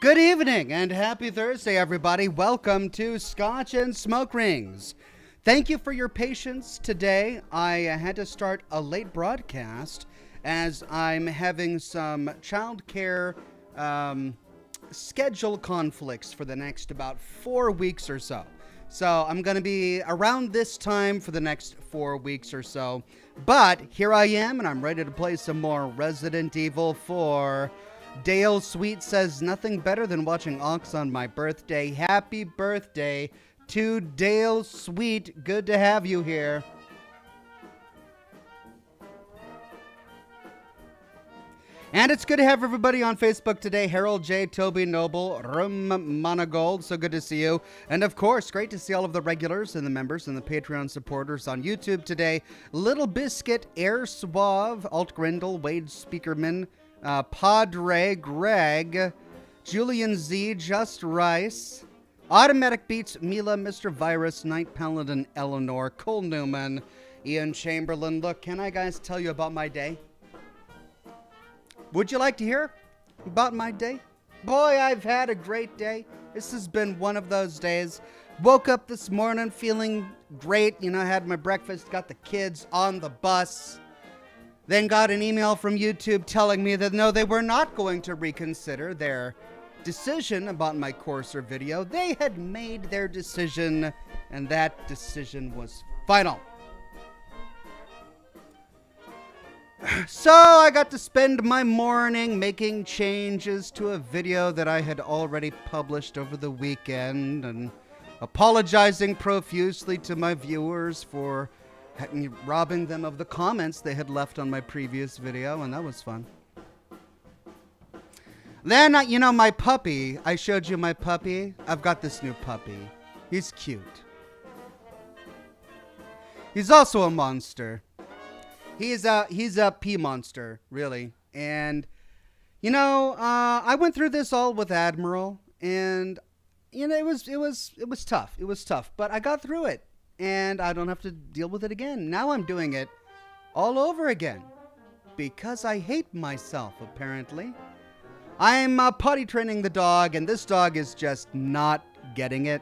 Good evening and happy Thursday, everybody. Welcome to Scotch and Smoke Rings. Thank you for your patience today. I had to start a late broadcast as I'm having some childcare schedule conflicts for the next about 4 weeks or so. So I'm going to be around this time for the next 4 weeks or so. But here I am, and I'm ready to play some more Resident Evil 4. Dale Sweet says nothing better than watching Ox on my birthday. Happy birthday to Dale Sweet. Good to have you here. And it's good to have everybody on Facebook today. Harold J, Toby Noble, Rum Monagold, so good to see you. And of course, great to see all of the regulars and the members and the Patreon supporters on YouTube today. Little Biscuit, Air Suave, Alt Grindel, Wade Speakerman, Padre, Greg, Julian Z, Just Rice, Automatic Beats, Mila, Mr. Virus, Night Paladin, Eleanor, Cole Newman, Ian Chamberlain. Look, can I guys tell you about my day? Would you like to hear about my day? Boy, I've had a great day. This has been one of those days. Woke up this morning feeling great. You know, had my breakfast, got the kids on the bus. Then got an email from YouTube telling me that no, they were not going to reconsider their decision about my Courser video. They had made their decision, and that decision was final. So I got to spend my morning making changes to a video that I had already published over the weekend and apologizing profusely to my viewers for robbing them of the comments they had left on my previous video, and that was fun. Then, you know, my puppy, I showed you my puppy. I've got this new puppy. He's cute. He's also a monster. He's a pea monster, really. And, you know, I went through this all with Admiral, and, you know, it was tough. It was tough, but I got through it. And I don't have to deal with it again. Now I'm doing it all over again. Because I hate myself, apparently. I'm potty training the dog, and this dog is just not getting it.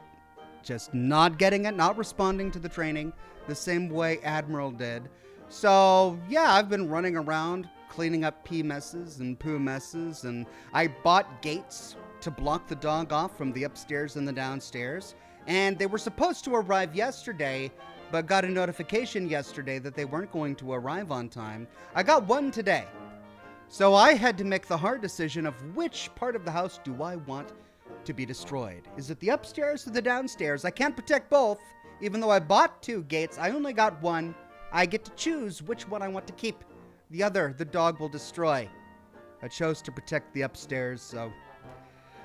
Just not getting it, not responding to the training the same way Admiral did. So, yeah, I've been running around cleaning up pee messes and poo messes, and I bought gates to block the dog off from the upstairs and the downstairs. And they were supposed to arrive yesterday, but got a notification yesterday that they weren't going to arrive on time. I got one today. So I had to make the hard decision of which part of the house do I want to be destroyed. Is it the upstairs or the downstairs? I can't protect both. Even though I bought 2 gates, I only got one. I get to choose which one I want to keep. The other, the dog will destroy. I chose to protect the upstairs, so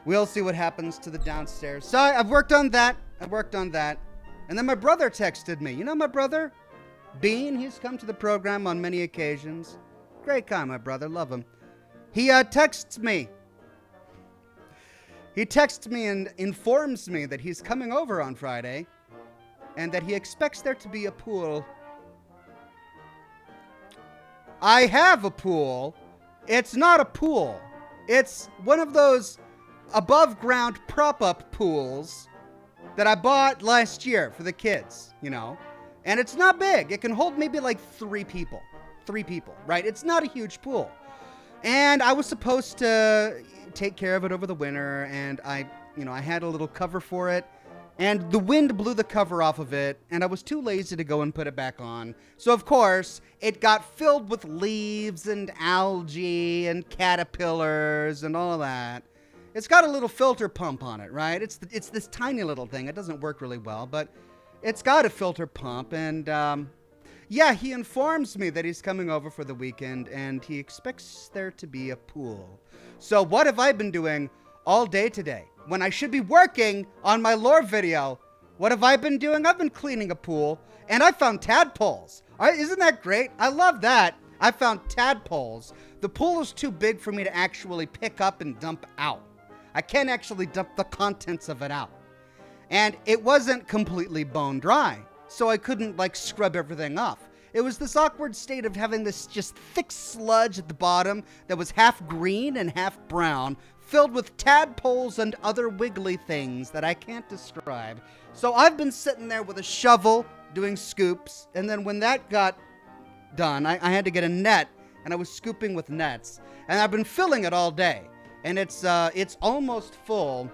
we'll see what happens to the downstairs. So I've worked on that. And then my brother texted me. You know my brother? Bean, he's come to the program on many occasions. Great guy, my brother. Love him. He texts me. He texts me and informs me that he's coming over on Friday and that he expects there to be a pool. I have a pool. It's not a pool. It's one of those above ground prop-up pools that I bought last year for the kids, you know. And it's not big. It can hold maybe like 3 people. 3 people, right? It's not a huge pool. And I was supposed to take care of it over the winter, and I had a little cover for it. And the wind blew the cover off of it, and I was too lazy to go and put it back on. So, of course, it got filled with leaves and algae and caterpillars and all that. It's got a little filter pump on it, right? It's this tiny little thing. It doesn't work really well, but it's got a filter pump. And, yeah, he informs me that he's coming over for the weekend, and he expects there to be a pool. So what have I been doing all day today? When I should be working on my lore video, what have I been doing? I've been cleaning a pool, and I found tadpoles. All right, isn't that great? I love that. I found tadpoles. The pool is too big for me to actually pick up and dump out. I can't actually dump the contents of it out. And it wasn't completely bone dry, so I couldn't, like, scrub everything off. It was this awkward state of having this just thick sludge at the bottom that was half green and half brown, filled with tadpoles and other wiggly things that I can't describe. So I've been sitting there with a shovel doing scoops, and then when that got done, I had to get a net, and I was scooping with nets, and I've been filling it all day, and it's almost full.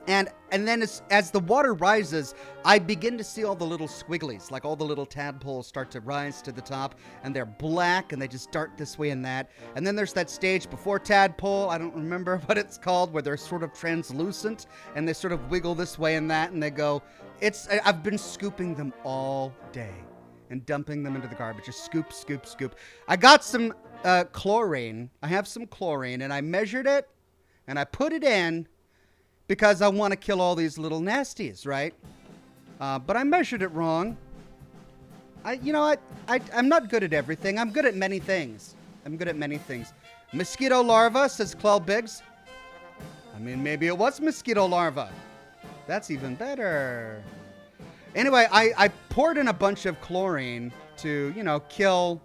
And then as the water rises, I begin to see all the little squigglies, like all the little tadpoles start to rise to the top, and they're black, and they just dart this way and that. And then there's that stage before tadpole, I don't remember what it's called, where they're sort of translucent, and they sort of wiggle this way and that, and they go. I've been scooping them all day and dumping them into the garbage. Just scoop, scoop, scoop. I got some chlorine. I have some chlorine, and I measured it, and I put it in, because I want to kill all these little nasties, right? But I measured it wrong. I'm not good at everything. I'm good at many things. Mosquito larva, says Clell Biggs. I mean, maybe it was mosquito larva. That's even better. Anyway, I poured in a bunch of chlorine to, kill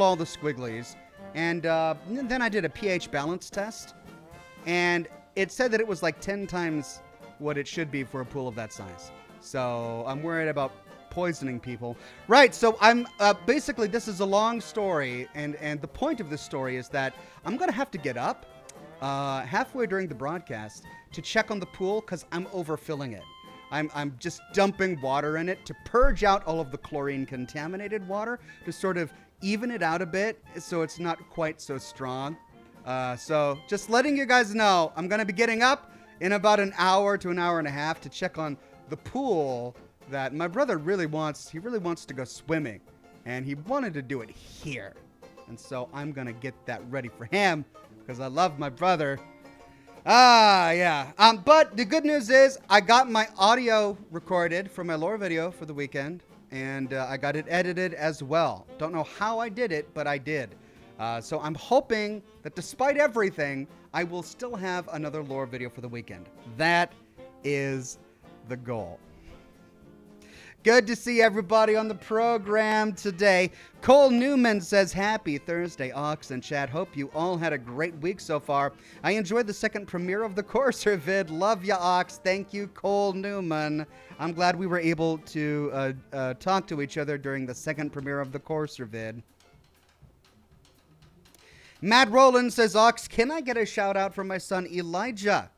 all the squigglies. And then I did a pH balance test. And it said that it was like 10 times what it should be for a pool of that size. So I'm worried about poisoning people. Right, so I'm basically, this is a long story, and the point of this story is that I'm going to have to get up halfway during the broadcast to check on the pool because I'm overfilling it. I'm just dumping water in it to purge out all of the chlorine-contaminated water to sort of even it out a bit so it's not quite so strong. So just letting you guys know, I'm going to be getting up in about an hour to an hour and a half to check on the pool that my brother really wants. He really wants to go swimming, and he wanted to do it here. And so I'm going to get that ready for him because I love my brother. Yeah. But the good news is I got my audio recorded for my lore video for the weekend, and I got it edited as well. Don't know how I did it, but I did. So I'm hoping that despite everything, I will still have another lore video for the weekend. That is the goal. Good to see everybody on the program today. Cole Newman says, happy Thursday, Ox and Chad. Hope you all had a great week so far. I enjoyed the second premiere of the Courser vid. Love ya, Ox. Thank you, Cole Newman. I'm glad we were able to talk to each other during the second premiere of the Courser vid. Matt Rowland says, Ox, can I get a shout out from my son Elijah?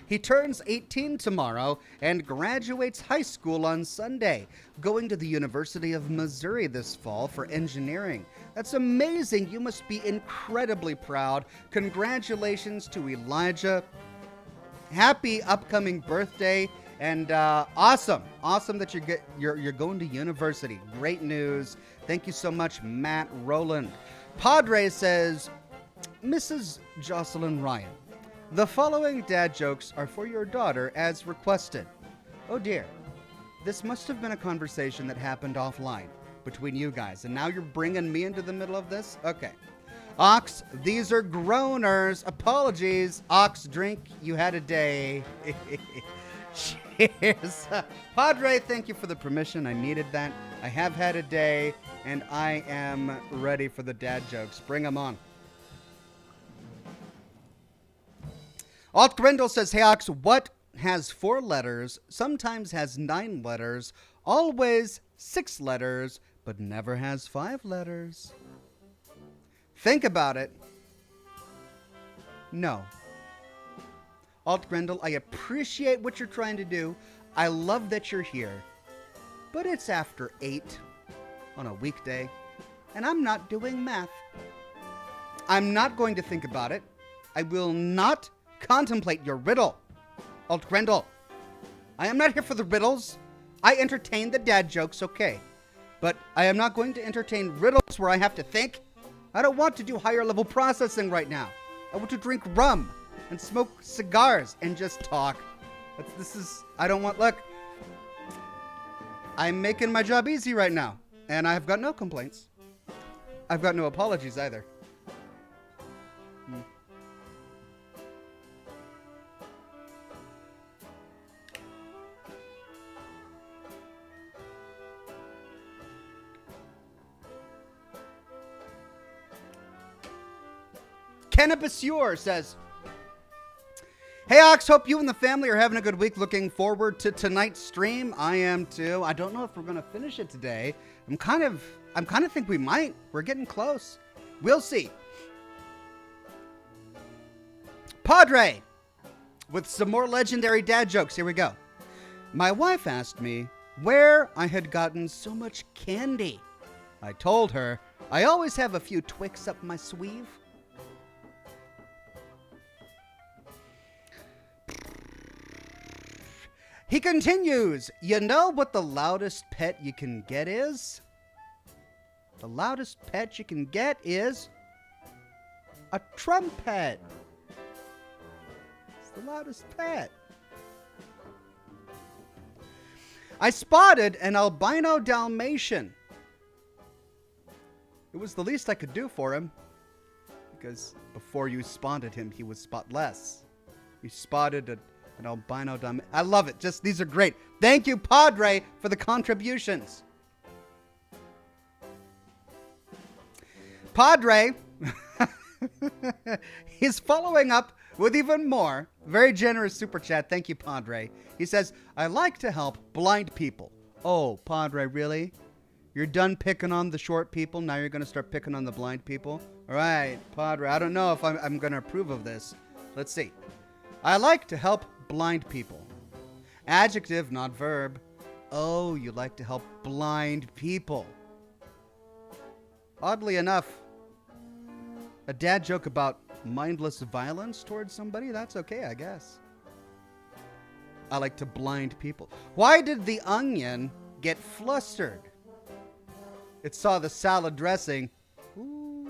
He turns 18 tomorrow and graduates high school on Sunday, going to the University of Missouri this fall for engineering. That's amazing. You must be incredibly proud. Congratulations to Elijah. Happy upcoming birthday. And awesome that you're going to university. Great news. Thank you so much, Matt Rowland. Padre says, Mrs. Jocelyn Ryan, the following dad jokes are for your daughter as requested. Oh dear, this must have been a conversation that happened offline between you guys, and now you're bringing me into the middle of this? Okay. Ox, these are groaners. Apologies. Ox, drink. You had a day. Cheers. Padre, thank you for the permission. I needed that. I have had a day, and I am ready for the dad jokes. Bring them on. Alt Grendel says, hey, Ox, what has 4 letters, sometimes has 9 letters, always 6 letters, but never has 5 letters? Think about it. No. Alt Grendel, I appreciate what you're trying to do. I love that you're here. But it's after 8 on a weekday, and I'm not doing math. I'm not going to think about it. I will not contemplate your riddle. Alt Grendel, I am not here for the riddles. I entertain the dad jokes, okay. But I am not going to entertain riddles where I have to think. I don't want to do higher level processing right now. I want to drink rum and smoke cigars and just talk. Look, I'm making my job easy right now, and I've got no complaints. I've got no apologies either. Cannabisure says, Hey, Ox, hope you and the family are having a good week. Looking forward to tonight's stream. I am too. I don't know if we're going to finish it today. I'm kind of think we might. We're getting close. We'll see. Padre with some more legendary dad jokes. Here we go. My wife asked me where I had gotten so much candy. I told her I always have a few Twix up my sleeve. He continues, you know what the loudest pet you can get is? The loudest pet you can get is a trumpet. It's the loudest pet. I spotted an albino Dalmatian. It was the least I could do for him, because before you spotted him, he was spotless. You spotted an albino Dalmatian. I love it. Just, these are great. Thank you, Padre, for the contributions. Padre, he's following up with even more. Very generous super chat. Thank you, Padre. He says, I like to help blind people. Oh, Padre, really? You're done picking on the short people. Now you're going to start picking on the blind people? All right, Padre, I don't know if I'm going to approve of this. Let's see. I like to help blind people. Adjective, not verb. Oh, you like to help blind people. Oddly enough, a dad joke about mindless violence towards somebody, that's okay, I guess. I like to blind people. Why did the onion get flustered? It saw the salad dressing. Ooh.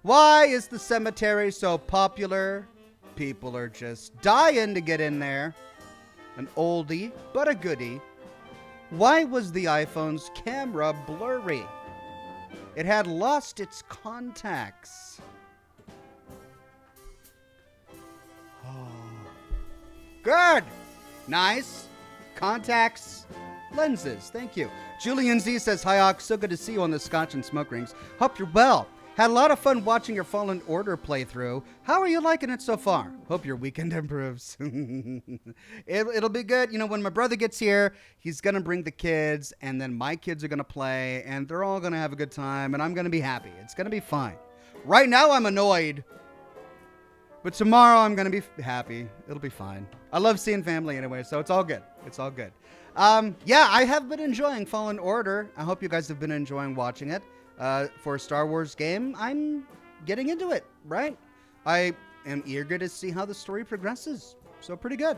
Why is the cemetery so popular? People are just dying to get in there. An oldie, but a goodie. Why was the iPhone's camera blurry? It had lost its contacts. Oh. Good. Nice. Contacts. Lenses. Thank you. Julian Z says, hi, Ox. So good to see you on the Scotch and Smoke Rings. Hope you're well. Had a lot of fun watching your Fallen Order playthrough. How are you liking it so far? Hope your weekend improves. It'll be good. You know, when my brother gets here, he's going to bring the kids, and then my kids are going to play, and they're all going to have a good time, and I'm going to be happy. It's going to be fine. Right now, I'm annoyed, but tomorrow I'm going to be happy. It'll be fine. I love seeing family anyway, so it's all good. It's all good. Yeah, I have been enjoying Fallen Order. I hope you guys have been enjoying watching it. For a Star Wars game, I'm getting into it, right? I am eager to see how the story progresses. So pretty good.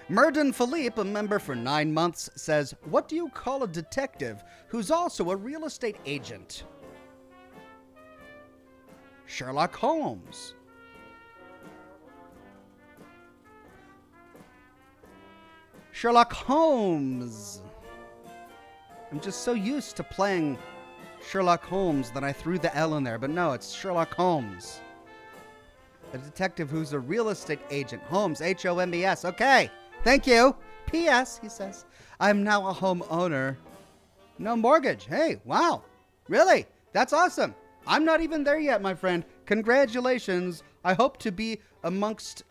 Murden Philippe, a member for 9 months, says, what do you call a detective who's also a real estate agent? Sherlock Holmes. Sherlock Holmes. I'm just so used to playing Sherlock Holmes that I threw the L in there. But no, it's Sherlock Holmes. A detective who's a real estate agent. Holmes, H-O-M-E-S. Okay, thank you. P.S., he says, I'm now a homeowner. No mortgage. Hey, wow. Really? That's awesome. I'm not even there yet, my friend. Congratulations. I hope to be amongst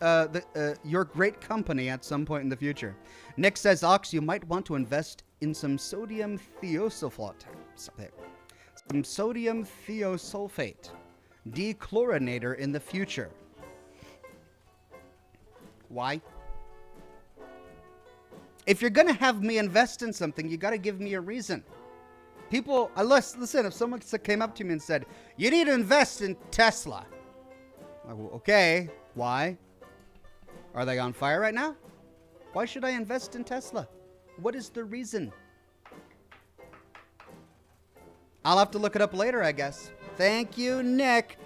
your great company at some point in the future. Nick says, Ox, you might want to invest in some sodium thiosulfate. Some sodium thiosulfate dechlorinator in the future. Why? If you're going to have me invest in something, you got to give me a reason. People, listen, if someone came up to me and said, you need to invest in Tesla. Well, okay, why? Are they on fire right now? Why should I invest in Tesla? What is the reason? I'll have to look it up later, I guess. Thank you, Nick.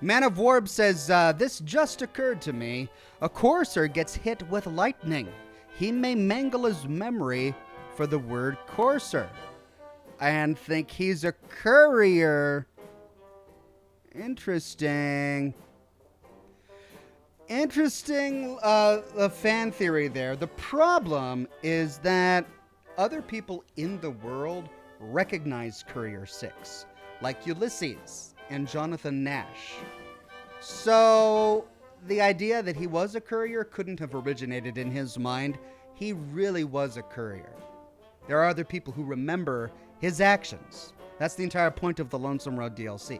Man of Warb says, this just occurred to me. A courser gets hit with lightning. He may mangle his memory for the word courser and think he's a courier. Interesting. Interesting fan theory there. The problem is that other people in the world recognize Courier 6, like Ulysses and Jonathan Nash. So the idea that he was a courier couldn't have originated in his mind. He really was a courier. There are other people who remember his actions. That's the entire point of the Lonesome Road DLC.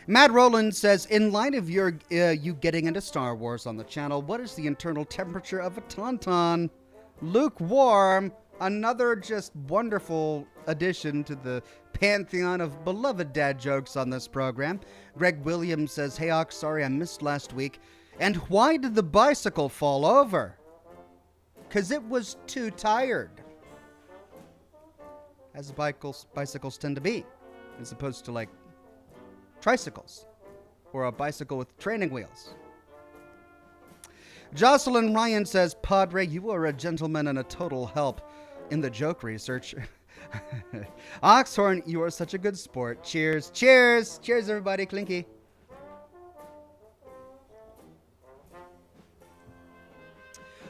Matt Rowland says, in light of you getting into Star Wars on the channel, what is the internal temperature of a Tauntaun? Lukewarm. Another just wonderful addition to the pantheon of beloved dad jokes on this program. Greg Williams says, hey Ox, sorry I missed last week. And why did the bicycle fall over? Because it was too tired. As bicycles tend to be. As opposed to like tricycles. Or a bicycle with training wheels. Jocelyn Ryan says, Padre, you are a gentleman and a total help in the joke research. Oxhorn, you are such a good sport. Cheers. Cheers. Cheers, everybody. Clinky.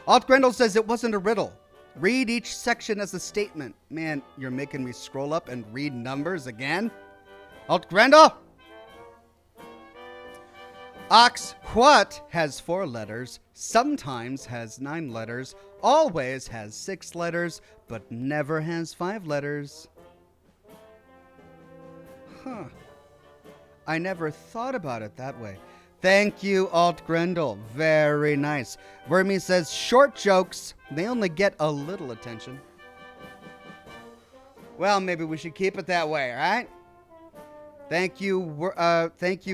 Alt Grendel says it wasn't a riddle. Read each section as a statement. Man, you're making me scroll up and read numbers again. Alt Grendel. Ox, what has 4 letters, sometimes has 9 letters, always has 6 letters, but never has 5 letters? Huh. I never thought about it that way. Thank you, Alt Grendel. Very nice. Vermi says, short jokes, they only get a little attention. Well, maybe we should keep it that way, all right? Thank you,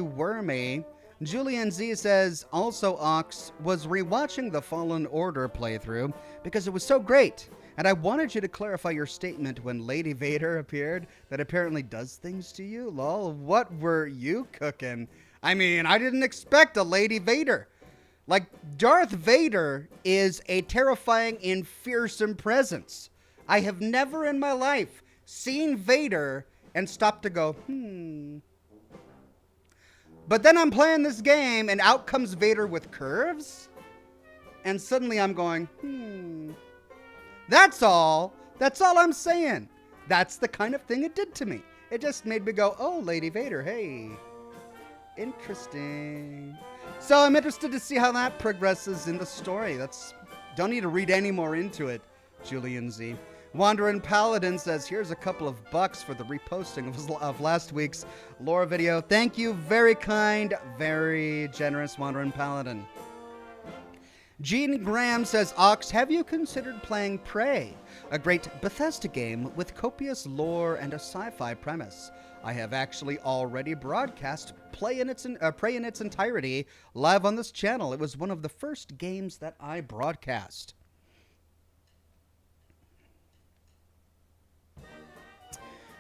Wormy. Julian Z says, also Ox, was rewatching the Fallen Order playthrough because it was so great. And I wanted you to clarify your statement when Lady Vader appeared that apparently does things to you. Lol, what were you cooking? I mean, I didn't expect a Lady Vader. Like, Darth Vader is a terrifying and fearsome presence. I have never in my life seen Vader and stopped to go, But then I'm playing this game, and out comes Vader with curves? And suddenly I'm going, That's all. That's all I'm saying. That's the kind of thing it did to me. It just made me go, oh, Lady Vader, hey. Interesting. So I'm interested to see how that progresses in the story. Don't need to read any more into it, Julian Z. Wandering Paladin says, here's a couple of bucks for the reposting of last week's lore video. Thank you. Very kind, very generous, Wandering Paladin. Gene Graham says, Ox, have you considered playing Prey? A great Bethesda game with copious lore and a sci-fi premise. I have actually already broadcast Prey in its entirety live on this channel. It was one of the first games that I broadcast.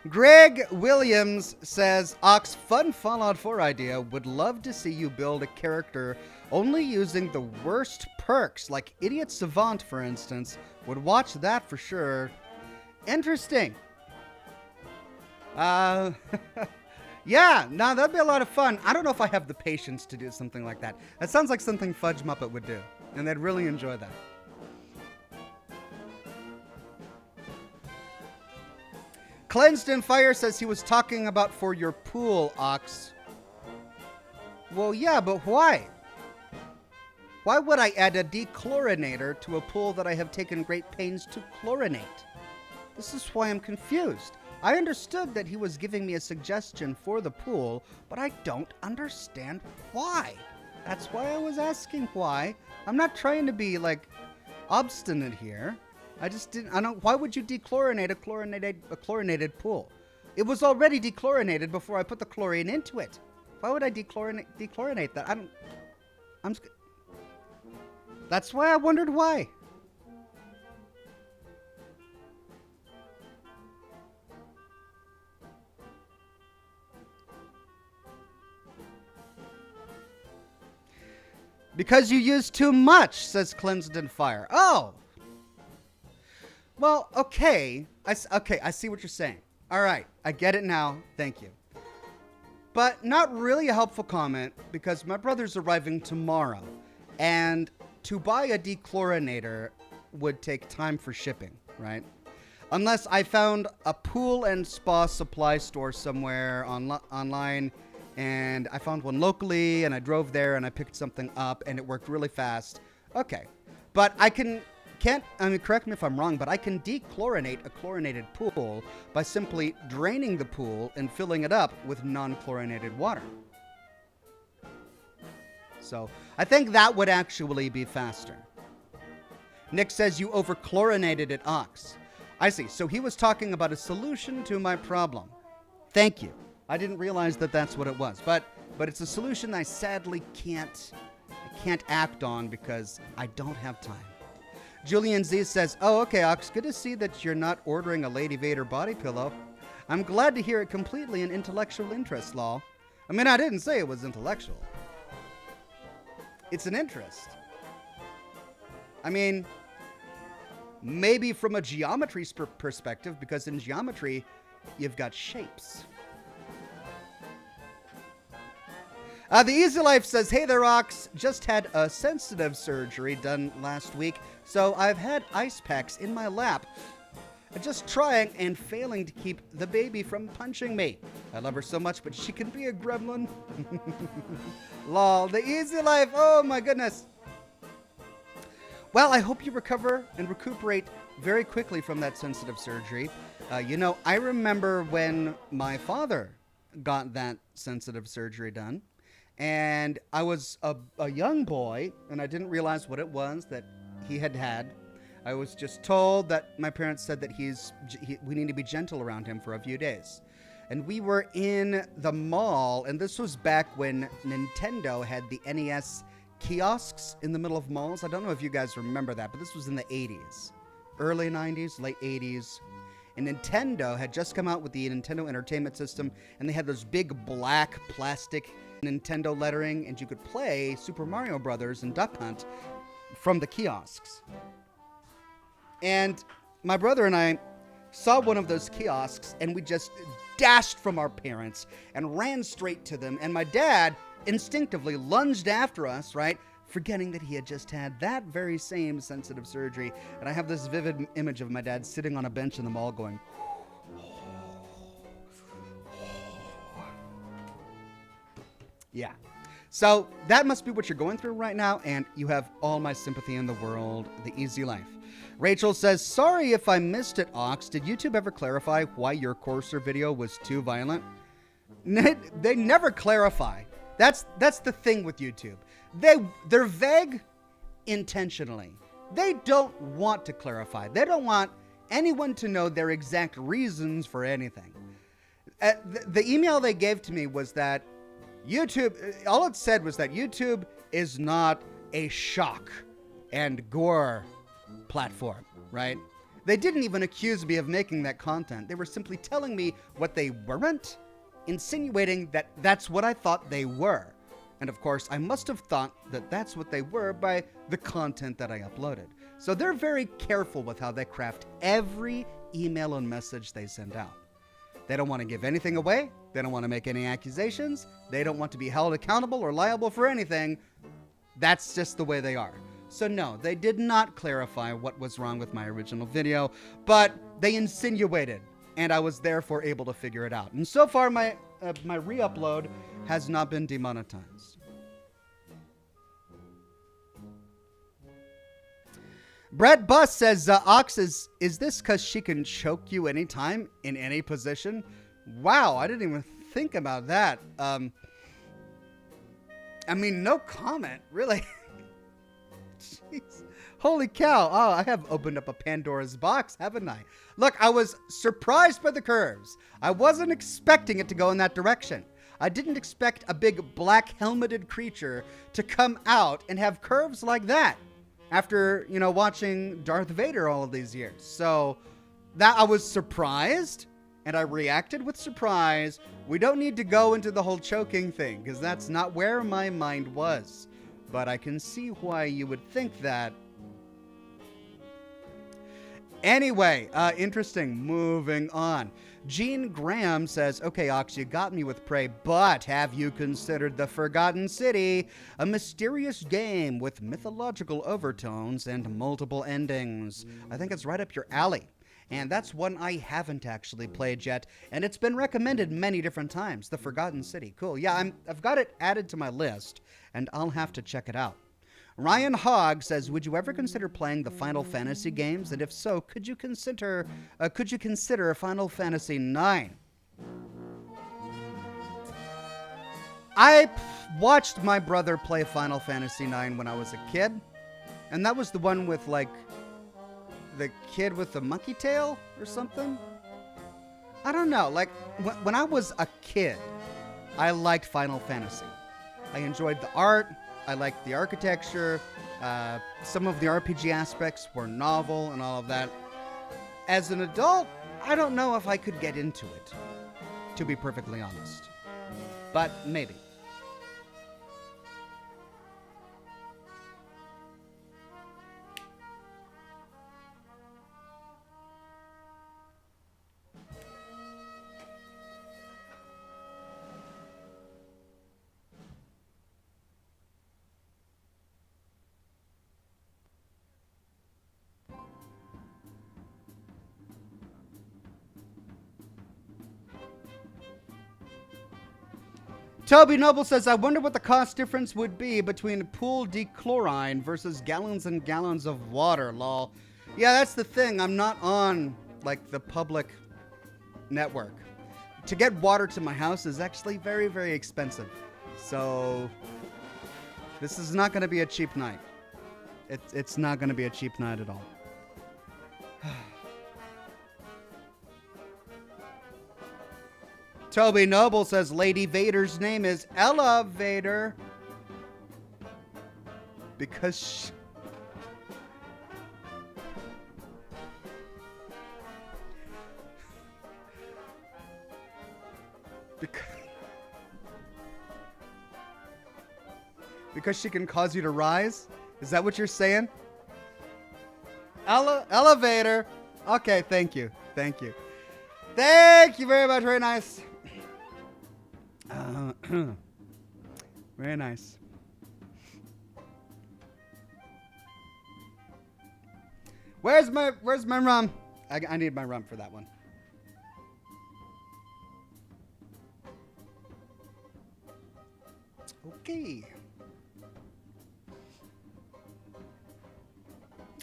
Greg Williams says, Ox, fun Fallout 4 idea. Would love to see you build a character only using the worst perks, like Idiot Savant, for instance. Would watch that for sure. Interesting. Yeah, no, that'd be a lot of fun. I don't know if I have the patience to do something like that. That sounds like something Fudge Muppet would do, and they'd really enjoy that. Cleansed in Fire says he was talking about for your pool, Ox. Well, yeah, but why? Why would I add a dechlorinator to a pool that I have taken great pains to chlorinate? This is why I'm confused. I understood that he was giving me a suggestion for the pool, but I don't understand why. That's why I was asking why. I'm not trying to be, like, obstinate here. Why would you dechlorinate a chlorinated pool? It was already dechlorinated before I put the chlorine into it. Why would I dechlorinate that? That's why I wondered why. Because you use too much, says Cleansed in Fire. Oh! Well, okay. I see what you're saying. All right, I get it now. Thank you. But not really a helpful comment, because my brother's arriving tomorrow, and to buy a dechlorinator would take time for shipping, right? Unless I found a pool and spa supply store somewhere online, and I found one locally, and I drove there and I picked something up and it worked really fast. Okay. But correct me if I'm wrong, but I can dechlorinate a chlorinated pool by simply draining the pool and filling it up with non-chlorinated water. So I think that would actually be faster. Nick says you over-chlorinated it, Ox. I see. So he was talking about a solution to my problem. Thank you. I didn't realize that that's what it was. But it's a solution I sadly can't act on because I don't have time. Julian Z says, oh, okay, Ox, good to see that you're not ordering a Lady Vader body pillow. I'm glad to hear it completely an intellectual interest, lol. I mean, I didn't say it was intellectual. It's an interest. I mean, maybe from a geometry perspective, because in geometry, you've got shapes. The Easy Life says, hey there, Ox. Just had a sensitive surgery done last week, so I've had ice packs in my lap. Just trying and failing to keep the baby from punching me. I love her so much, but she can be a gremlin. Lol, the Easy Life. Oh, my goodness. Well, I hope you recover and recuperate very quickly from that sensitive surgery. I remember when my father got that sensitive surgery done. And I was a young boy, and I didn't realize what it was that he had. I was just told that my parents said that we need to be gentle around him for a few days. And we were in the mall, and this was back when Nintendo had the NES kiosks in the middle of malls. I don't know if you guys remember that, but this was in the 80s. Early 90s, late 80s. And Nintendo had just come out with the Nintendo Entertainment System, and they had those big black plastic Nintendo lettering, and you could play Super Mario Brothers and Duck Hunt from the kiosks. And my brother and I saw one of those kiosks, and we just dashed from our parents and ran straight to them. And my dad instinctively lunged after us, right? Forgetting that he had just had that very same sensitive surgery. And I have this vivid image of my dad sitting on a bench in the mall going, yeah. So that must be what you're going through right now, and you have all my sympathy in the world. The Easy Life. Rachel says, sorry if I missed it, Ox. Did YouTube ever clarify why your Courser video was too violent? They never clarify. That's the thing with YouTube. They're vague intentionally. They don't want to clarify. They don't want anyone to know their exact reasons for anything. The email they gave to me was that YouTube, all it said was that YouTube is not a shock and gore platform, right? They didn't even accuse me of making that content. They were simply telling me what they weren't, insinuating that that's what I thought they were. And of course, I must have thought that that's what they were by the content that I uploaded. So they're very careful with how they craft every email and message they send out. They don't want to give anything away. They don't want to make any accusations. They don't want to be held accountable or liable for anything. That's just the way they are. So no, they did not clarify what was wrong with my original video, but they insinuated, and I was therefore able to figure it out. And so far, my re-upload has not been demonetized. Brett Buss says, Ox, is this because she can choke you anytime, in any position? Wow, I didn't even think about that. I mean, no comment, really. Jeez. Holy cow. Oh, I have opened up a Pandora's box, haven't I? Look, I was surprised by the curves. I wasn't expecting it to go in that direction. I didn't expect a big black helmeted creature to come out and have curves like that. After, watching Darth Vader all of these years. So that I was surprised, and I reacted with surprise. We don't need to go into the whole choking thing, because that's not where my mind was. But I can see why you would think that. Anyway, interesting. Moving on. Gene Graham says, okay, Ox, you got me with Prey, but have you considered The Forgotten City? A mysterious game with mythological overtones and multiple endings. I think it's right up your alley. And that's one I haven't actually played yet, and it's been recommended many different times. The Forgotten City. Cool. Yeah, I've got it added to my list, and I'll have to check it out. Ryan Hogg says, "Would you ever consider playing the Final Fantasy games? And if so, could you consider Final Fantasy IX?" I watched my brother play Final Fantasy IX when I was a kid, and that was the one with like the kid with the monkey tail or something. I don't know. Like when I was a kid, I liked Final Fantasy. I enjoyed the art. I liked the architecture. Some of the RPG aspects were novel and all of that. As an adult, I don't know if I could get into it, to be perfectly honest. But maybe. Toby Noble says, "I wonder what the cost difference would be between pool dechlorine versus gallons and gallons of water, lol." Yeah, that's the thing. I'm not on, like, the public network. To get water to my house is actually very, very expensive. So, this is not going to be a cheap night. It's not going to be a cheap night at all. Toby Noble says Lady Vader's name is Elevator because because she can cause you to rise? Is that what you're saying? Elevator. Okay, thank you. Thank you. Thank you very much. Very nice. Very nice. Where's my rum? I need my rum for that one. Okay.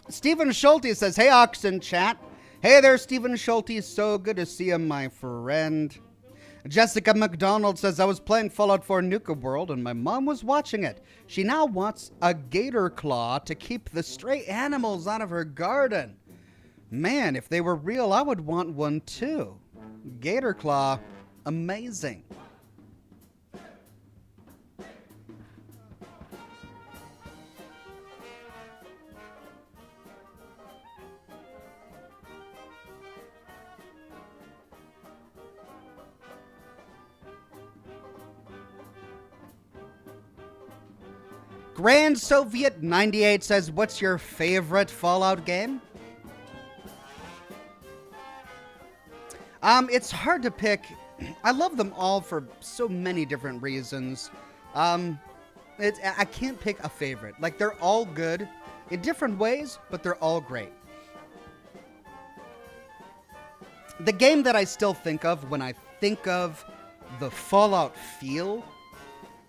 Stephen Schulte says, "Hey, Oxen chat." Hey there, Stephen Schulte. So good to see you, my friend. Jessica McDonald says, "I was playing Fallout 4 Nuka World and my mom was watching it. She now wants a gator claw to keep the stray animals out of her garden. Man, if they were real, I would want one too. Gator claw, amazing." Grand Soviet 98 says, "What's your favorite Fallout game?" It's hard to pick. I love them all for so many different reasons. I can't pick a favorite. Like, they're all good in different ways, but they're all great. The game that I still think of when I think of the Fallout feel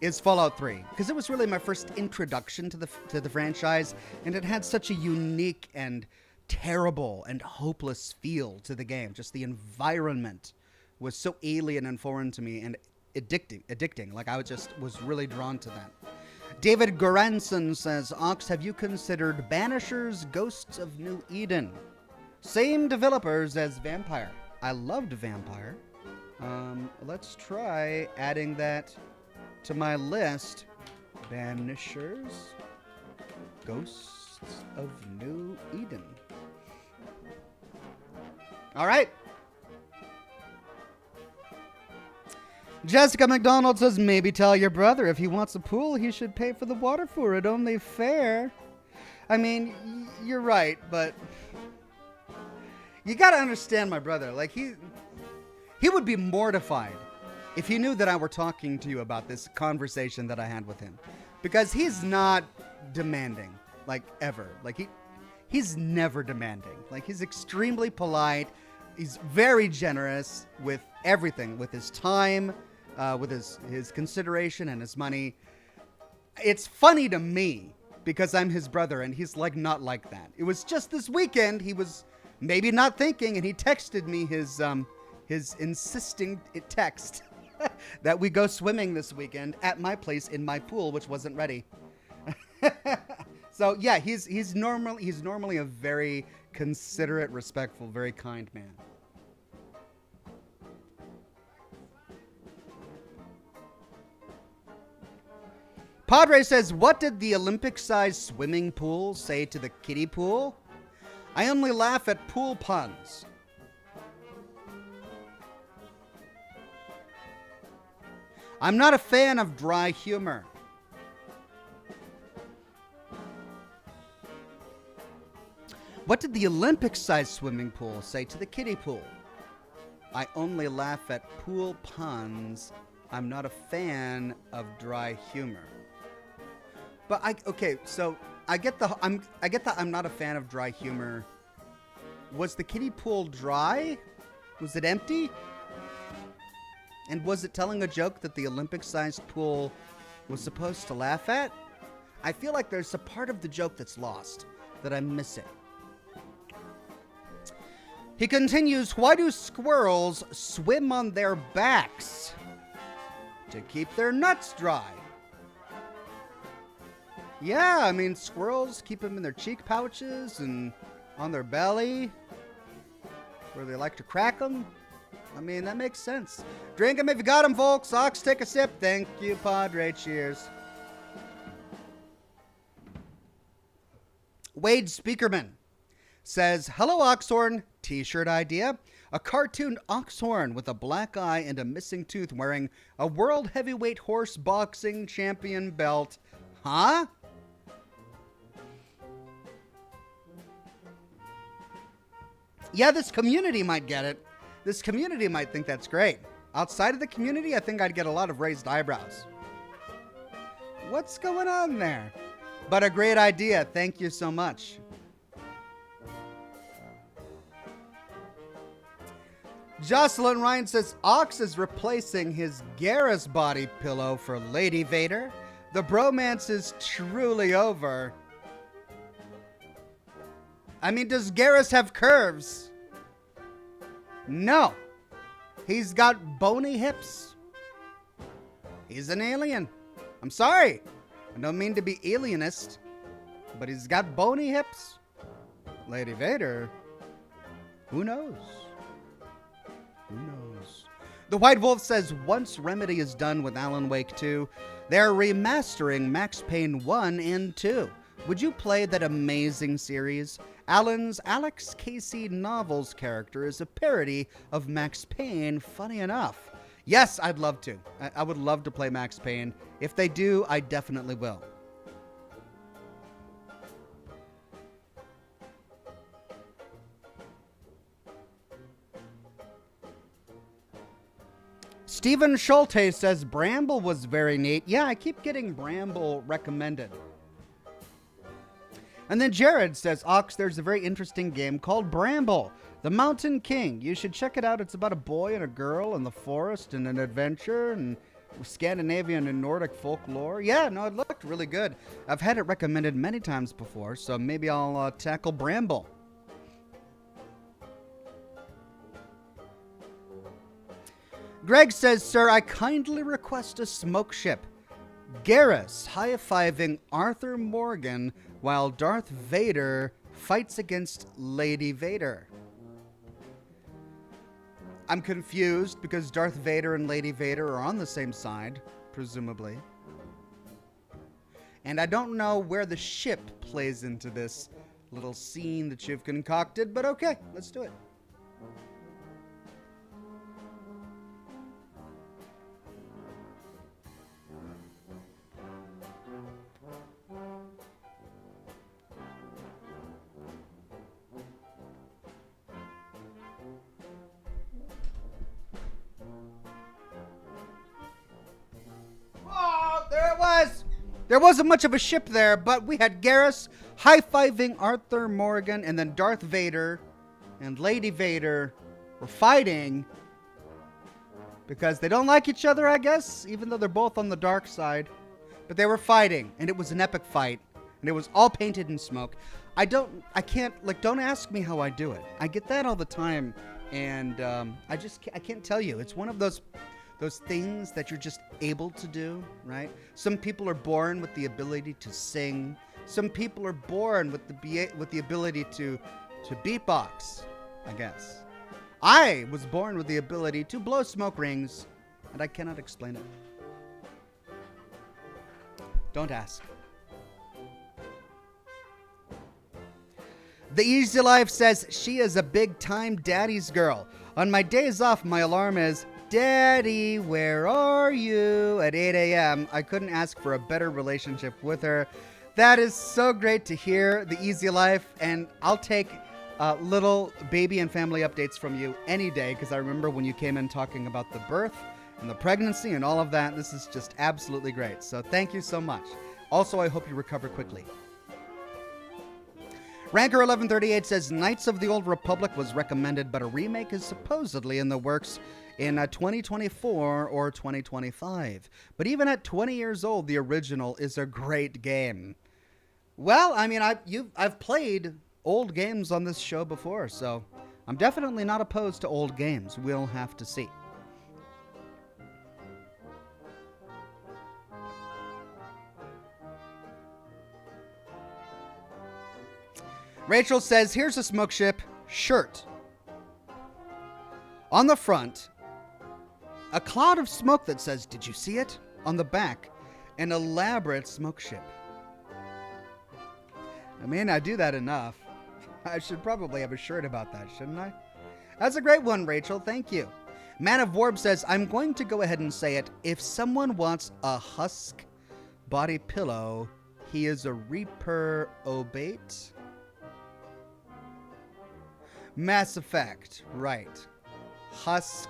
is Fallout 3, because it was really my first introduction to the franchise, and it had such a unique and terrible and hopeless feel to the game. Just the environment was so alien and foreign to me and addicting. Like, I was really drawn to that. David Goranson says, "Ox, have you considered Banisher's Ghosts of New Eden? Same developers as Vampire." I loved Vampire. Let's try adding that to my list. Banishers Ghosts of New Eden. All right. Jessica McDonald says, "Maybe tell your brother if he wants a pool, he should pay for the water for it. Only fair." I mean, you're right, but you got to understand my brother. Like, he would be mortified if he knew that I were talking to you about this conversation that I had with him, because he's not demanding, like, ever. Like, he's never demanding. Like, he's extremely polite. He's very generous with everything, with his time, with his consideration and his money. It's funny to me because I'm his brother and he's like not like that. It was just this weekend he was maybe not thinking and he texted me his insisting text that we go swimming this weekend at my place in my pool, which wasn't ready. So yeah, he's normally a very considerate, respectful, very kind man. Padre says, what did the Olympic-sized swimming pool say to the kiddie pool? I only laugh at pool puns. I'm not a fan of dry humor. What did the Olympic-sized swimming pool say to the kiddie pool? I only laugh at pool puns. I'm not a fan of dry humor. But I get the I'm not a fan of dry humor. Was the kiddie pool dry? Was it empty? And was it telling a joke that the Olympic-sized pool was supposed to laugh at? I feel like there's a part of the joke that's lost, that I'm missing. He continues, why do squirrels swim on their backs? To keep their nuts dry. Yeah, I mean, squirrels keep them in their cheek pouches and on their belly, where they like to crack them. I mean, that makes sense. Drink them if you got them, folks. Ox, take a sip. Thank you, Padre. Cheers. Wade Speakerman says, hello, Oxhorn. T-shirt idea. A cartoon Oxhorn with a black eye and a missing tooth wearing a world heavyweight horse boxing champion belt. Huh? Yeah, this community might get it. This community might think that's great. Outside of the community, I think I'd get a lot of raised eyebrows. What's going on there? But a great idea. Thank you so much. Jocelyn Ryan says, Ox is replacing his Garrus body pillow for Lady Vader. The bromance is truly over. I mean, does Garrus have curves? No. He's got bony hips. He's an alien. I'm sorry. I don't mean to be alienist, but he's got bony hips. Lady Vader, who knows? Who knows? The White Wolf says, once Remedy is done with Alan Wake 2, they're remastering Max Payne 1 and 2. Would you play that amazing series? Alan's Alex Casey Novel's character is a parody of Max Payne, funny enough. Yes, I'd love to. I would love to play Max Payne. If they do, I definitely will. Stephen Schulte says Bramble was very neat. Yeah, I keep getting Bramble recommended. And then Jared says, Ox, there's a very interesting game called Bramble, the Mountain King. You should check it out. It's about a boy and a girl in the forest and an adventure and Scandinavian and Nordic folklore. Yeah, no, it looked really good. I've had it recommended many times before, so maybe I'll tackle Bramble. Greg says, sir, I kindly request a smoke ship. Garrus high-fiving Arthur Morgan while Darth Vader fights against Lady Vader. I'm confused because Darth Vader and Lady Vader are on the same side, presumably. And I don't know where the ship plays into this little scene that you've concocted, but okay, let's do it. There it was. There wasn't much of a ship there, but we had Garrus high-fiving Arthur Morgan, and then Darth Vader and Lady Vader were fighting because they don't like each other, I guess, even though they're both on the dark side. But they were fighting, and it was an epic fight, and it was all painted in smoke. I can't, like, don't ask me how I do it. I get that all the time, and I can't tell you. It's one of those things that you're just able to do, right? Some people are born with the ability to sing. Some people are born with the ability to beatbox, I guess. I was born with the ability to blow smoke rings, and I cannot explain it. Don't ask. The Easy Life says she is a big-time daddy's girl. On my days off, my alarm is, Daddy, where are you? At 8 a.m. I couldn't ask for a better relationship with her. That is so great to hear, the Easy Life, and I'll take little baby and family updates from you any day, because I remember when you came in talking about the birth and the pregnancy and all of that. This is just absolutely great. So thank you so much. Also, I hope you recover quickly. Ranker 1138 says Knights of the Old Republic was recommended, but a remake is supposedly in the works in 2024 or 2025. But even at 20 years old, the original is a great game. Well, I mean, I've played old games on this show before, so I'm definitely not opposed to old games. We'll have to see. Rachel says, here's a smoke ship shirt. On the front, a cloud of smoke that says, did you see it? On the back, an elaborate smoke ship. I mean, I do that enough. I should probably have a shirt about that, shouldn't I? That's a great one, Rachel. Thank you. Man of Warb says, I'm going to go ahead and say it. If someone wants a husk body pillow, he is a reprobate. Mass Effect, right. Husk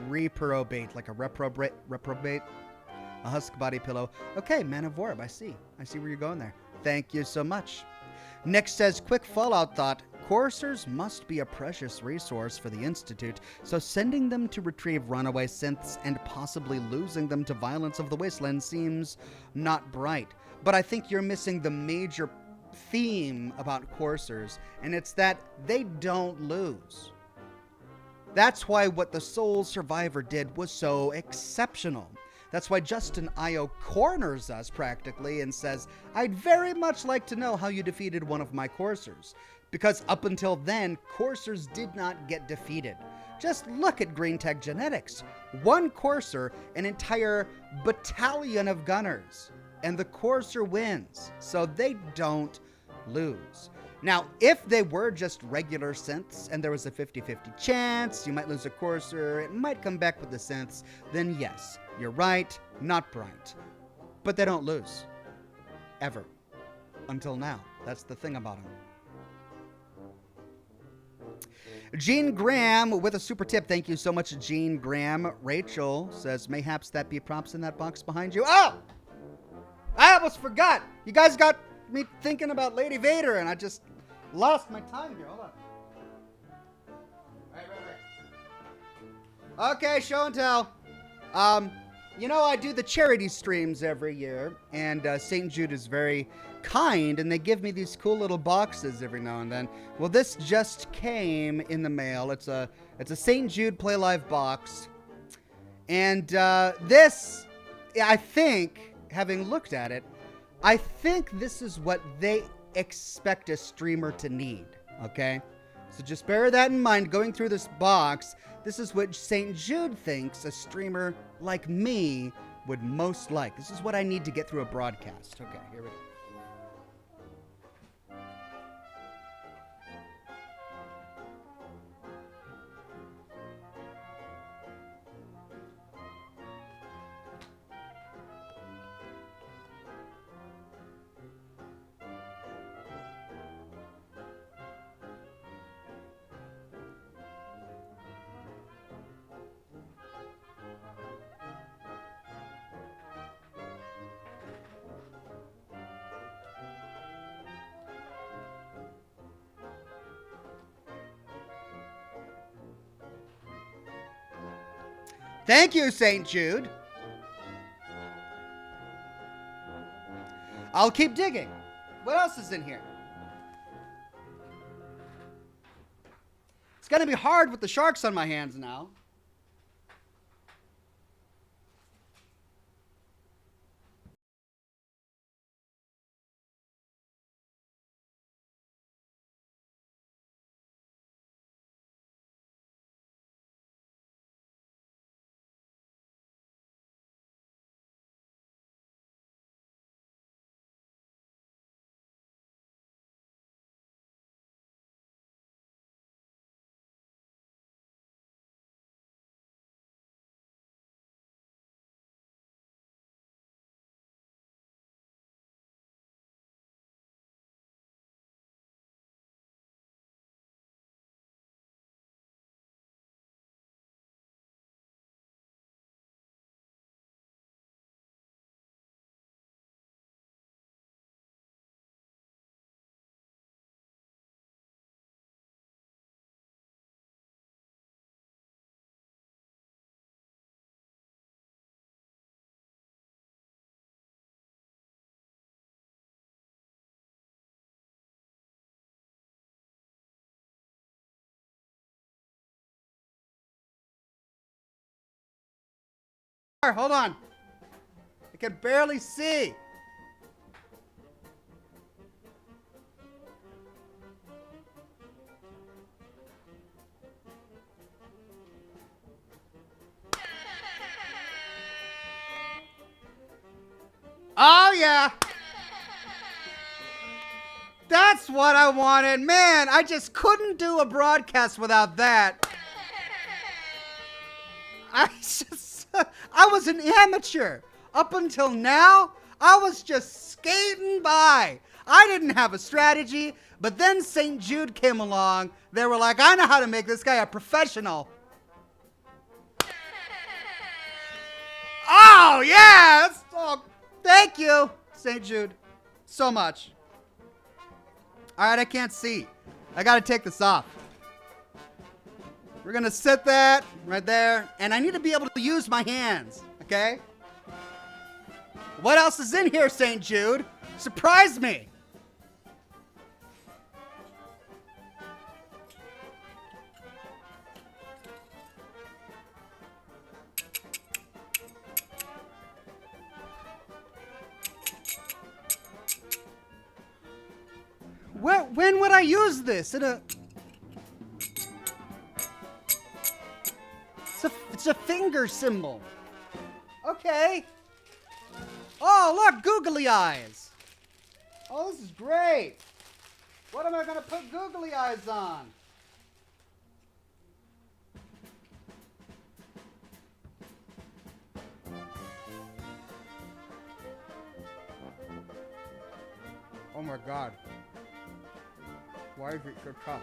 reprobate, like a reprobate. A husk body pillow. Okay, Man of Warb, I see where you're going there. Thank you so much. Next says, quick Fallout thought. Coursers must be a precious resource for the Institute, so sending them to retrieve runaway synths and possibly losing them to violence of the wasteland seems not bright. But I think you're missing the major theme about coursers, and it's that they don't lose. That's why what the Soul Survivor did was so exceptional. That's why Justin Io corners us practically and says, I'd very much like to know how you defeated one of my coursers. Because up until then, coursers did not get defeated. Just look at Green Tech Genetics. One courser, an entire battalion of gunners. And the courser wins. So they don't lose. Now, if they were just regular synths and there was a 50-50 chance, you might lose a courser, it might come back with the synths, then yes, you're right, not bright. But they don't lose. Ever. Until now. That's the thing about them. Gene Graham with a super tip. Thank you so much, Gene Graham. Rachel says, mayhaps that be props in that box behind you. Oh! I almost forgot. You guys got me thinking about Lady Vader, and I just lost my time here. Hold on. Right. Okay, show and tell. You know, I do the charity streams every year, and St. Jude is very kind, and they give me these cool little boxes every now and then. Well, this just came in the mail. It's a St. Jude Play Live box, and this, I think, having looked at it, I think this is what they expect a streamer to need, okay? So just bear that in mind going through this box. This is what St. Jude thinks a streamer like me would most like. This is what I need to get through a broadcast. Okay, here we go. Thank you, St. Jude. I'll keep digging. What else is in here? It's going to be hard with the sharks on my hands now. Hold on. I can barely see. Oh, yeah. That's what I wanted. Man, I just couldn't do a broadcast without that. I was an amateur. Up until now, I was just skating by. I didn't have a strategy, but then St. Jude came along. They were like, I know how to make this guy a professional. Oh, yes. Oh, thank you, St. Jude, so much. All right, I can't see. I got to take this off. We're going to set that right there. And I need to be able to use my hands, okay? What else is in here, St. Jude? Surprise me. When would I use this? It's a finger symbol. Okay. Oh, look, googly eyes. Oh, this is great. What am I going to put googly eyes on? Oh my God. Why is it so tough?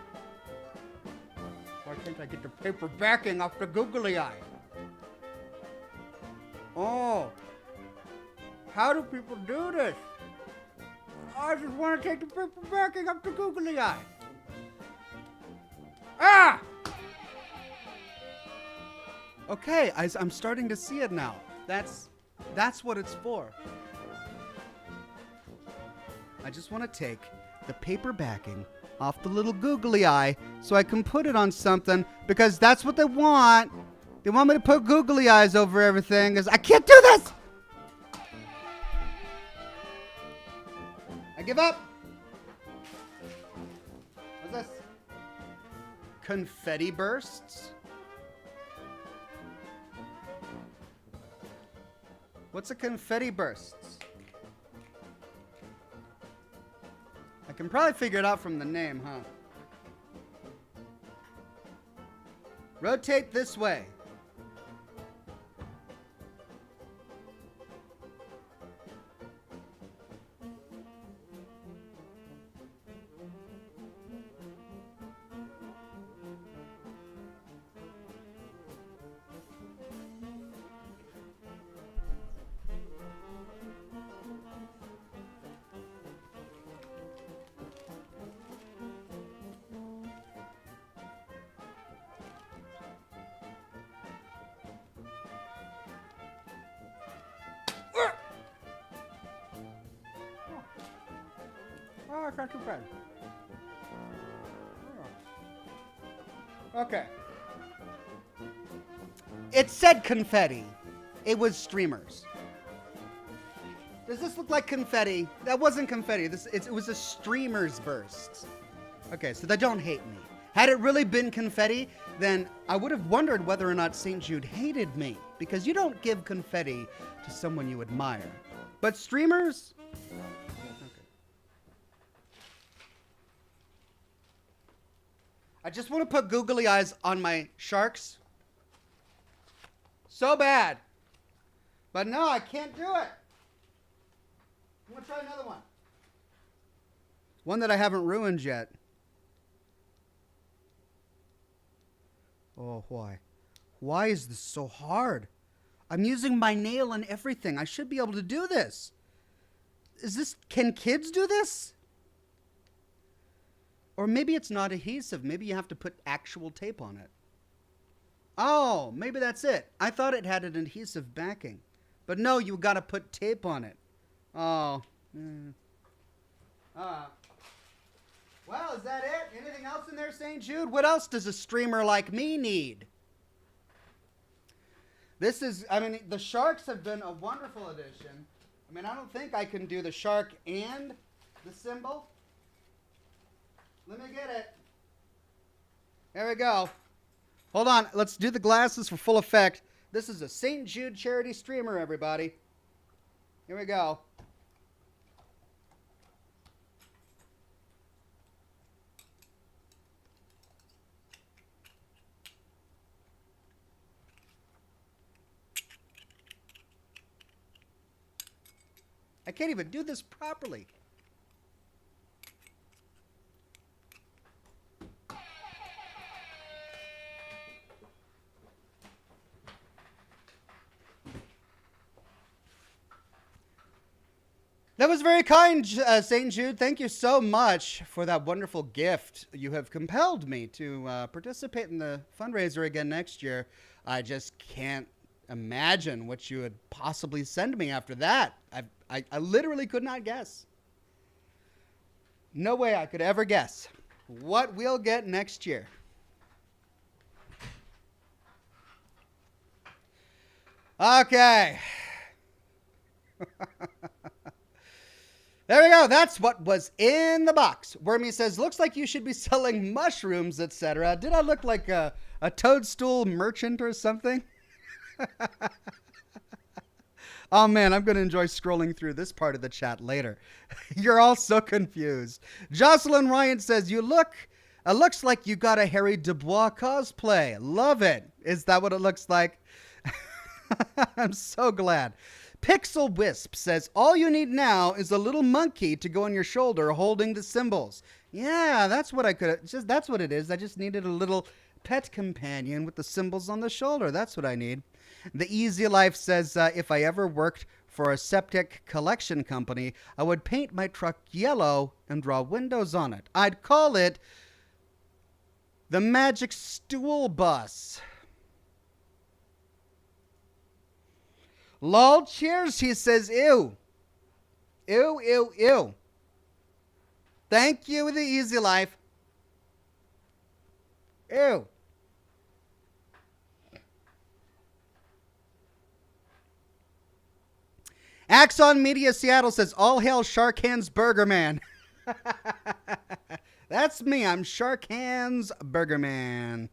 Why can't I get the paper backing off the googly eye? Oh. How do people do this? I just want to take the paper backing off the googly eye. Ah! Okay, I'm starting to see it now. That's what it's for. I just want to take the paper backing off the little googly eye so I can put it on something because that's what they want. They want me to put googly eyes over everything because I can't do this. I give up. What's this? Confetti bursts? What's a confetti bursts? I can probably figure it out from the name, huh? Rotate this way. it's not too bad. Okay. It said confetti. It was streamers. Does this look like confetti? That wasn't confetti. It was a streamer's burst. Okay, so they don't hate me. Had it really been confetti, then I would have wondered whether or not St. Jude hated me, because you don't give confetti to someone you admire. But streamers? Okay. I just want to put googly eyes on my sharks. So bad. But no, I can't do it. I'm going to try another one. One that I haven't ruined yet. Oh, why? Why is this so hard? I'm using my nail and everything. I should be able to do this. Can kids do this? Or maybe it's not adhesive. Maybe you have to put actual tape on it. Oh, maybe that's it. I thought it had an adhesive backing. But no, you got to put tape on it. Oh. Well, is that it? Anything else in there, St. Jude? What else does a streamer like me need? The sharks have been a wonderful addition. I don't think I can do the shark and the symbol. Let me get it. There we go. Hold on. Let's do the glasses for full effect. This is a St. Jude charity streamer, everybody. Here we go. I can't even do this properly. That was very kind, St. Jude. Thank you so much for that wonderful gift. You have compelled me to participate in the fundraiser again next year. I just can't imagine what you would possibly send me after that. I literally could not guess. No way I could ever guess what we'll get next year. Okay. There we go. That's what was in the box. Wormy says, looks like you should be selling mushrooms, etc. Did I look like a toadstool merchant or something? Oh, man, I'm going to enjoy scrolling through this part of the chat later. You're all so confused. Jocelyn Ryan says, looks like you got a Harry Dubois cosplay. Love it. Is that what it looks like? I'm so glad. Pixel Wisp says, all you need now is a little monkey to go on your shoulder holding the symbols. Yeah, that's what that's what it is. I just needed a little pet companion with the symbols on the shoulder. That's what I need. The Easy Life says, if I ever worked for a septic collection company, I would paint my truck yellow and draw windows on it. I'd call it the Magic Stool Bus. Lol, cheers, he says, ew. Ew, ew, ew. Thank you, the Easy Life. Ew. Axon Media Seattle says, all hail Shark Hands Burger Man. That's me. I'm Shark Hands Burger Man.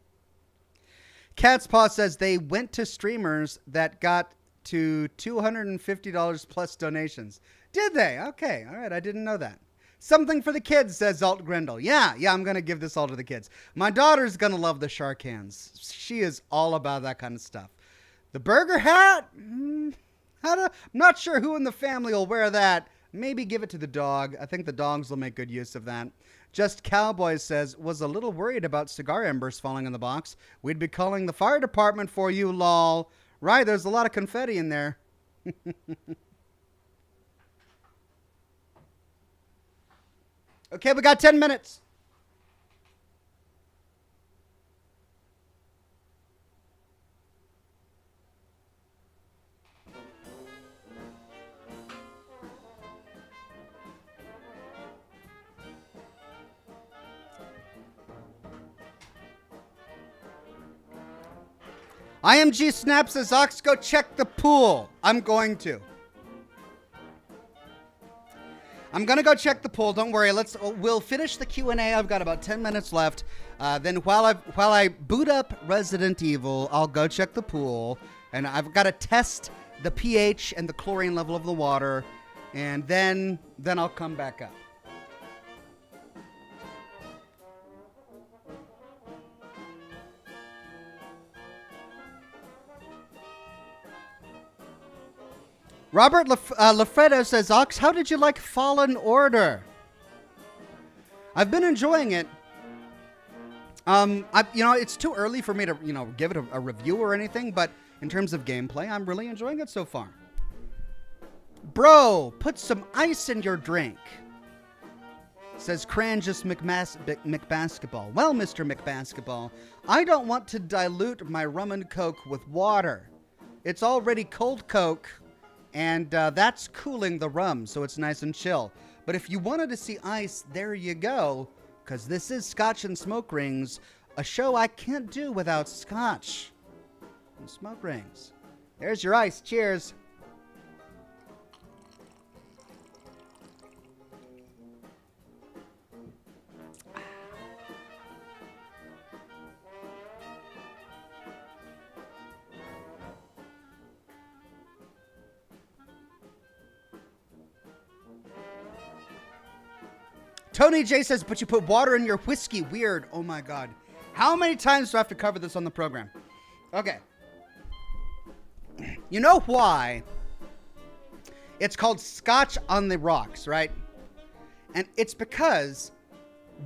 Cat's Paw says they went to streamers that got to $250 plus donations. Did they? Okay. All right. I didn't know that. Something for the kids, says Alt Grendel. Yeah, I'm going to give this all to the kids. My daughter's going to love the Shark Hands. She is all about that kind of stuff. The burger hat? I'm not sure who in the family will wear that. Maybe give it to the dog. I think the dogs will make good use of that. Just Cowboys says, was a little worried about cigar embers falling in the box. We'd be calling the fire department for you, lol. Right, there's a lot of confetti in there. Okay, we got 10 minutes. IMG Snap says, Ox, go check the pool. I'm going to. I'm going to go check the pool. Don't worry. We'll finish the Q&A. I've got about 10 minutes left. Then while I boot up Resident Evil, I'll go check the pool. And I've got to test the pH and the chlorine level of the water. And then I'll come back up. Robert Lafredo says, Ox, how did you like Fallen Order? I've been enjoying it. It's too early for me to, give it a review or anything, but in terms of gameplay, I'm really enjoying it so far. Bro, put some ice in your drink, says Crangus McBasketball. Well, Mr. McBasketball, I don't want to dilute my rum and coke with water. It's already cold coke. And that's cooling the rum, so it's nice and chill. But if you wanted to see ice, there you go. Because this is Scotch and Smoke Rings, a show I can't do without Scotch and Smoke Rings. There's your ice. Cheers. Tony J says, but you put water in your whiskey. Weird. Oh, my God. How many times do I have to cover this on the program? Okay. You know why? It's called Scotch on the Rocks, right? And it's because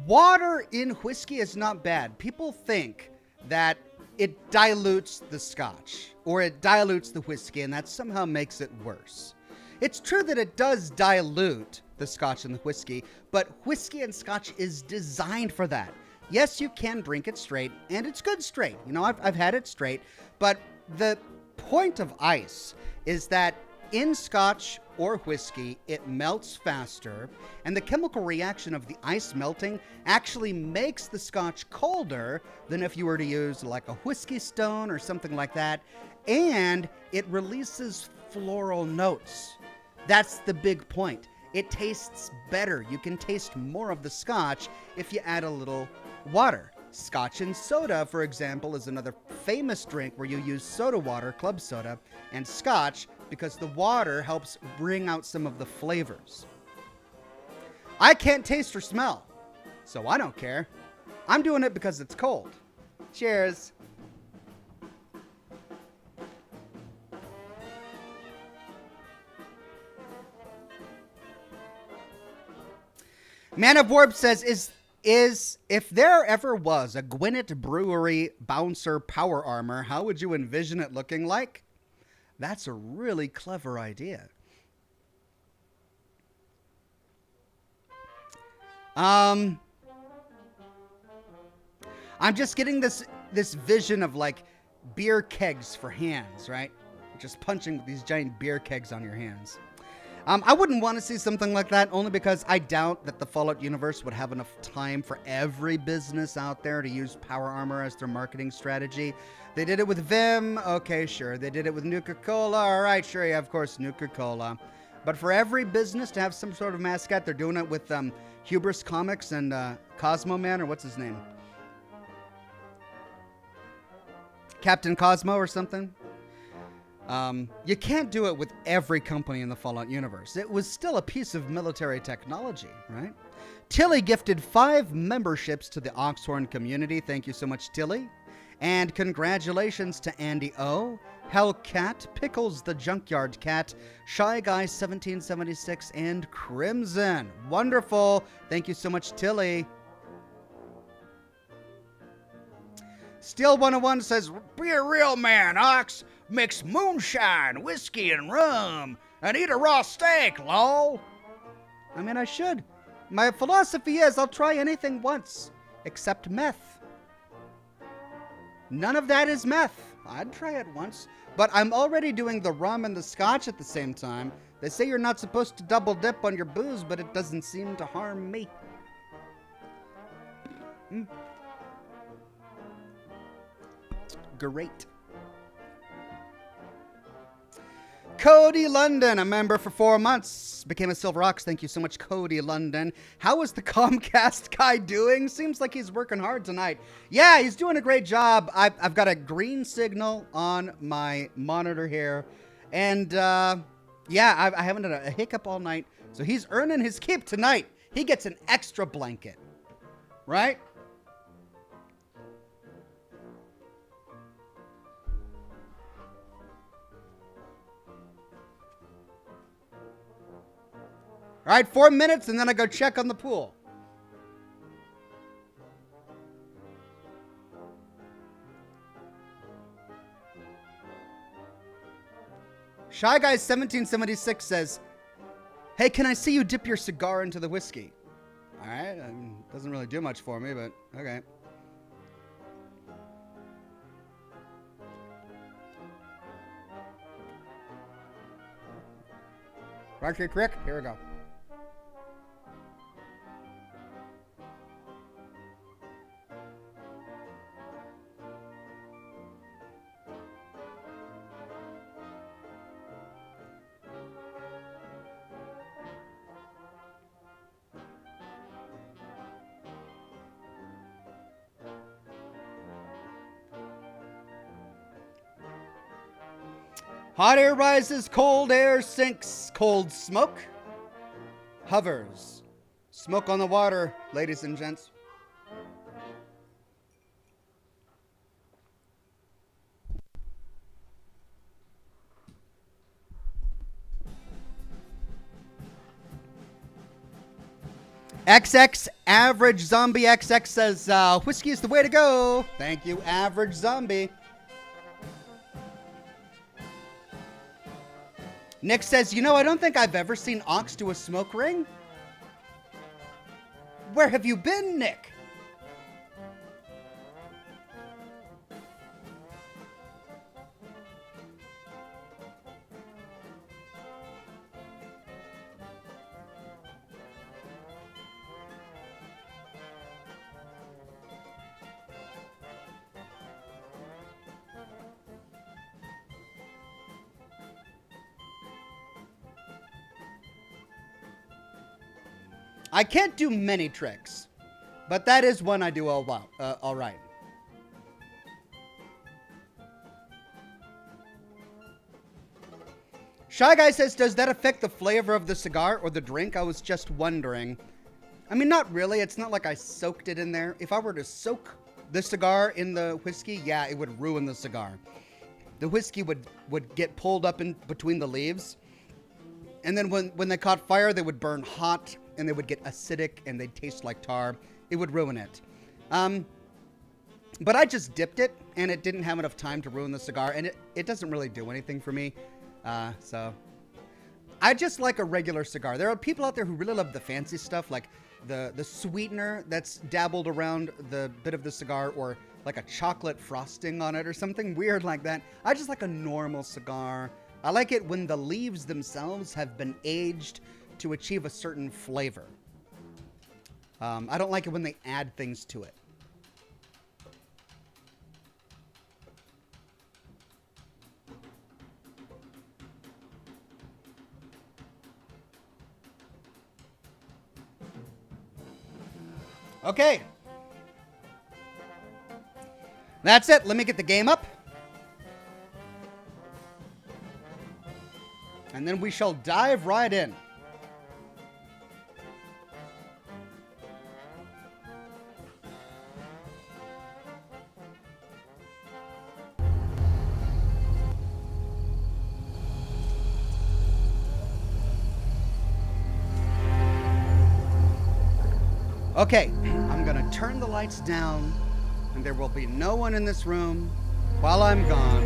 water in whiskey is not bad. People think that it dilutes the Scotch or it dilutes the whiskey, and that somehow makes it worse. It's true that it does dilute the Scotch and the whiskey, but whiskey and Scotch is designed for that. Yes, you can drink it straight, and it's good straight. I've had it straight, but the point of ice is that in Scotch or whiskey, it melts faster, and the chemical reaction of the ice melting actually makes the Scotch colder than if you were to use like a whiskey stone or something like that, and it releases floral notes. That's the big point. It tastes better. You can taste more of the Scotch if you add a little water. Scotch and soda, for example, is another famous drink where you use soda water, club soda, and Scotch because the water helps bring out some of the flavors. I can't taste or smell, so I don't care. I'm doing it because it's cold. Cheers. Man of Warp says, is if there ever was a Gwinnett Brewery bouncer power armor, how would you envision it looking like? That's a really clever idea. I'm just getting this vision of like beer kegs for hands, right? Just punching with these giant beer kegs on your hands. I wouldn't want to see something like that, only because I doubt that the Fallout universe would have enough time for every business out there to use power armor as their marketing strategy. They did it with Vim. Okay, sure. They did it with Nuka-Cola. All right, sure. Yeah, of course, Nuka-Cola. But for every business to have some sort of mascot, they're doing it with Hubris Comics and Cosmo Man, or what's his name? Captain Cosmo or something? You can't do it with every company in the Fallout universe. It was still a piece of military technology, right? Tilly gifted 5 memberships to the Oxhorn community. Thank you so much, Tilly. And congratulations to Andy O, Hellcat, Pickles the Junkyard Cat, Shy Guy 1776, and Crimson. Wonderful. Thank you so much, Tilly. Steel 101 says, be a real man, Ox. Mix moonshine, whiskey, and rum, and eat a raw steak, lol. I mean, I should. My philosophy is I'll try anything once, except meth. None of that is meth. I'd try it once, but I'm already doing the rum and the Scotch at the same time. They say you're not supposed to double dip on your booze, but it doesn't seem to harm me. Great. Cody London, a member for 4 months, became a Silver Ox. Thank you so much, Cody London. How is the Comcast guy doing? Seems like he's working hard tonight. Yeah, he's doing a great job. I've got a green signal on my monitor here. And, yeah, I haven't had a hiccup all night. So he's earning his keep tonight. He gets an extra blanket. Right? All right, 4 minutes, and then I go check on the pool. Shy Guy 1776 says, "Hey, can I see you dip your cigar into the whiskey?" All right, doesn't really do much for me, but okay. Rocky Crick, here we go. Hot air rises, cold air sinks, cold smoke hovers. Smoke on the water, ladies and gents. XX Average Zombie XX says, whiskey is the way to go. Thank you, Average Zombie. Nick says, I don't think I've ever seen Ox do a smoke ring. Where have you been, Nick? I can't do many tricks, but that is one I do all right. Shy Guy says, does that affect the flavor of the cigar or the drink? I was just wondering. I mean, not really. It's not like I soaked it in there. If I were to soak the cigar in the whiskey, yeah, it would ruin the cigar. The whiskey would get pulled up in between the leaves. And then when they caught fire, they would burn hot and they would get acidic and they'd taste like tar. It would ruin it. But I just dipped it and it didn't have enough time to ruin the cigar. And it doesn't really do anything for me. So I just like a regular cigar. There are people out there who really love the fancy stuff, like the sweetener that's dabbled around the bit of the cigar, or like a chocolate frosting on it or something weird like that. I just like a normal cigar. I like it when the leaves themselves have been aged to achieve a certain flavor. I don't like it when they add things to it. Okay. That's it. Let me get the game up. And then we shall dive right in. Okay, I'm gonna turn the lights down, and there will be no one in this room while I'm gone,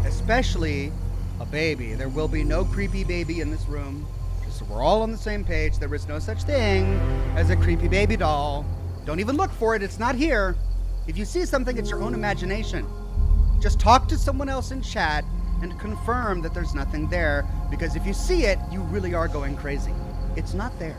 especially a baby. There will be no creepy baby in this room, just so we're all on the same page. There is no such thing as a creepy baby doll. Don't even look for it, it's not here. If you see something, it's your own imagination. Just talk to someone else in chat and confirm that there's nothing there, because if you see it, you really are going crazy. It's not there.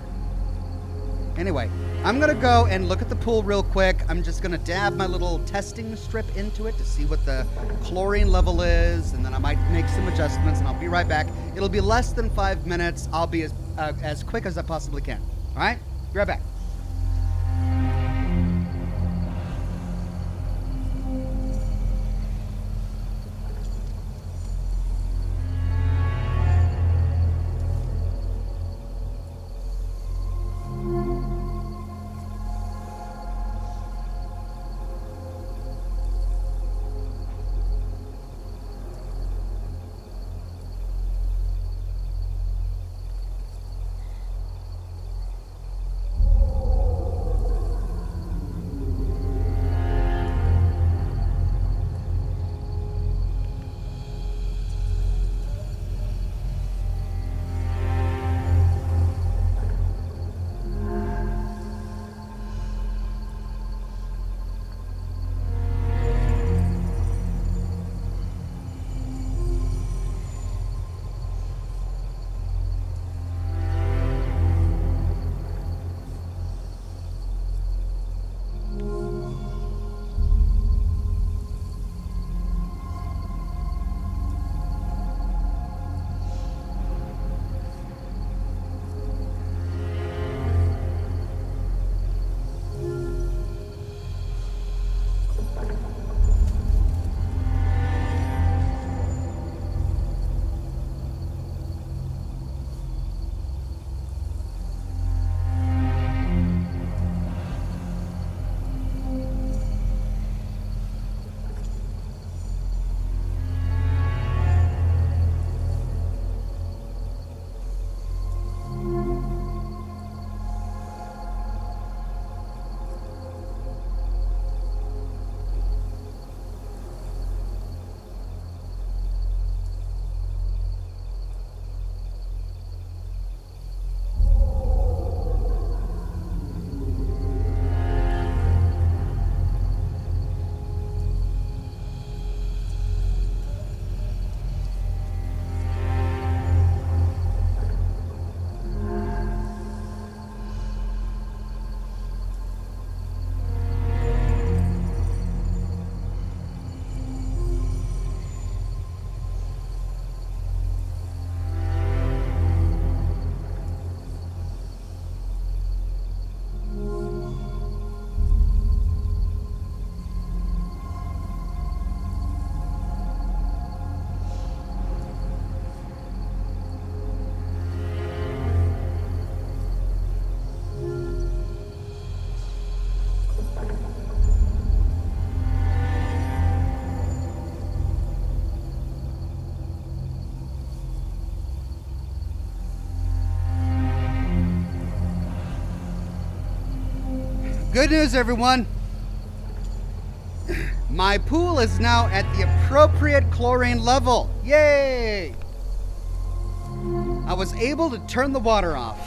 Anyway, I'm going to go and look at the pool real quick. I'm just going to dab my little testing strip into it to see what the chlorine level is, and then I might make some adjustments, and I'll be right back. It'll be less than 5 minutes. I'll be as quick as I possibly can. All right? Be right back. Good news, everyone. My pool is now at the appropriate chlorine level. Yay! I was able to turn the water off.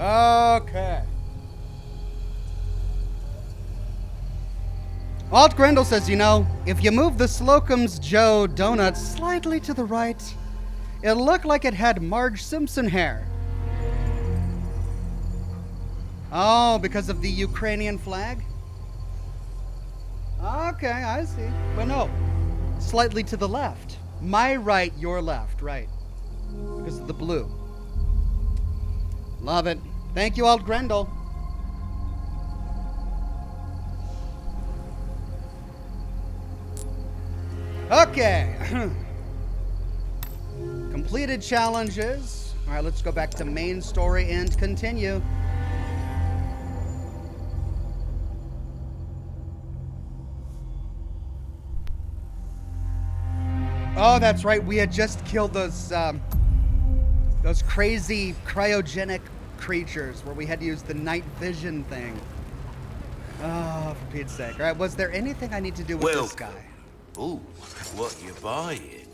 Okay. Alt Grendel says, you know, if you move the Slocum's Joe donut slightly to the right, it looked like it had Marge Simpson hair. Oh, because of the Ukrainian flag? Okay, I see. But no, slightly to the left. My right, your left, right. Because of the blue. Love it. Thank you, Alt Grendel. Okay. Completed challenges. All right, let's go back to main story and continue. Oh, that's right. We had just killed those crazy cryogenic creatures where we had to use the night vision thing. Oh, for Pete's sake. All right, was there anything I need to do with this guy? Ooh, what you buying?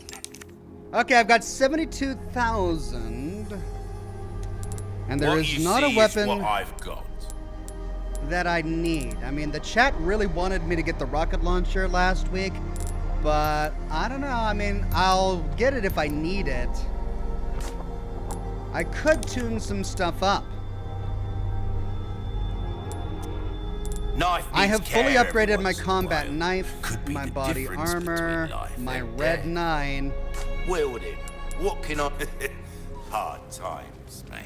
Okay, I've got 72,000. And there is not a weapon what I've got. that I need. I mean, the chat really wanted me to get the rocket launcher last week. But I don't know. I mean, I'll get it if I need it. I could tune some stuff up. Knife I needs have fully care upgraded every my once in a combat while. knife, Could be my the body difference armor, between life my and red death. 9. Well then, what can I... Hard times, mate.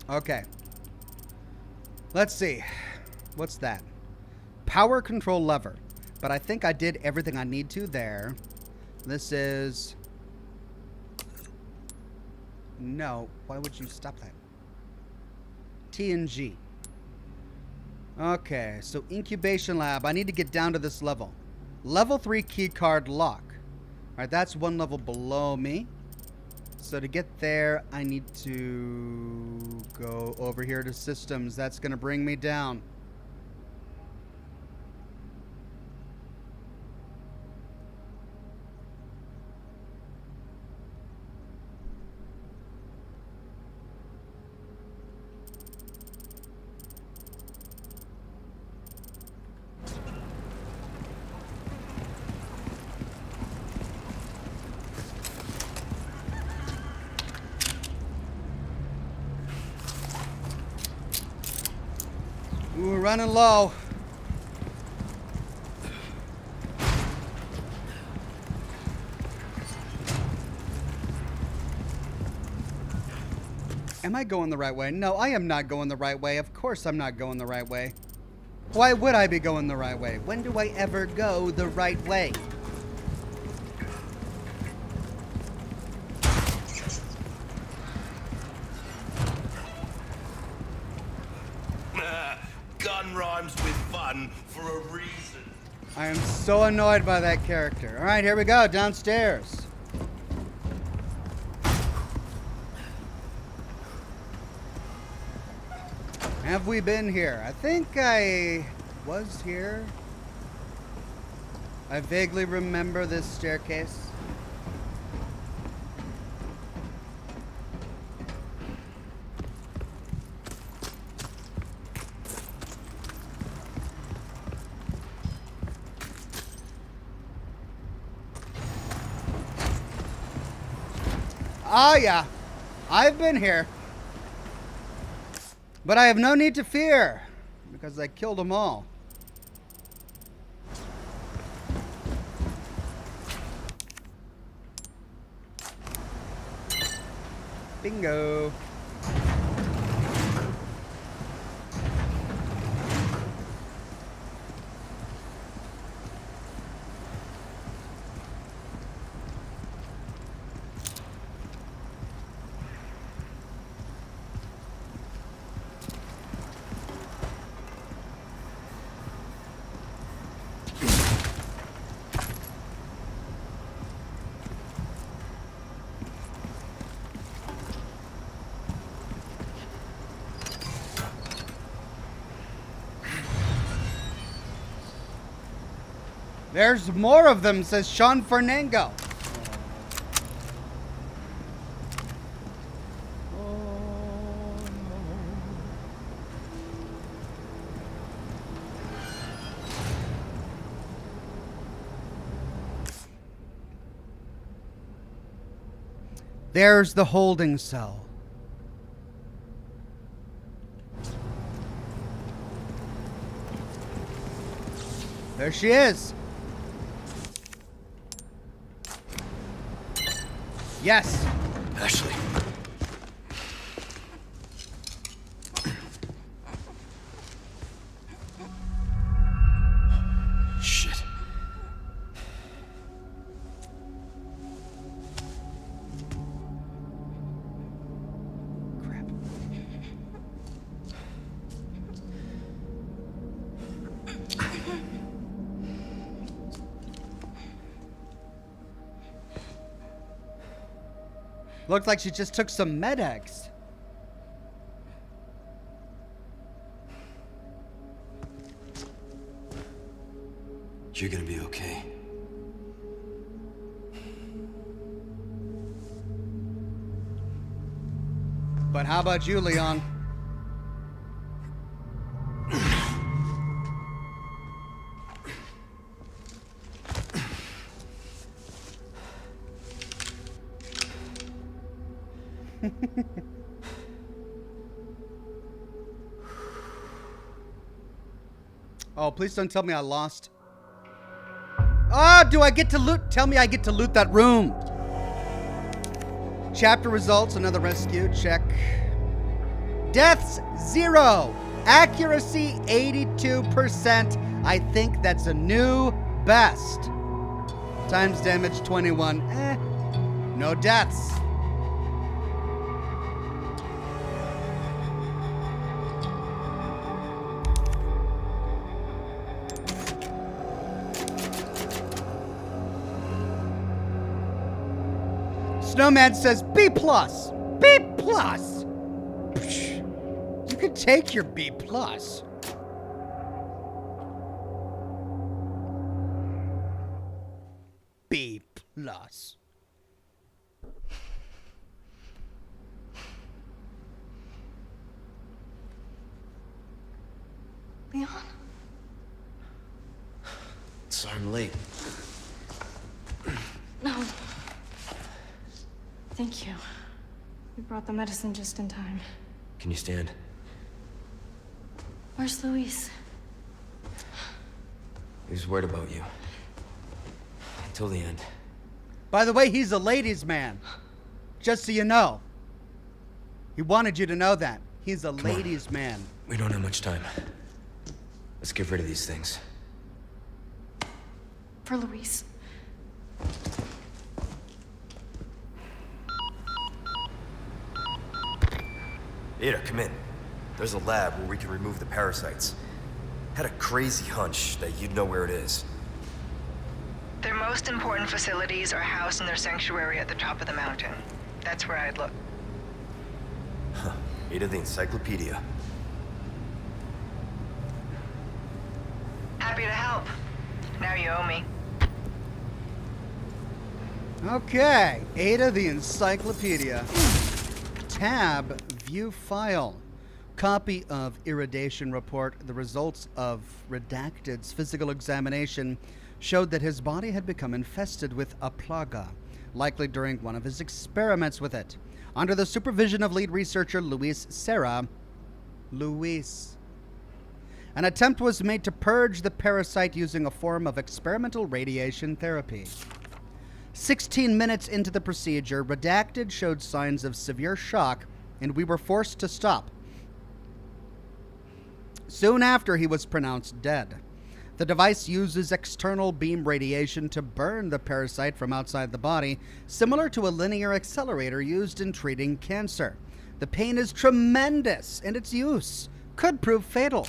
Okay. Let's see. What's that? Power control lever. But I think I did everything I need to there. This is... No. Why would you stop that? T and G. Okay, so incubation lab. I need to get down to this level. Level 3 key card lock. Alright, that's one level below me. So to get there, I need to go over here to systems. That's going to bring me down. Ooh, we're running low. Am I going the right way? No, I am not going the right way. Of course I'm not going the right way. Why would I be going the right way? When do I ever go the right way? Gun rhymes with fun for a reason. I am so annoyed by that character. All right, here we go, downstairs. Have we been here? I think I was here. I vaguely remember this staircase. Oh yeah, I've been here. But I have no need to fear, because I killed them all. Bingo. There's more of them, says Sean Fernango. There's the holding cell. There she is. Yes. Ashley. Shit. Crap. Looked like she just took some Med-X. You're gonna be okay. But But how about you, Leon? Oh, please don't tell me I lost. Ah, do I get to loot? Tell me I get to loot that room. Chapter results, another rescue, check. Deaths, 0. Accuracy, 82%. I think that's a new best. Times damage, 21. No deaths. Snowman says B+. B+. You can take your B+. B+. Leon? Sorry I'm late. No. Thank you. We brought the medicine just in time. Can you stand? Where's Luis? He was worried about you. Until the end. By the way, he's a ladies' man. Just so you know. He wanted you to know that. He's a ladies' man. We don't have much time. Let's get rid of these things. For Luis. Ada, come in. There's a lab where we can remove the parasites. Had a crazy hunch that you'd know where it is. Their most important facilities are housed in their sanctuary at the top of the mountain. That's where I'd look. Ada the encyclopedia. Happy to help. Now you owe me. Okay. Ada the encyclopedia. Tab, view file. Copy of Iridation report. The results of Redacted's physical examination showed that his body had become infested with a plaga, likely during one of his experiments with it. Under the supervision of lead researcher Luis Serra, an attempt was made to purge the parasite using a form of experimental radiation therapy. 16 minutes into the procedure, Redacted showed signs of severe shock, and we were forced to stop. Soon after, he was pronounced dead. The device uses external beam radiation to burn the parasite from outside the body, similar to a linear accelerator used in treating cancer. The pain is tremendous, and its use could prove fatal.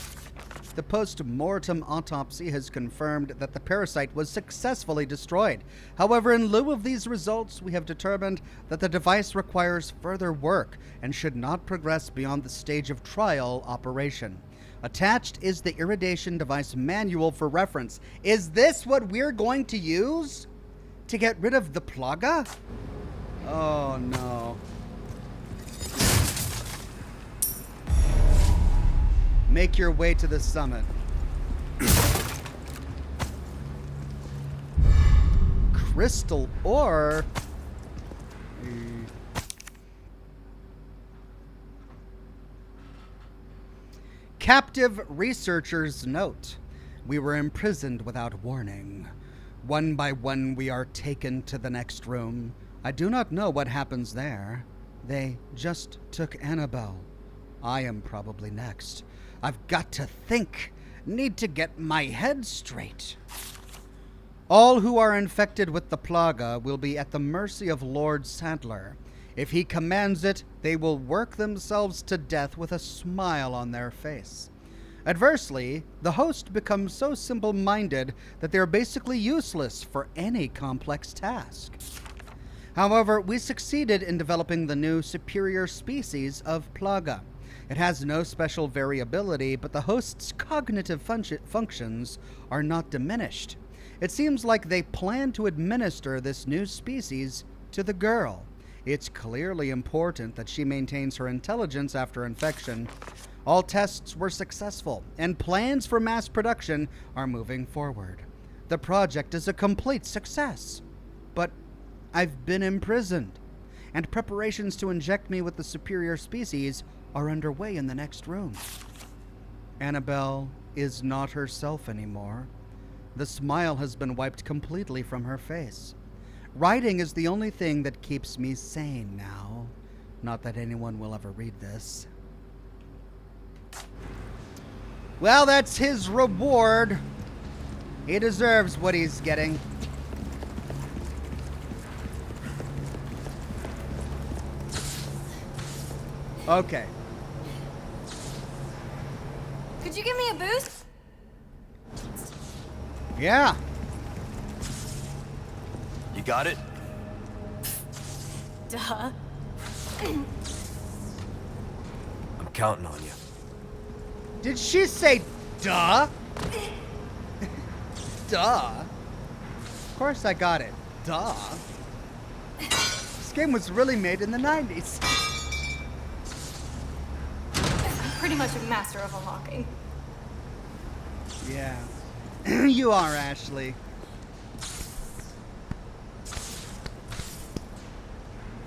The post-mortem autopsy has confirmed that the parasite was successfully destroyed. However, in lieu of these results, we have determined that the device requires further work and should not progress beyond the stage of trial operation. Attached is the Iridation device manual for reference. Is this what we're going to use to get rid of the plaga? Oh, no. Make your way to the summit. Crystal ore? Captive researchers note. We were imprisoned without warning. One by one we are taken to the next room. I do not know what happens there. They just took Annabelle. I am probably next. I've got to think. Need to get my head straight. All who are infected with the plaga will be at the mercy of Lord Sadler. If he commands it, they will work themselves to death with a smile on their face. Adversely, the host becomes so simple-minded that they are basically useless for any complex task. However, we succeeded in developing the new superior species of plaga. It has no special variability, but the host's cognitive functions are not diminished. It seems like they plan to administer this new species to the girl. It's clearly important that she maintains her intelligence after infection. All tests were successful, and plans for mass production are moving forward. The project is a complete success. But I've been imprisoned, and preparations to inject me with the superior species are underway in the next room. Annabelle is not herself anymore. The smile has been wiped completely from her face. Writing is the only thing that keeps me sane now. Not that anyone will ever read this. Well, that's his reward. He deserves what he's getting. Okay. Could you give me a boost? Yeah. You got it? Duh. I'm counting on you. Did she say duh? Duh. Of course I got it. Duh. This game was really made in the 90s. I'm pretty much a master of unlocking. Yeah. You are, Ashley.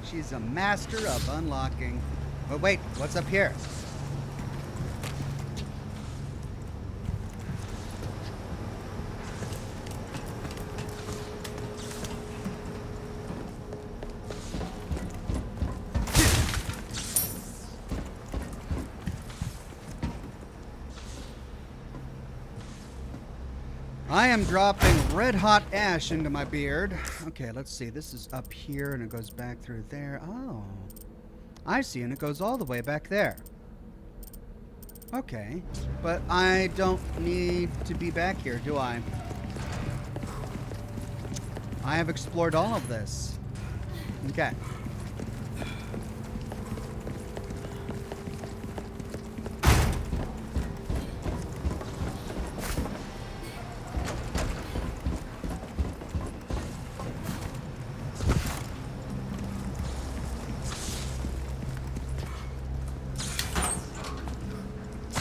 She's a master of unlocking. But wait, what's up here? I am dropping red hot ash into my beard. Okay, let's see. This is up here and it goes back through there. Oh, I see. And it goes all the way back there. Okay, but I don't need to be back here, do I? I have explored all of this. Okay.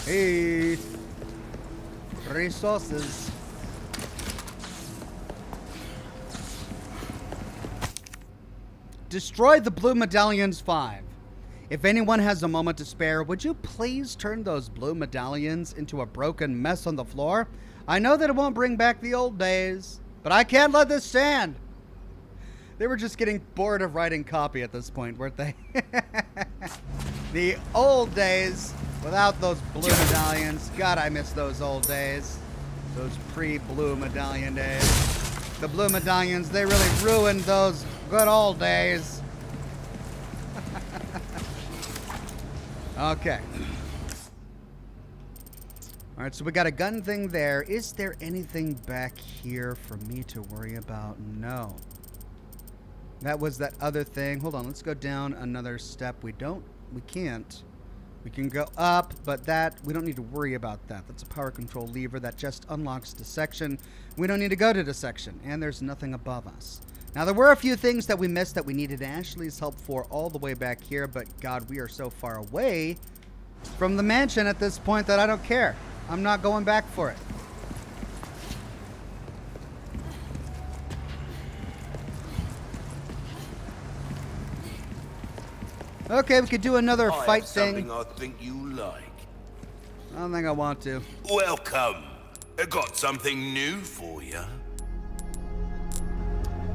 Hey, resources. Destroy the blue medallions 5. If anyone has a moment to spare, would you please turn those blue medallions into a broken mess on the floor? I know that it won't bring back the old days, but I can't let this stand. They were just getting bored of writing copy at this point, weren't they? The old days without those blue medallions. God, I miss those old days. Those pre-blue medallion days. The blue medallions, they really ruined those good old days. Okay. Alright, so we got a gun thing there. Is there anything back here for me to worry about? No. That was that other thing. Hold on, let's go down another step. We can't. We can go up, but we don't need to worry about that. That's a power control lever that just unlocks dissection. We don't need to go to dissection, and there's nothing above us. Now, there were a few things that we missed that we needed Ashley's help for all the way back here, but God, we are so far away from the mansion at this point that I don't care. I'm not going back for it. Okay, we could do another fight thing. Something I think you like. I don't think I want to. Welcome. I got something new for you.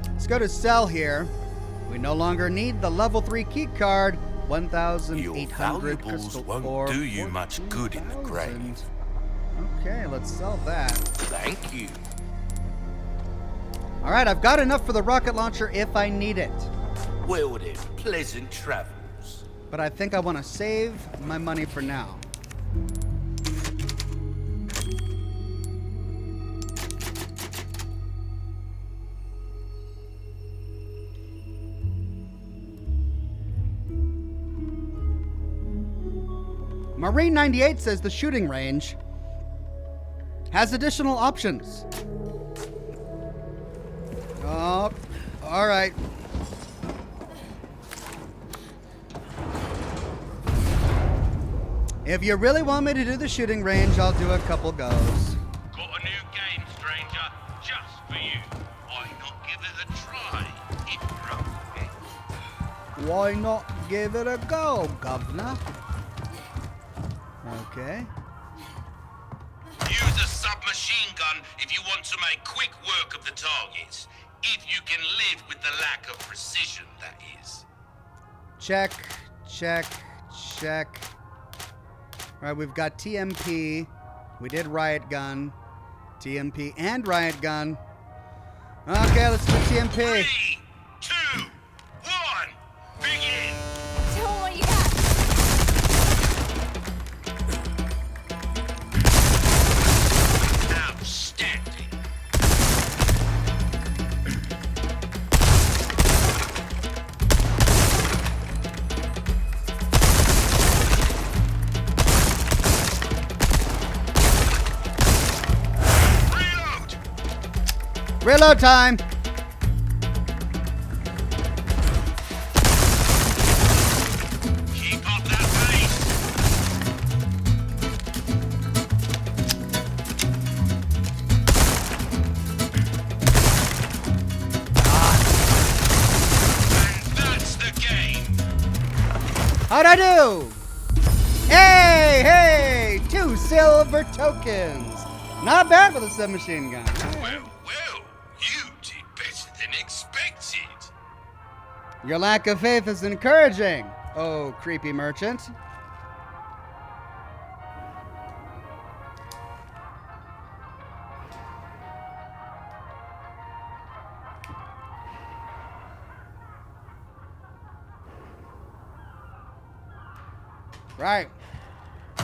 Let's go to sell here. We no longer need the level 3 key card. 1,800 Your valuables crystal won't ore. do you much good in the 14,000. grave. Okay, let's sell that. Thank you. All right, I've got enough for the rocket launcher if I need it. Well then, pleasant travels. But I think I want to save my money for now. Marine 98 says the shooting range has additional options. Oh, all right. If you really want me to do the shooting range, I'll do a couple goes. Got a new game, stranger, just for you. Why not give it a try? Why not give it a go, governor? Okay. Use a submachine gun if you want to make quick work of the targets. If you can live with the lack of precision, that is. Check, check, check. All right, we've got TMP. We did riot gun. TMP and riot gun. Okay, let's do TMP. 3, 2, 1, begin! Tell 'em what you got. Outstanding. Reload! Reload time. Keep up that pace. And that's the game. How'd I do? Hey, hey, 2 silver tokens. Not bad with a submachine gun. Well, you did better than expected. Your lack of faith is encouraging. Oh, creepy merchant. Right.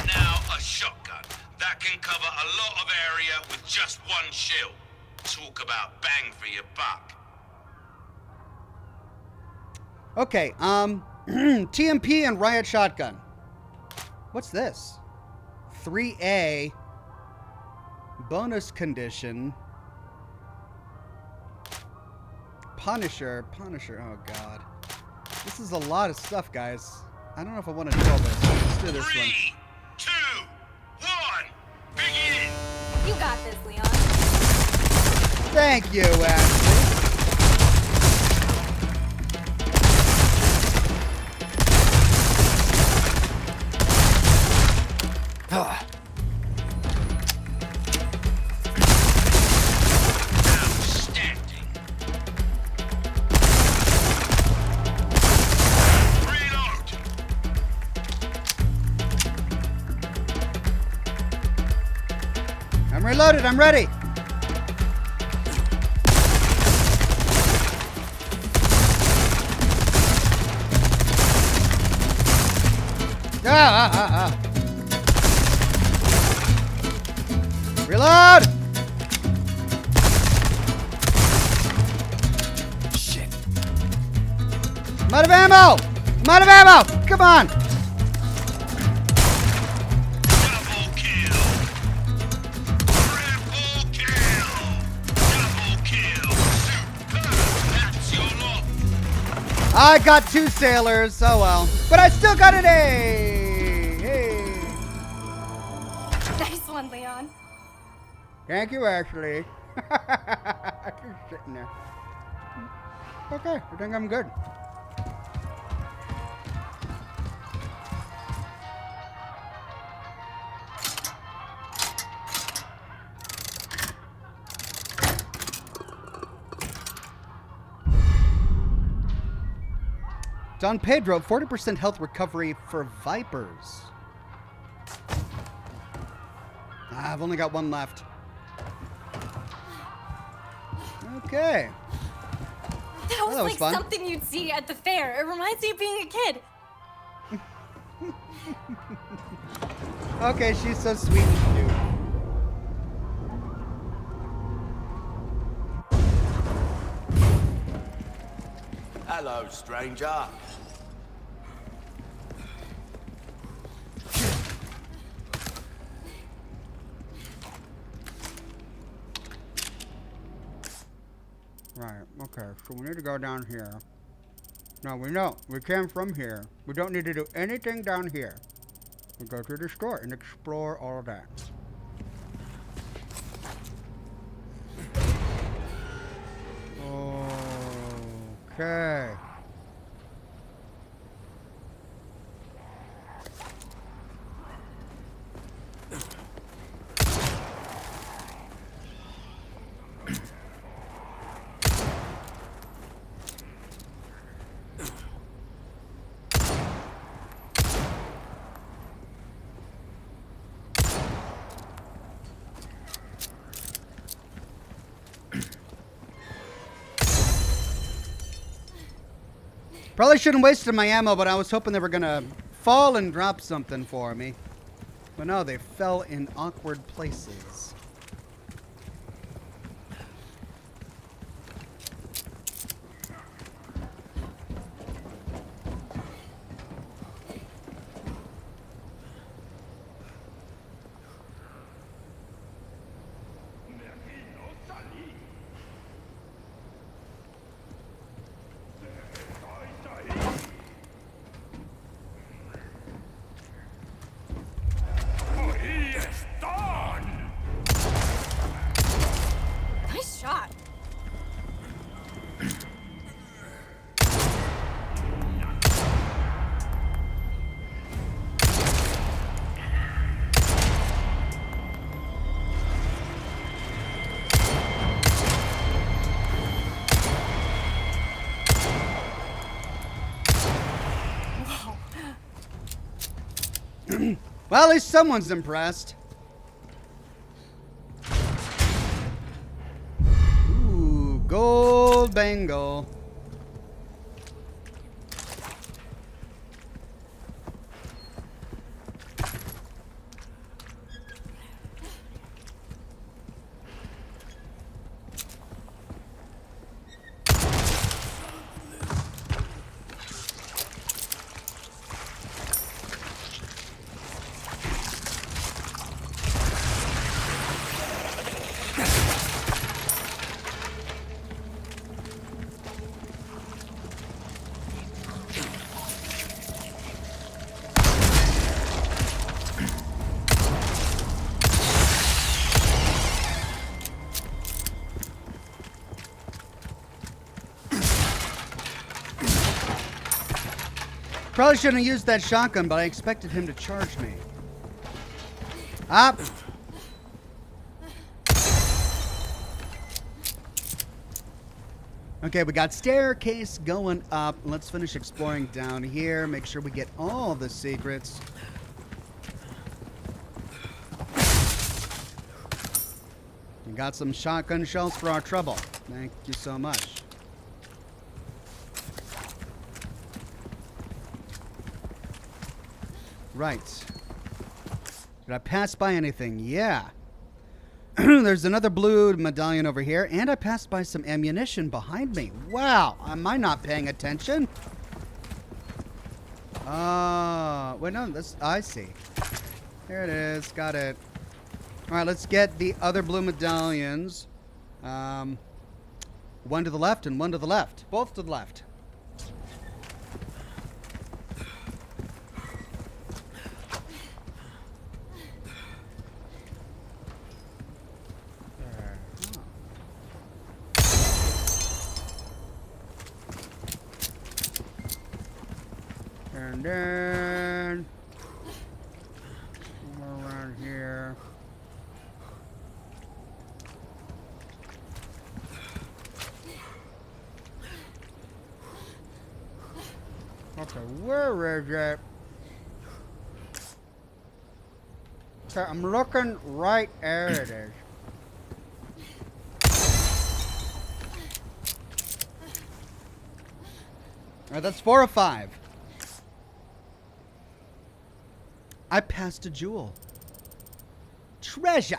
Now a shotgun that can cover a lot of area with just one shell. Talk about bang for your buck. Okay, TMP and riot shotgun. What's this? 3A. Bonus condition. Punisher. Oh god. This is a lot of stuff, guys. I don't know if I want to do all this. Let's do this one. 3, 2, 1, begin! You got this, Leon. Thank you, Ashley. Outstanding. Reload! I'm reloaded. I'm ready. Reload! Shit. I'm out of ammo! I'm out of ammo! Come on! Double kill! Triple kill! Double kill! Superb! That's your lot! I got 2 sailors. Oh well. But I still got an A! Hey! Nice one, Leon. Thank you, Ashley. Just sitting there. Okay, I think I'm good. Don Pedro, 40% health recovery for Vipers. I've only got 1 left. Okay. That was that was like fun. something you'd see at the fair. It reminds me of being a kid. Okay, she's so sweet and cute. Hello, stranger. Right, okay, so we need to go down here. No, we know. We came from here. We don't need to do anything down here. We'll go to the store and explore all of that. Okay. Probably shouldn't have wasted my ammo, but I was hoping they were gonna fall and drop something for me. But no, they fell in awkward places. Nice shot. Well, at least someone's impressed. Ooh, gold bangle. Probably shouldn't have used that shotgun, but I expected him to charge me. Up. Okay, we got staircase going up. Let's finish exploring down here. Make sure we get all the secrets. We got some shotgun shells for our trouble. Thank you so much. Right. Did I pass by anything? Yeah. There's another blue medallion over here, and I passed by some ammunition behind me. Wow, am I not paying attention? Wait, no, that's, I see. There it is, got it. All right, let's get the other blue medallions. One to the left and one to the left. Both to the left. And then somewhere around here. Okay, where is it? Okay, I'm looking right there it is. Alright, that's 4 of 5. I passed a jewel. Treasure.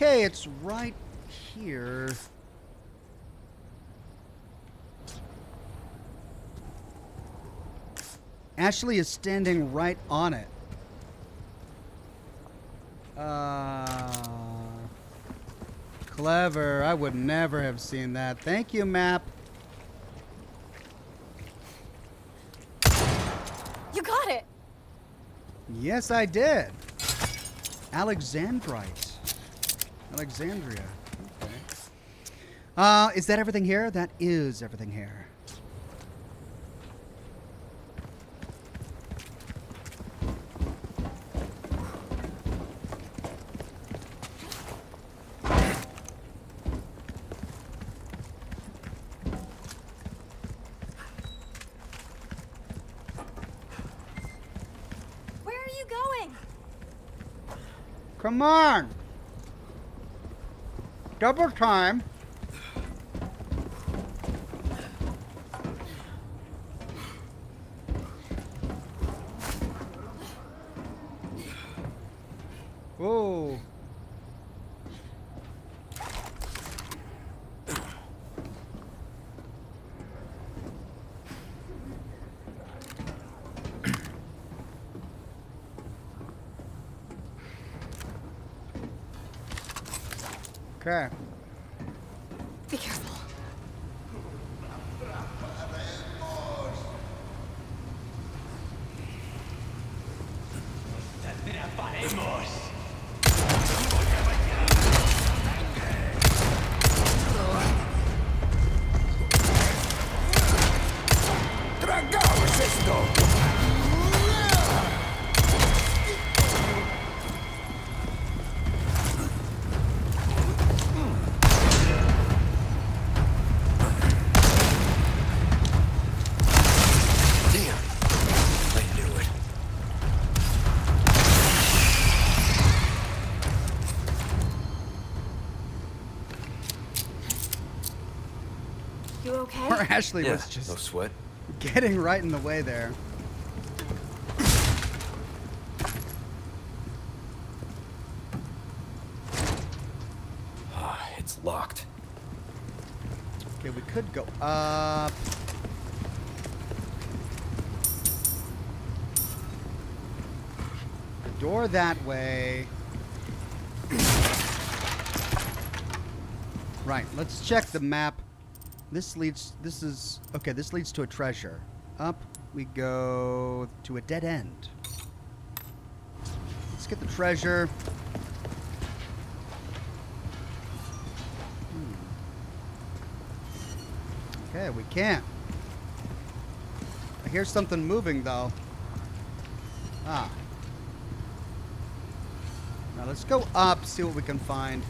Okay, it's right here. Ashley is standing right on it. Clever. I would never have seen that. Thank you, map. You got it. Yes, I did. Alexandrite. Alexandria. Okay. Is that everything here? That is everything here. Where are you going? Come on. Double time. Whoa. Okay. Be careful. Damn. I knew it. You okay? Poor Ashley Yeah, was just no sweat. getting right in the way there. It's locked. Okay, we could go up. The door that way. Right, let's check the map. This leads to a treasure. Up we go to a dead end. Let's get the treasure. Okay, we can't. I hear something moving though. Ah. Now let's go up, see what we can find.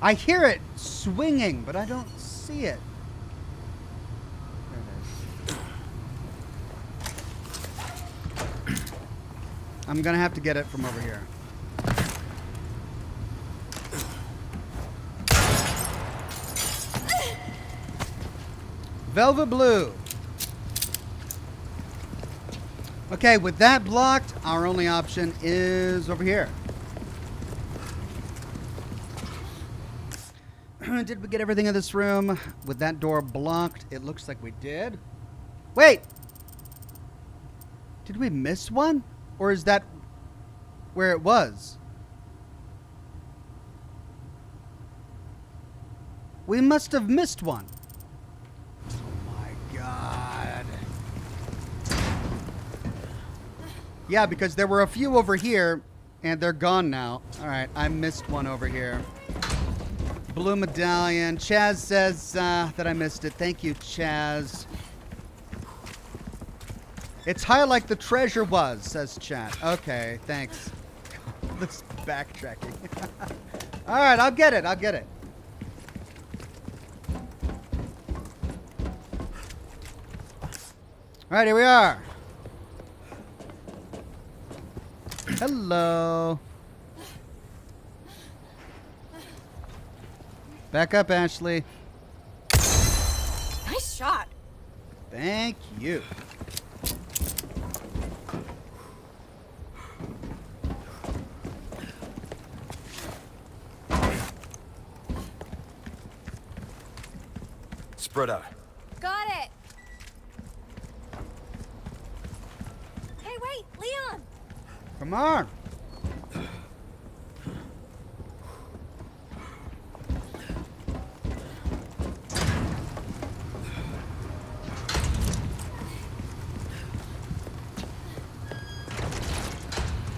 I hear it swinging, but I don't see it. There it is. I'm gonna have to get it from over here. Velvet blue. Okay, with that blocked, our only option is over here. Did we get everything in this room? With that door blocked, it looks like we did. Wait! Did we miss one? Or is that where it was? We must have missed one. Oh my god. Yeah, because there were a few over here, and they're gone now. Alright, I missed one over here. Blue medallion. Chaz says that I missed it. Thank you, Chaz. It's high like the treasure was, says chat. Okay, thanks. This backtracking. Alright, I'll get it. I'll get it. Alright, here we are. Hello. Back up, Ashley. Nice shot. Thank you. Spread out. Got it. Hey, wait, Leon. Come on.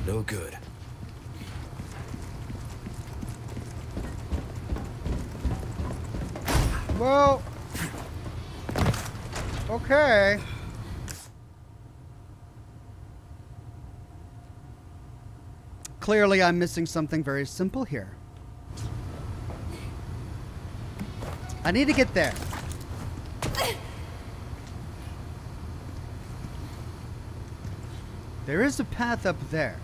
No good. Well, okay. Clearly, I'm missing something very simple here. I need to get there. There is a path up there.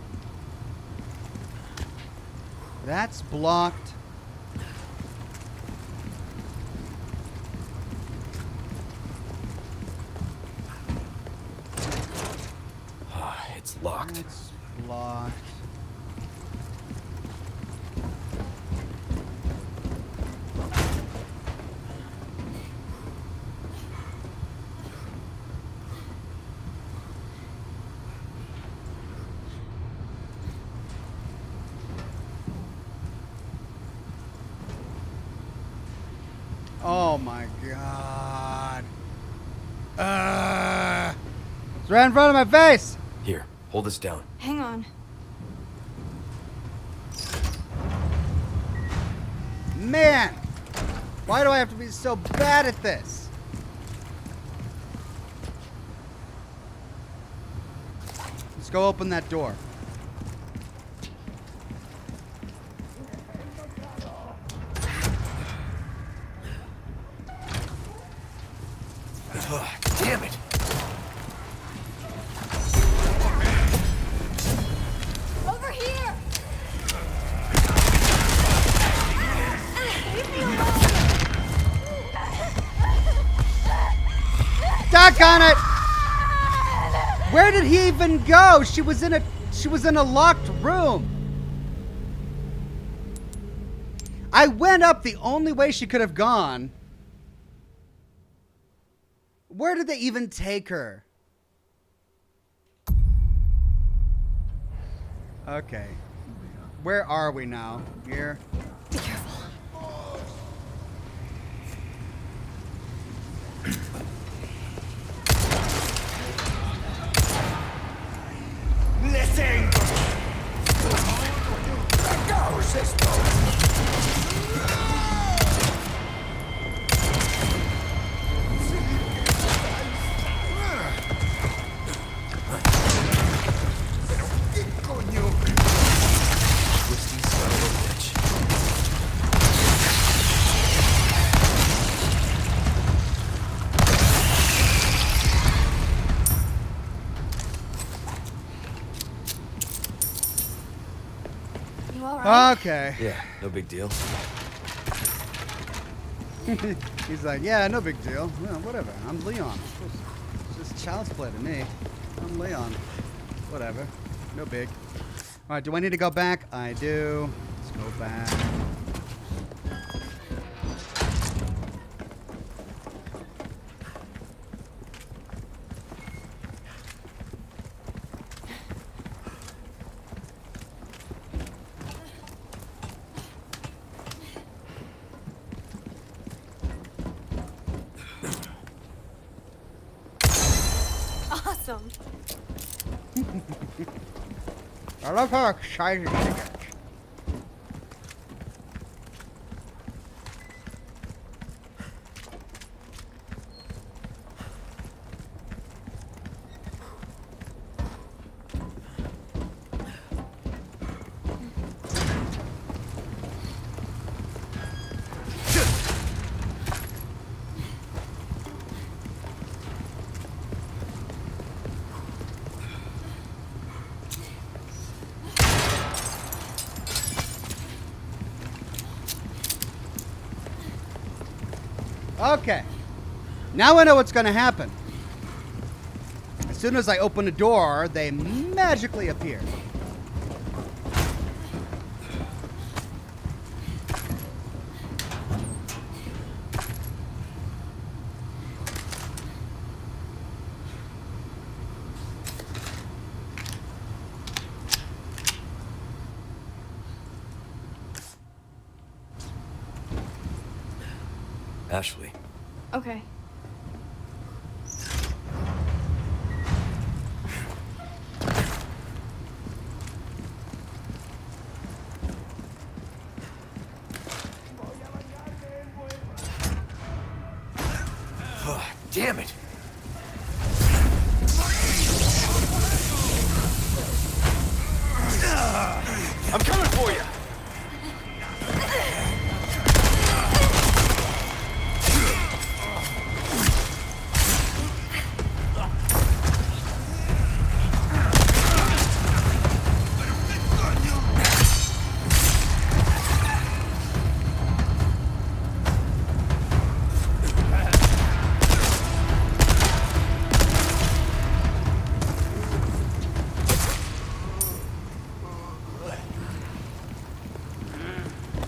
That's blocked. It's locked. It's blocked. Oh my god. It's right in front of my face. Here, hold this down. Hang on. Man, why do I have to be so bad at this? Let's go open that door. Damn it! Over here. Leave me alone. Doggone it! Where did he even go? She was in a locked room. I went up the only way she could have gone. Where did they even take her? Okay. Where are we now? Here. Be careful. Listen! Go, sister! Twisty son of a bitch. You all right? Okay. Yeah, no big deal. He's like, yeah, no big deal. Well, whatever. I'm Leon. It's just child's play to me. I'm Leon. Whatever. No big. All right, do I need to go back? I do. Let's go back. Awesome. I love how excited she gets. Okay. Now I know what's going to happen. As soon as I open a door, they magically appear. Ashley. Okay. Damn it! I'm coming for you!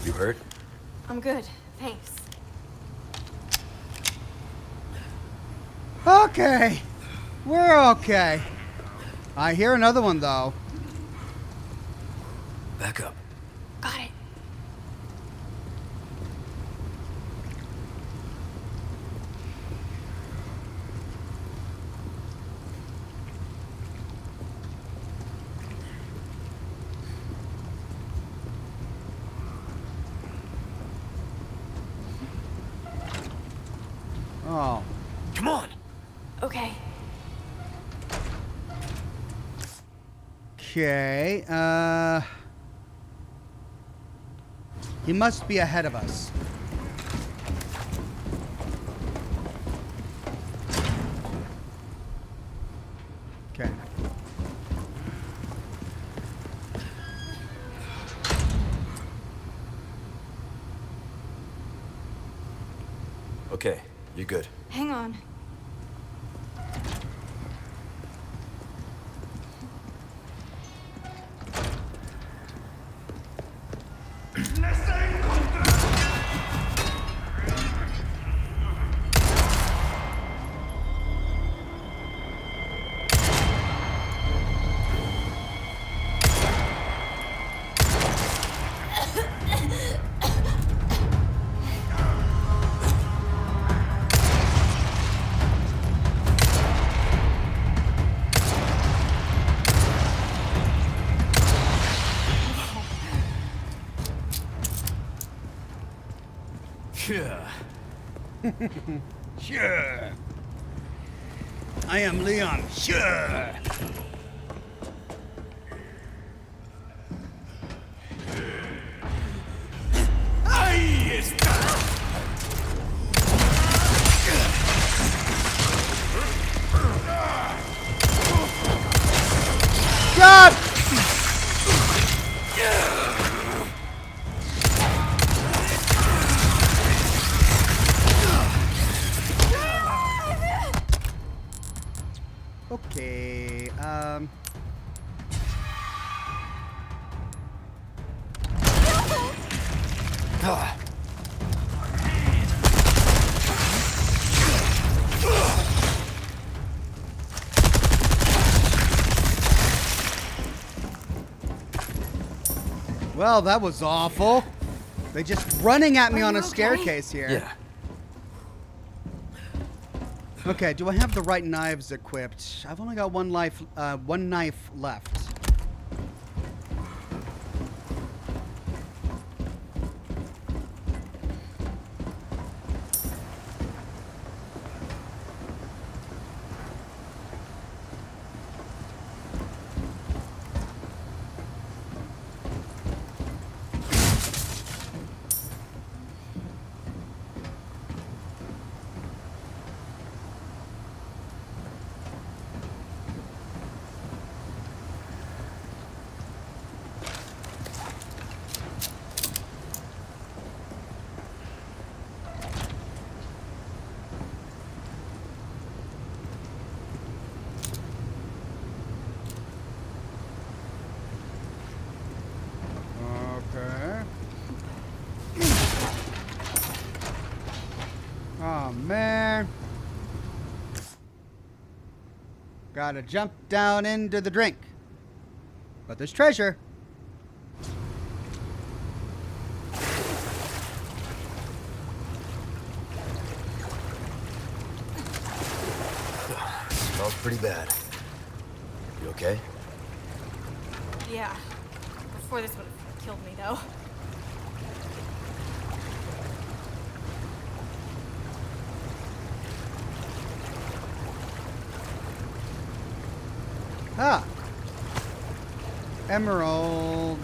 You hurt? I'm good. Thanks. Okay. We're okay. I hear another one, though. Back up. Got it. Oh. Come on! Okay. Okay. He must be ahead of us. Okay. Okay, you're good. Hang on. Yeah. Sure. I am Leon. Sure. Ahí está. God! Okay, Ah. well, that was awful. They just running at me Are on a you okay? staircase here. Yeah. Okay, do I have the right knives equipped? I've only got one knife left. Oh, man. Gotta jump down into the drink. But there's treasure. Smells pretty bad. You okay? Yeah. Before this would have killed me, though. Ah. Emerald.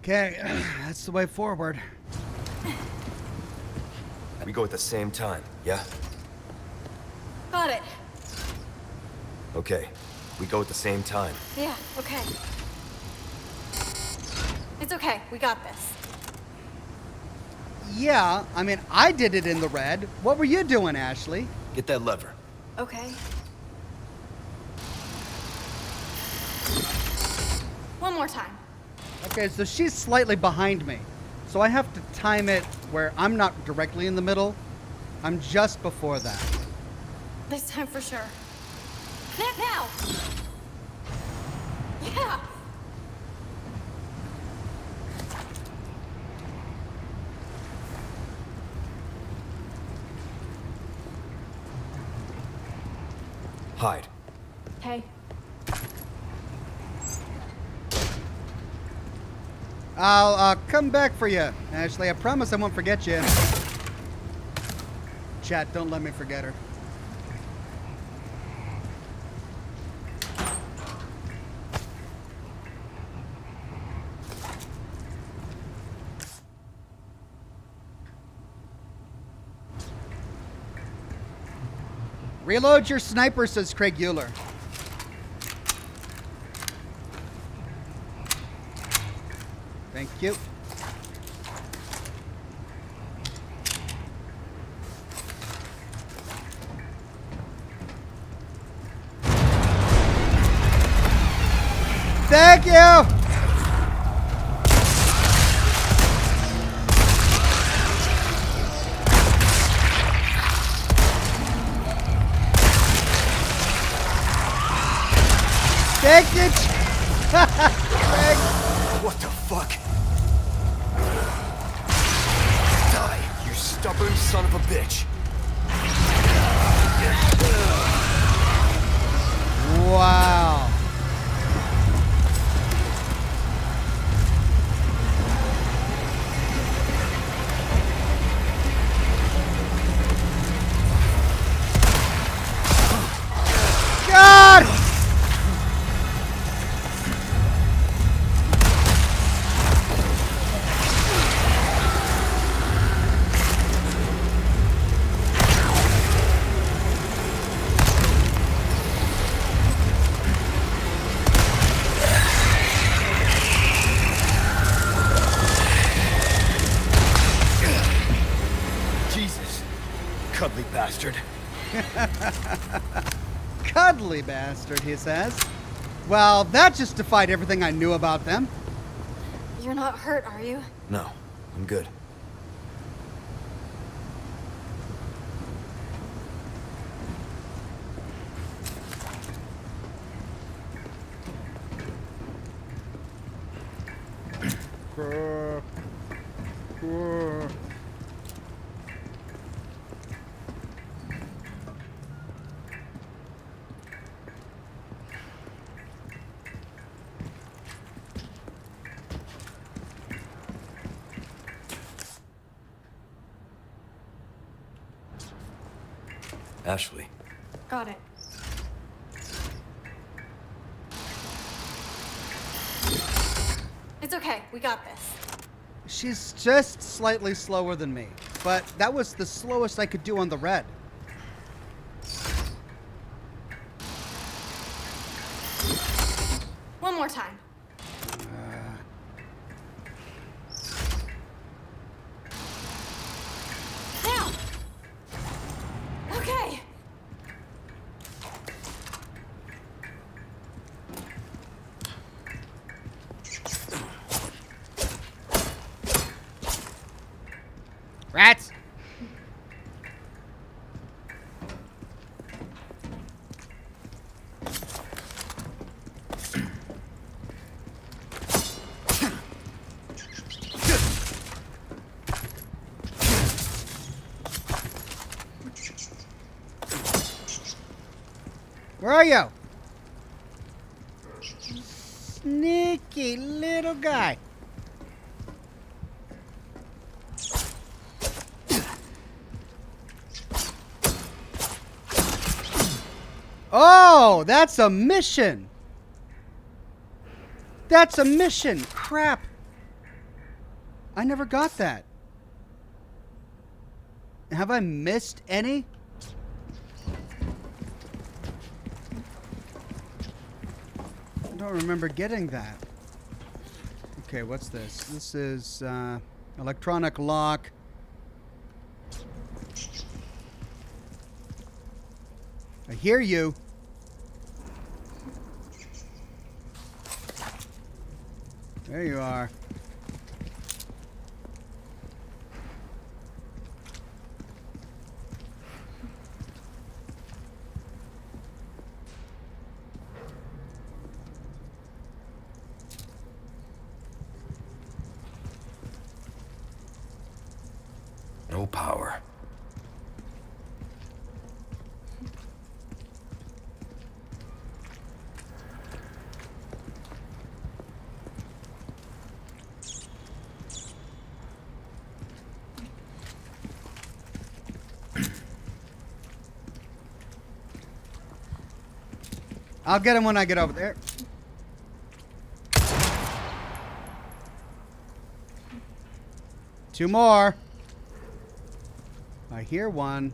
Okay, that's the way forward. We go at the same time, yeah? Got it. Okay. We go at the same time. Yeah, okay. It's okay. We got this. Yeah, I mean, I did it in the red. What were you doing, Ashley? Get that lever. Okay. One more time. Okay, so she's slightly behind me. So I have to time it where I'm not directly in the middle. I'm just before that. This time for sure. Now! Yeah! Hide. Okay. I'll come back for you, Ashley. I promise I won't forget you. Chat, don't let me forget her. Reload your sniper, says Craig Euler. Thank you. Thank you. Thank you. Craig. What the fuck? Die, you stubborn son of a bitch. Wow. God! Jesus. Cuddly bastard. Cuddly bastard, he says. Well, that justified everything I knew about them. You're not hurt, are you? No, I'm good. Ashley. Got it. It's okay. We got this. She's just slightly slower than me, but that was the slowest I could do on the red. One more time. Now! Okay! Rats! Where are you? Sneaky little guy. Oh, that's a mission. That's a mission. Crap. I never got that. Have I missed any? I don't remember getting that. Okay, what's this? This is electronic lock. I hear you. There you are. No power. I'll get him when I get over there. Two more. I hear one.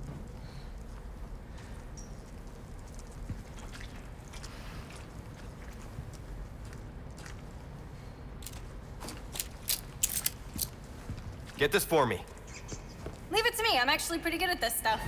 Get this for me. Leave it to me. I'm actually pretty good at this stuff.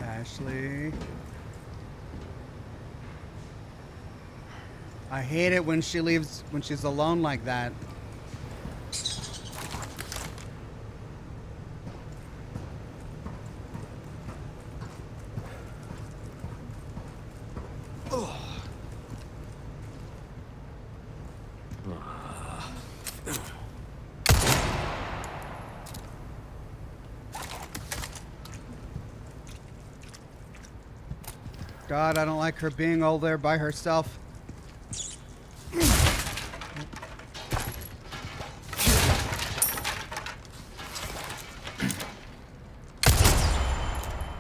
Ashley. I hate it when she leaves, when she's alone like that. God, I don't like her being all there by herself.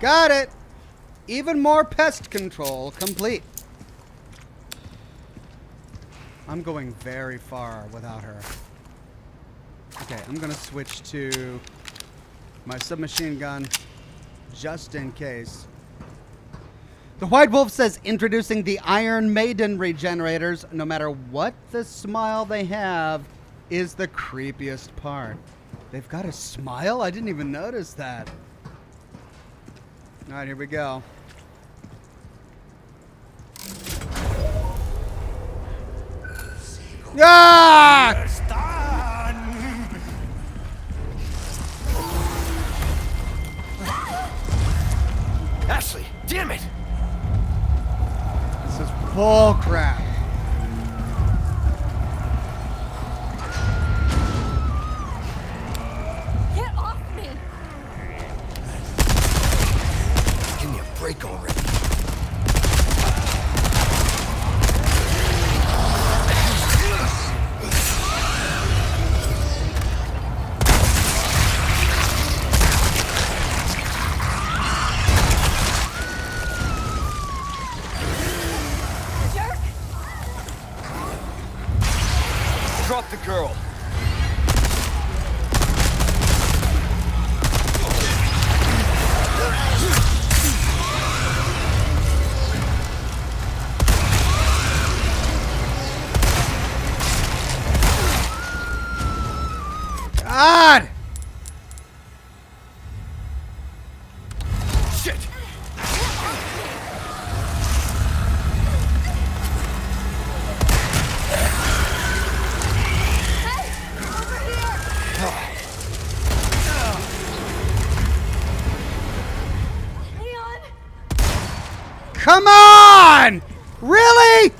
Got it! Even more pest control complete. I'm going very far without her. Okay, I'm gonna switch to my submachine gun just in case. The White Wolf says, introducing the Iron Maiden regenerators. No matter what the smile they have is the creepiest part. They've got a smile? I didn't even notice that. All right, here we go. Ah! Ashley, damn it! This is bull crap. Come on! Really?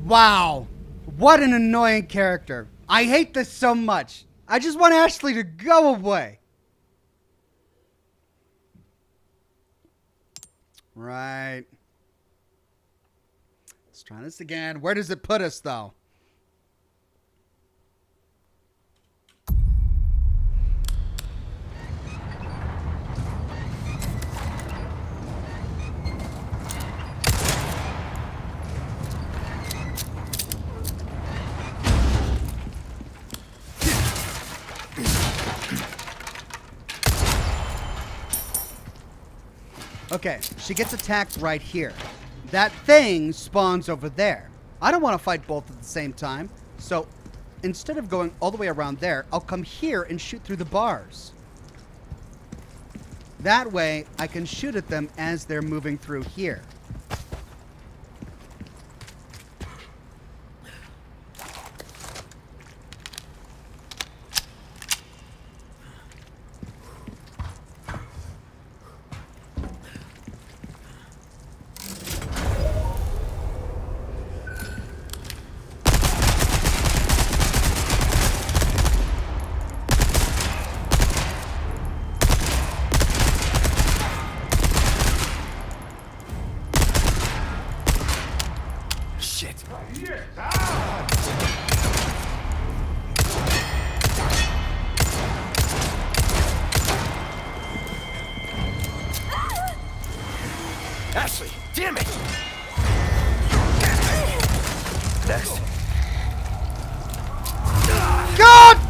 Wow. What an annoying character. I hate this so much. I just want Ashley to go away. Right. Let's try this again. Where does it put us, though? Okay, she gets attacked right here. That thing spawns over there. I don't want to fight both at the same time. So instead of going all the way around there, I'll come here and shoot through the bars. That way, I can shoot at them as they're moving through here. Shit. Ashley, damn it! Next. God!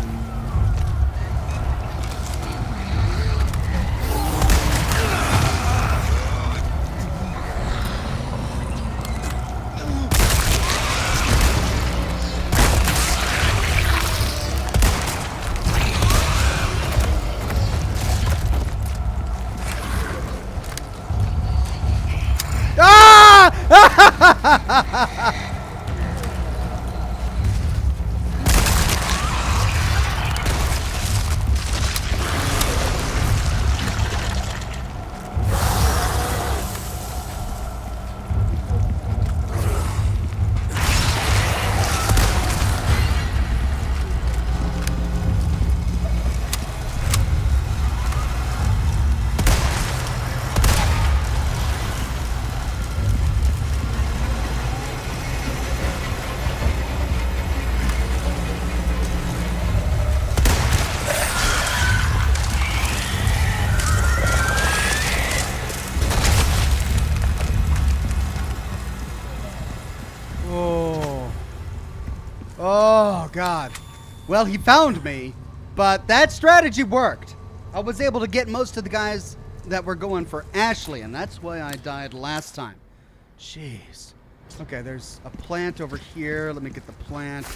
Oh, God. Well, he found me, but that strategy worked. I was able to get most of the guys that were going for Ashley, and that's why I died last time. Jeez. Okay, there's a plant over here. Let me get the plant.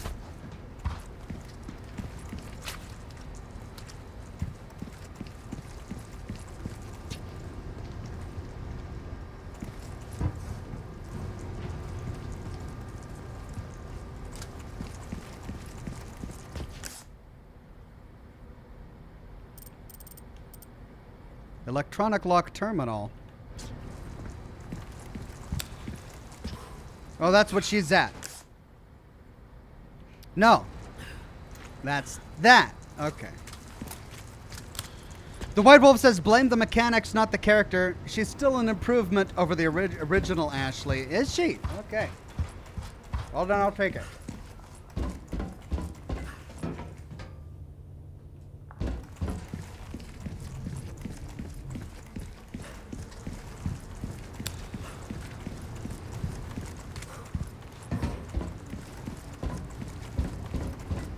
Electronic lock terminal. Oh, that's what she's at. No. That's that. Okay. The White Wolf says, blame the mechanics, not the character. She's still an improvement over the original Ashley. Is she? Okay. Well, then I'll take it.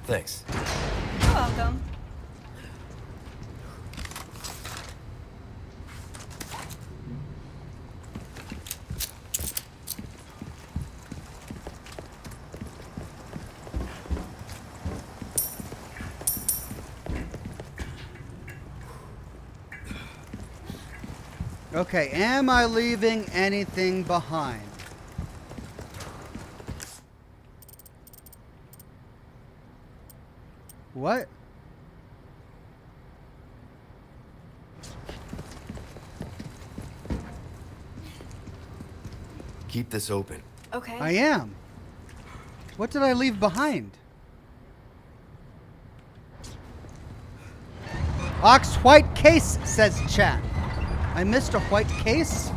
Thanks. You're welcome. Okay, am I leaving anything behind? What? Keep this open. Okay. I am. What did I leave behind? Ox white case, says chat. I missed a white case?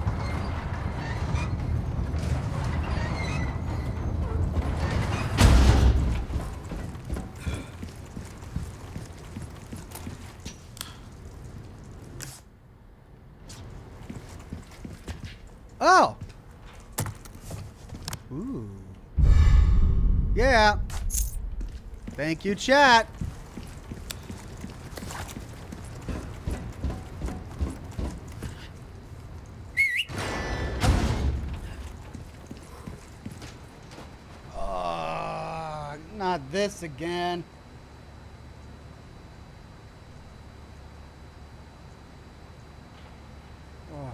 Oh. Ooh. Yeah. Thank you, chat. Not this again. Oh, God.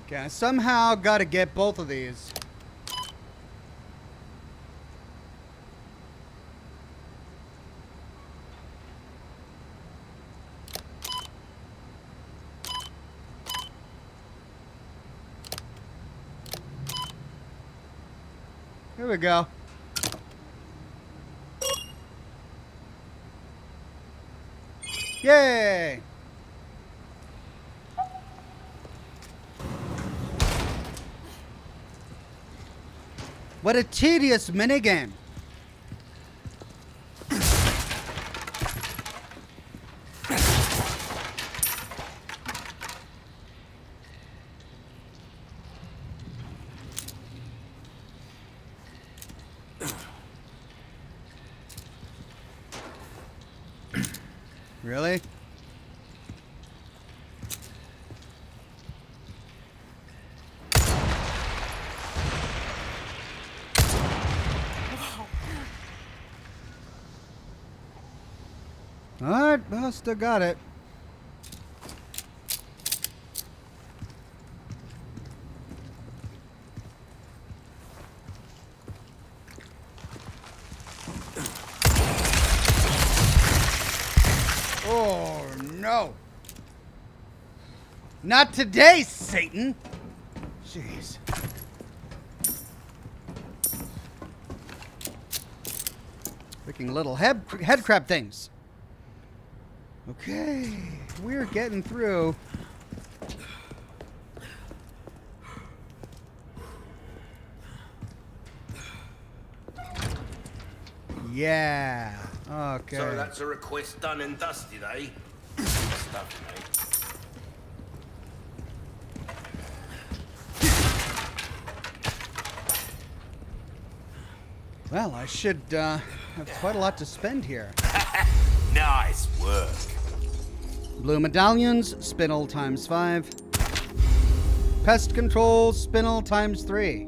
Okay, I somehow got to get both of these. Here we go. Yay! What a tedious minigame. Really? Alright, well, still got it. Oh, no. Not today, Satan. Jeez. Freaking little head crab things. Okay, we're getting through. Yeah. Okay. So that's a request done and dusted, eh? Stuff, mate. Well, I should have quite a lot to spend here. Nice work. Blue medallions, spinel times 5. Pest control, spinel times 3.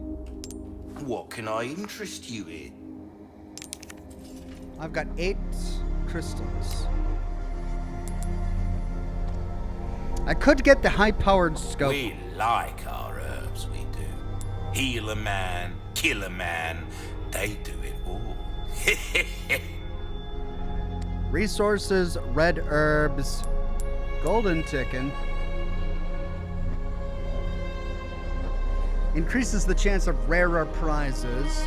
What can I interest you in? I've got 8 crystals. I could get the high-powered scope. We like our herbs, we do. Heal a man, kill a man, they do it all. Resources, red herbs, golden chicken. Increases the chance of rarer prizes.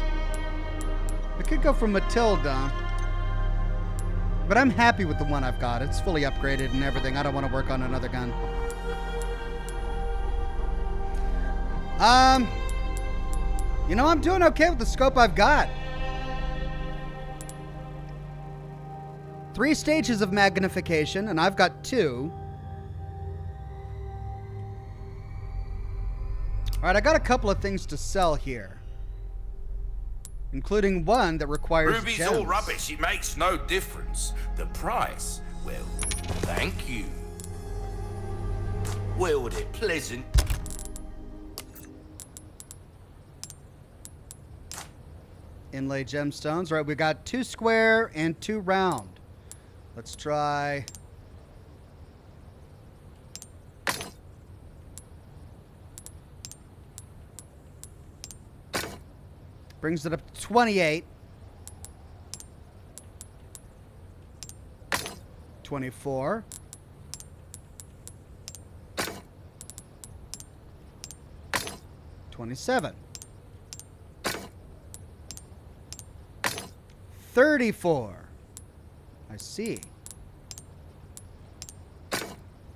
I could go for Matilda. But I'm happy with the one I've got. It's fully upgraded and everything. I don't want to work on another gun. You know, I'm doing okay with the scope I've got. 3 stages of magnification, and I've got 2. Alright, I got a couple of things to sell here. Including one that requires Ruby's gems. all rubbish. It makes no difference. The price, well, thank you. Willed it pleasant. Inlay gemstones. Right, we got 2 square and 2 round. Let's try. Brings it up to 28. 24. 27. 34. I see.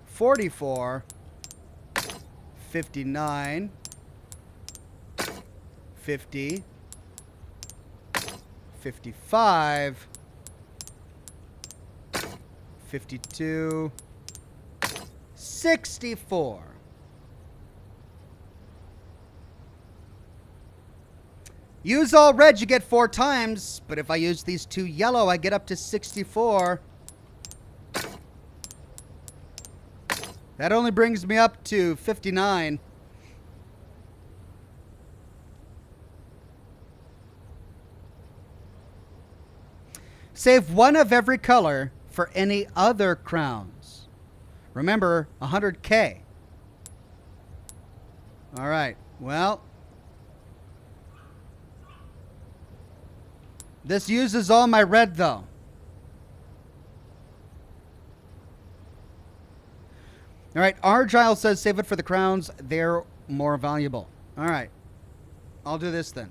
44. 59. 50. 55. 52. 64. Use all red, you get 4 times, but if I use these 2 yellow, I get up to 64. That only brings me up to 59. Save 1 of every color for any other crowns. Remember, 100K. All right, well. This uses all my red, though. All right, Argyle says save it for the crowns. They're more valuable. All right, I'll do this then.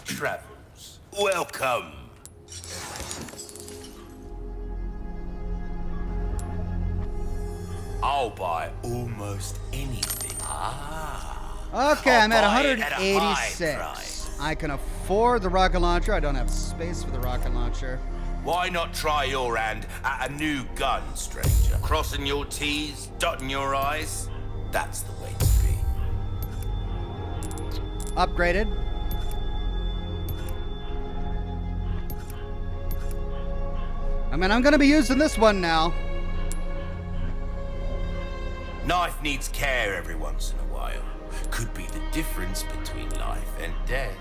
Travels. Welcome. I'll buy almost anything. Okay, I'll I'm at buy it at a high 186. price. I can afford the rocket launcher. I don't have space for the rocket launcher. Why not try your hand at a new gun, stranger? Crossing your T's, dotting your I's. That's the way to be. Upgraded. I mean, I'm going to be using this one now. Knife needs care every once in a while. Could be the difference between life and death.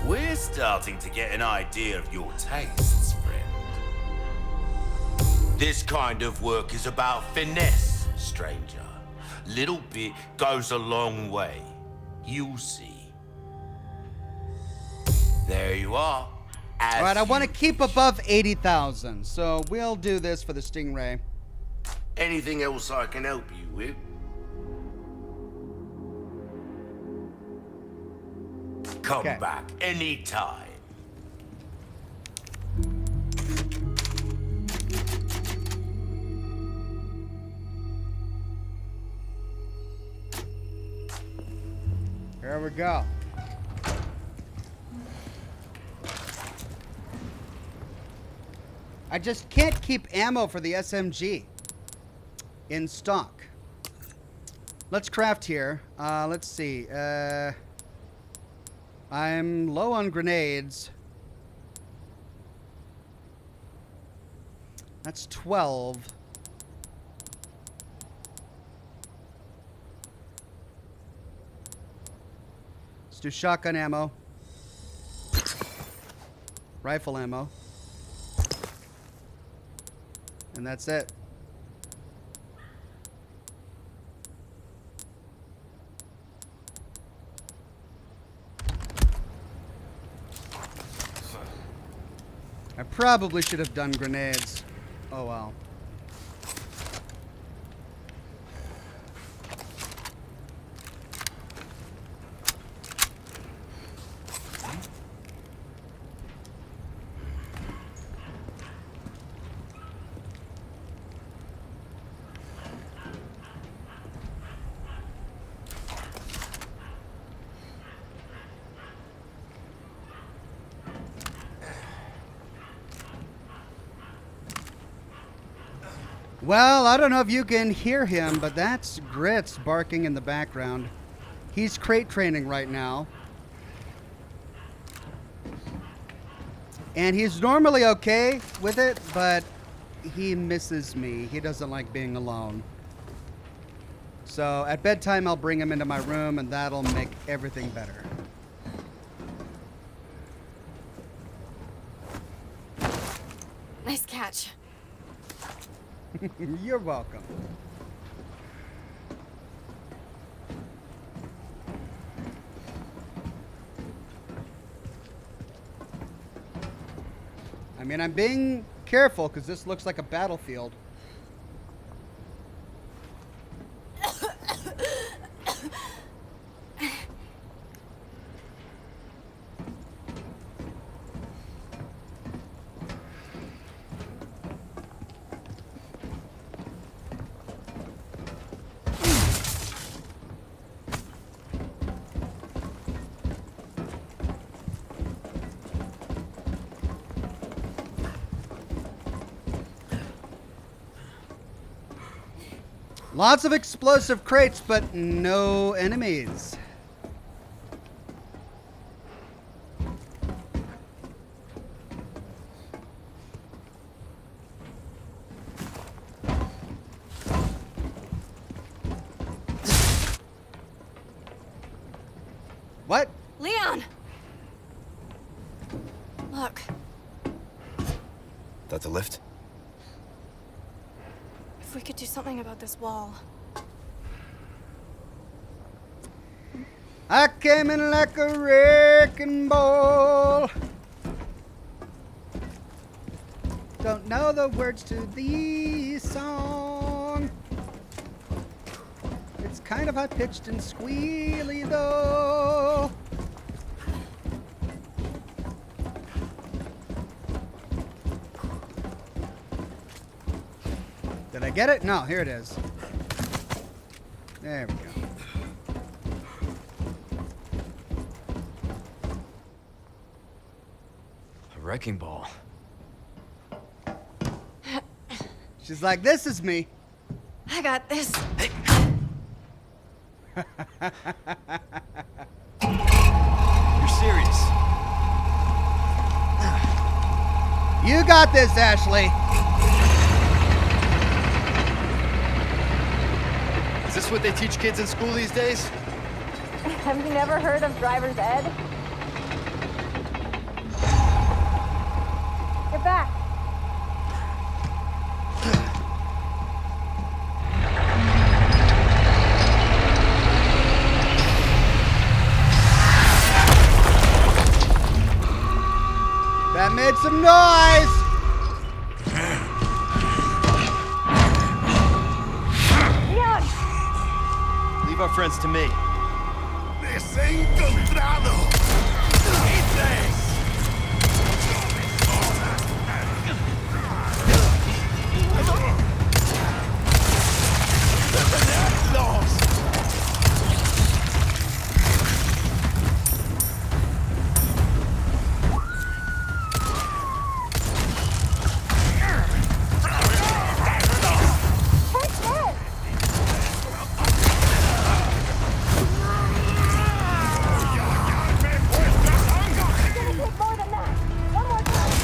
We're starting to get an idea of your tastes, friend. This kind of work is about finesse, stranger. Little bit goes a long way. You'll see. There you are. All right, I want to keep above 80,000, so we'll do this for the Stingray. Anything else I can help you with? Come Okay. back anytime. Here we go. I just can't keep ammo for the SMG in stock. Let's craft here. Let's see. I'm low on grenades. That's 12. Let's do shotgun ammo. Rifle ammo. And that's it. I probably should have done grenades. Oh well. Well, I don't know if you can hear him, but that's Grits barking in the background. He's crate training right now. And he's normally okay with it, but he misses me. He doesn't like being alone. So at bedtime, I'll bring him into my room, and that'll make everything better. Nice catch. You're welcome. I mean, I'm being careful because this looks like a battlefield. Lots of explosive crates, but no enemies. What? Leon! Look, That the lift? if we could do something about this wall. I came in like a wrecking ball. Don't know the words to the song. It's kind of high pitched and squealy though. Did I get it? No, here it is. There we go. A wrecking ball. She's like, this is me. I got this. You're serious? You got this, Ashley. Is this what they teach kids in school these days? Have you never heard of driver's ed? Get back. That made some noise. Leon! Leave our friends to me. Les he encontrado. More than that. One more time.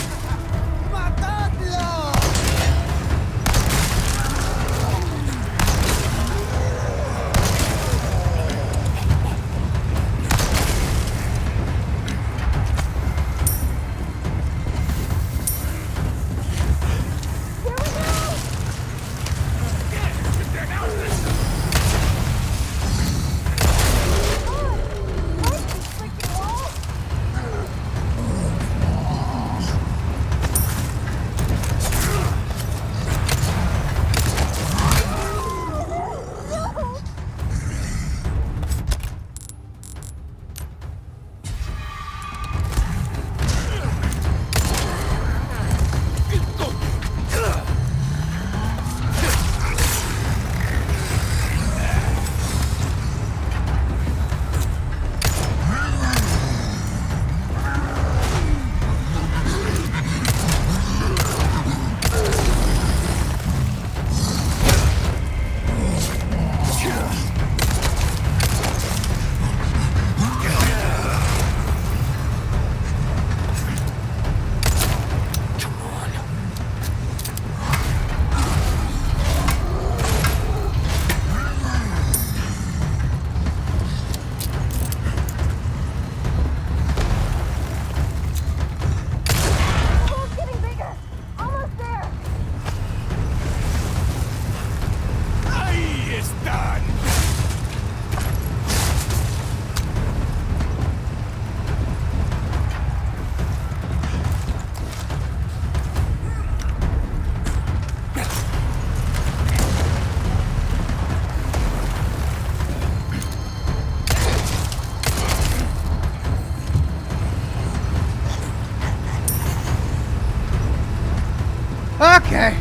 Okay,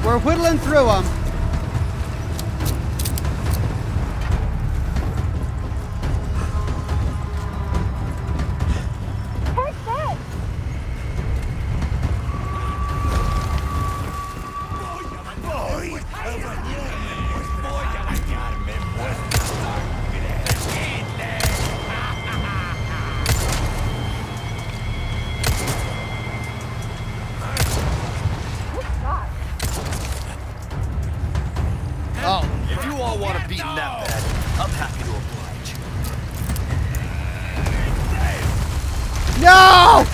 we're whittling through them. Take this! Oh, If you all want to beat him that bad, I'm happy to oblige. no!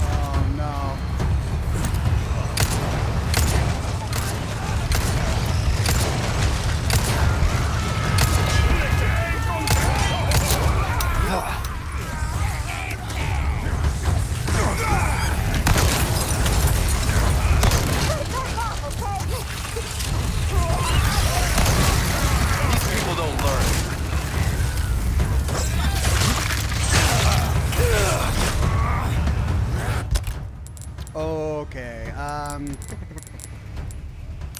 Oh, no. These people don't learn. Okay,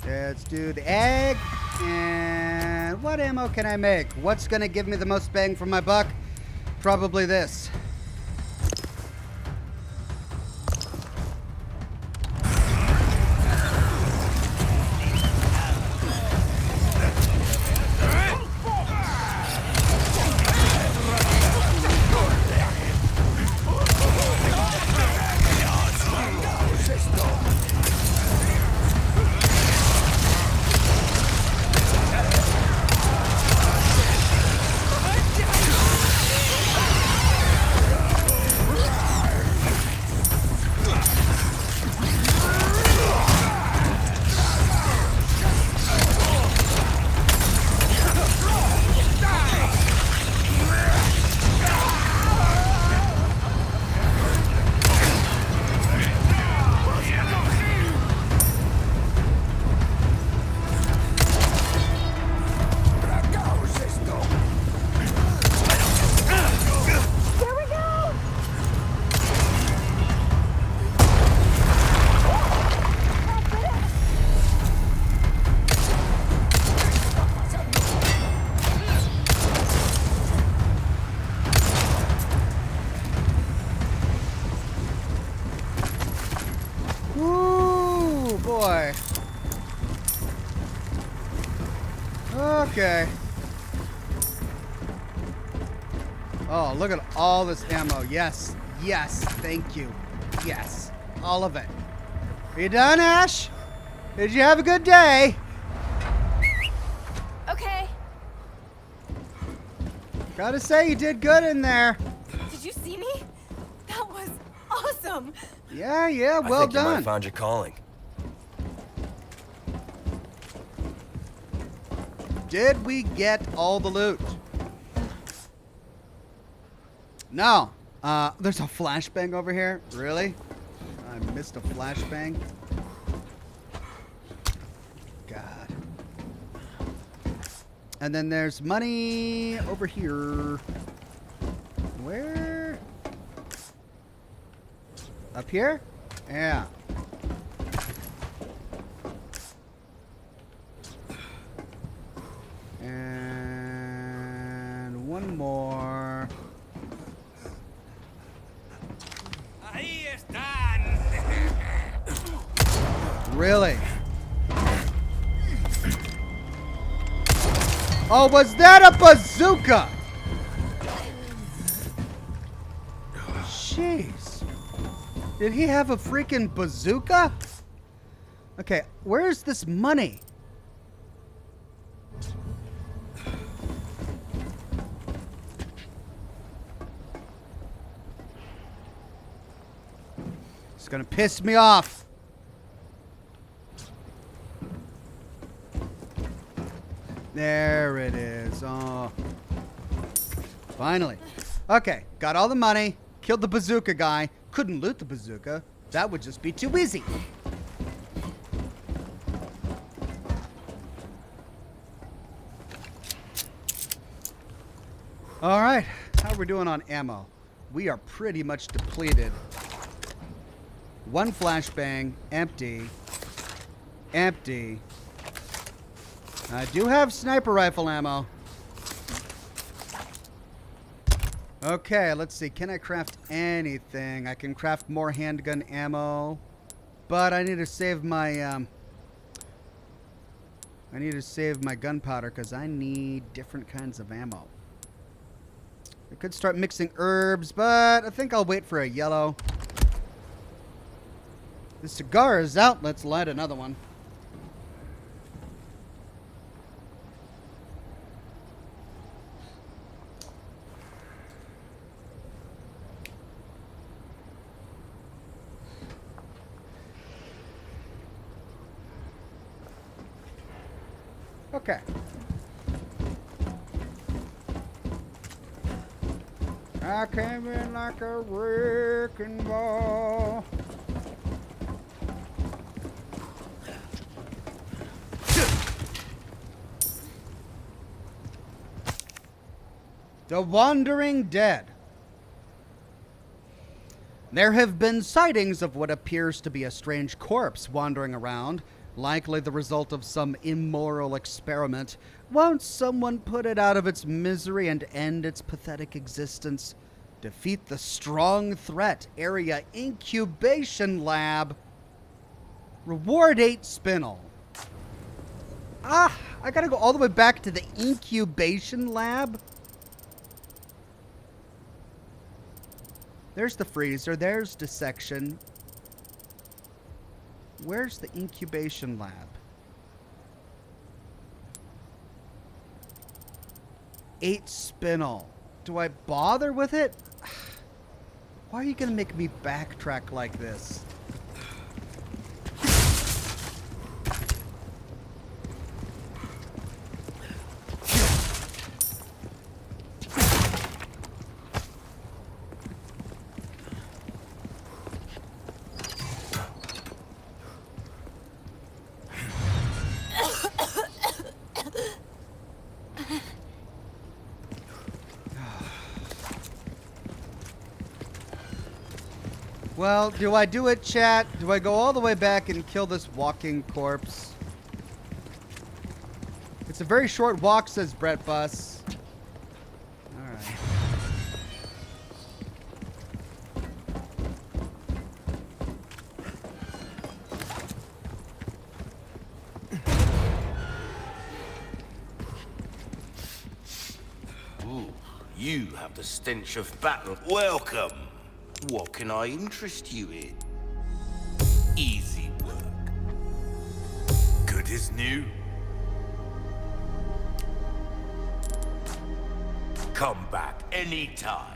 let's do the egg. And what ammo can I make? What's gonna give me the most bang for my buck? Probably this. Here we go! Woo, boy. Okay. Oh, look at all this ammo. Yes, yes, thank you. Yes, all of it. Are you done, Ash? Did you have a good day? Okay. Gotta say, you did good in there. Did you see me? That was awesome. Yeah, yeah, well I think you might done. have found your calling. Did we get all the loot? No. There's a flashbang over here. Really? I missed a flashbang. God. And then there's money over here. Where? Up here? Yeah. And one more. Really? Oh, was that a bazooka? Jeez. Did he have a freaking bazooka? Okay, where's this money? It's gonna piss me off. There it is. Oh. Finally. Okay, got all the money. Killed the bazooka guy. Couldn't loot the bazooka. That would just be too easy. All right. How are we doing on ammo? We are pretty much depleted. One flashbang. Empty. Empty. I do have sniper rifle ammo. Okay, let's see. Can I craft anything? I can craft more handgun ammo. But I need to save my gunpowder because I need different kinds of ammo. I could start mixing herbs, but I think I'll wait for a yellow. The cigar is out. Let's light another one. Okay. I came in like a wrecking ball. The Wandering Dead. There have been sightings of what appears to be a strange corpse wandering around, likely the result of some immoral experiment. Won't someone put it out of its misery and end its pathetic existence? Defeat the strong threat area incubation lab. Reward 8 spinel. Ah, I gotta go all the way back to the incubation lab. There's the freezer. There's dissection. Where's the incubation lab? 8 spinel. Do I bother with it? Why are you gonna make me backtrack like this? Well, do I do it, chat? Do I go all the way back and kill this walking corpse? It's a very short walk, says Brett Bus. Alright. Ooh, you have the stench of battle. Welcome. What can I interest you in? Easy work. Good as new. Come back anytime.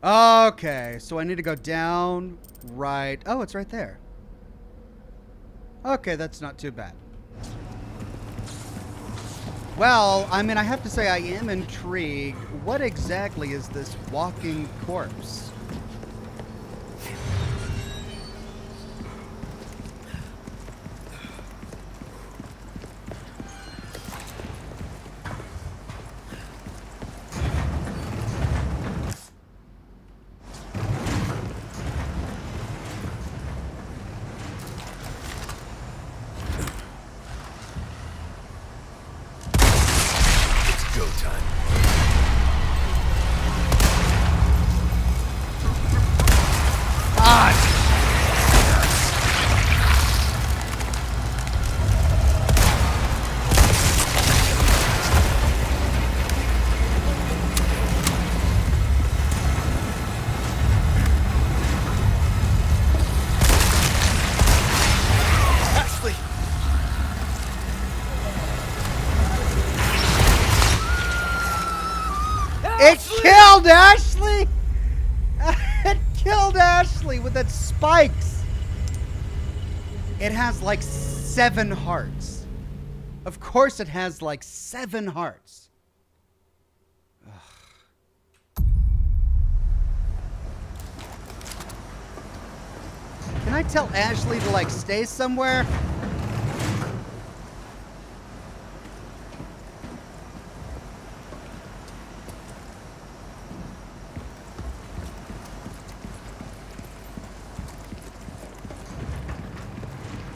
Okay, so I need to go down, right. Oh, it's right there. Okay, that's not too bad. Well, I mean, I have to say I am intrigued. What exactly is this walking corpse? It killed Ashley! It killed Ashley with its spikes! It has like 7 hearts. Of course it has like 7 hearts. Ugh. Can I tell Ashley to like stay somewhere?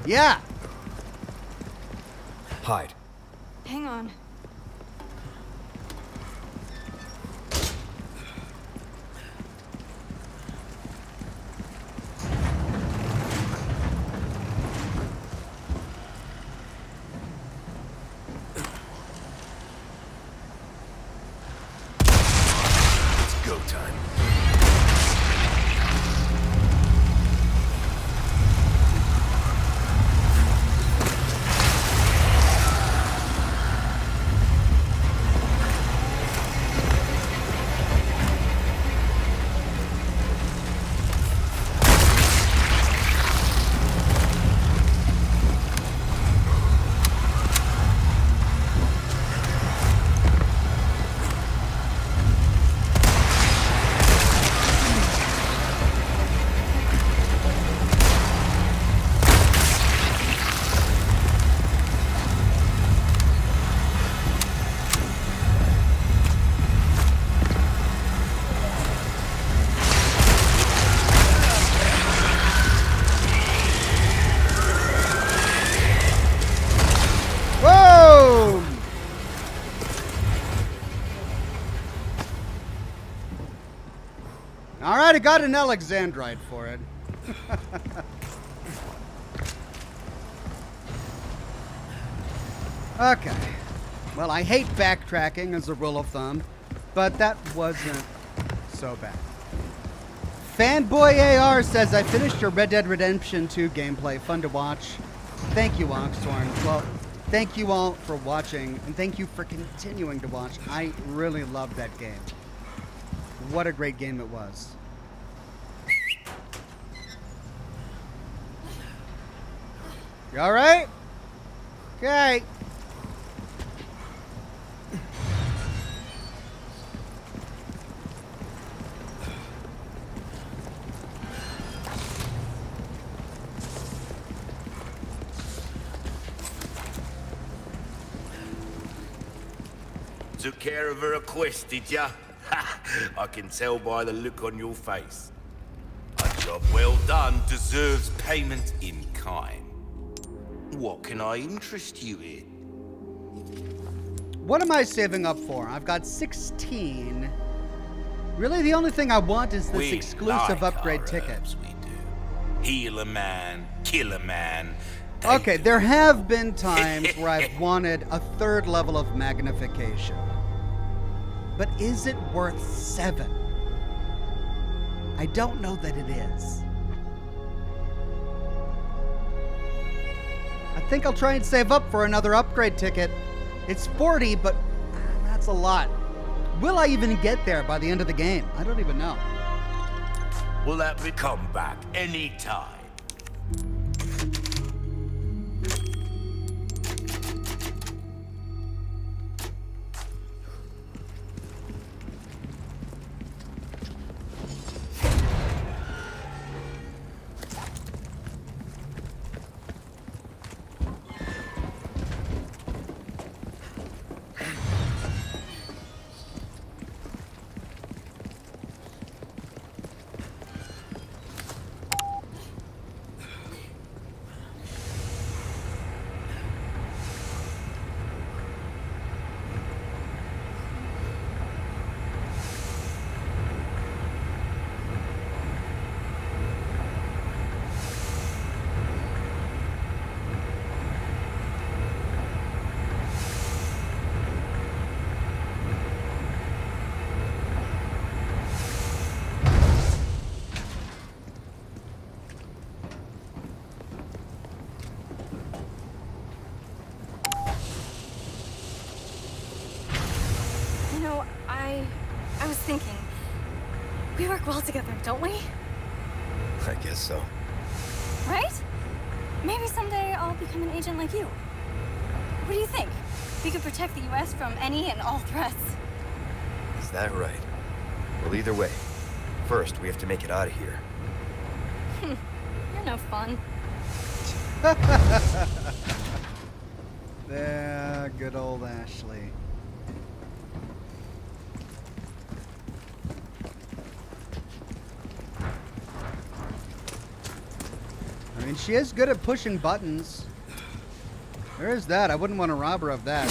Yeah. Hide. Hang on. It's go time. Whoa! All right, I got an Alexandrite for it. Okay. Well, I hate backtracking as a rule of thumb, but that wasn't so bad. Fanboy AR says, I finished your Red Dead Redemption 2 gameplay. Fun to watch. Thank you, Oxhorn. Well, thank you all for watching, and thank you for continuing to watch. I really loved that game. What a great game it was. You all right? Okay. Took care of her request, did ya? Ha! I can tell by the look on your face. A job well done deserves payment in kind. What can I interest you in? What am I saving up for? I've got 16. Really, the only thing I want is this We exclusive like upgrade our ticket. herbs, we do. Heal a man, kill a man. Okay, there have been times where I've wanted a 3rd level of magnification. But is it worth 7? I don't know that it is. I think I'll try and save up for another upgrade ticket. It's 40, but that's a lot. Will I even get there by the end of the game? I don't even know. Will that be come back anytime? I was thinking, we work well together, don't we? I guess so. Right? Maybe someday I'll become an agent like you. What do you think? We could protect the U.S. from any and all threats. Is that right? Well, either way. First, we have to make it out of here. You're no fun. Yeah, good old Ashley. I mean, she is good at pushing buttons. There is that. I wouldn't want to rob her of that.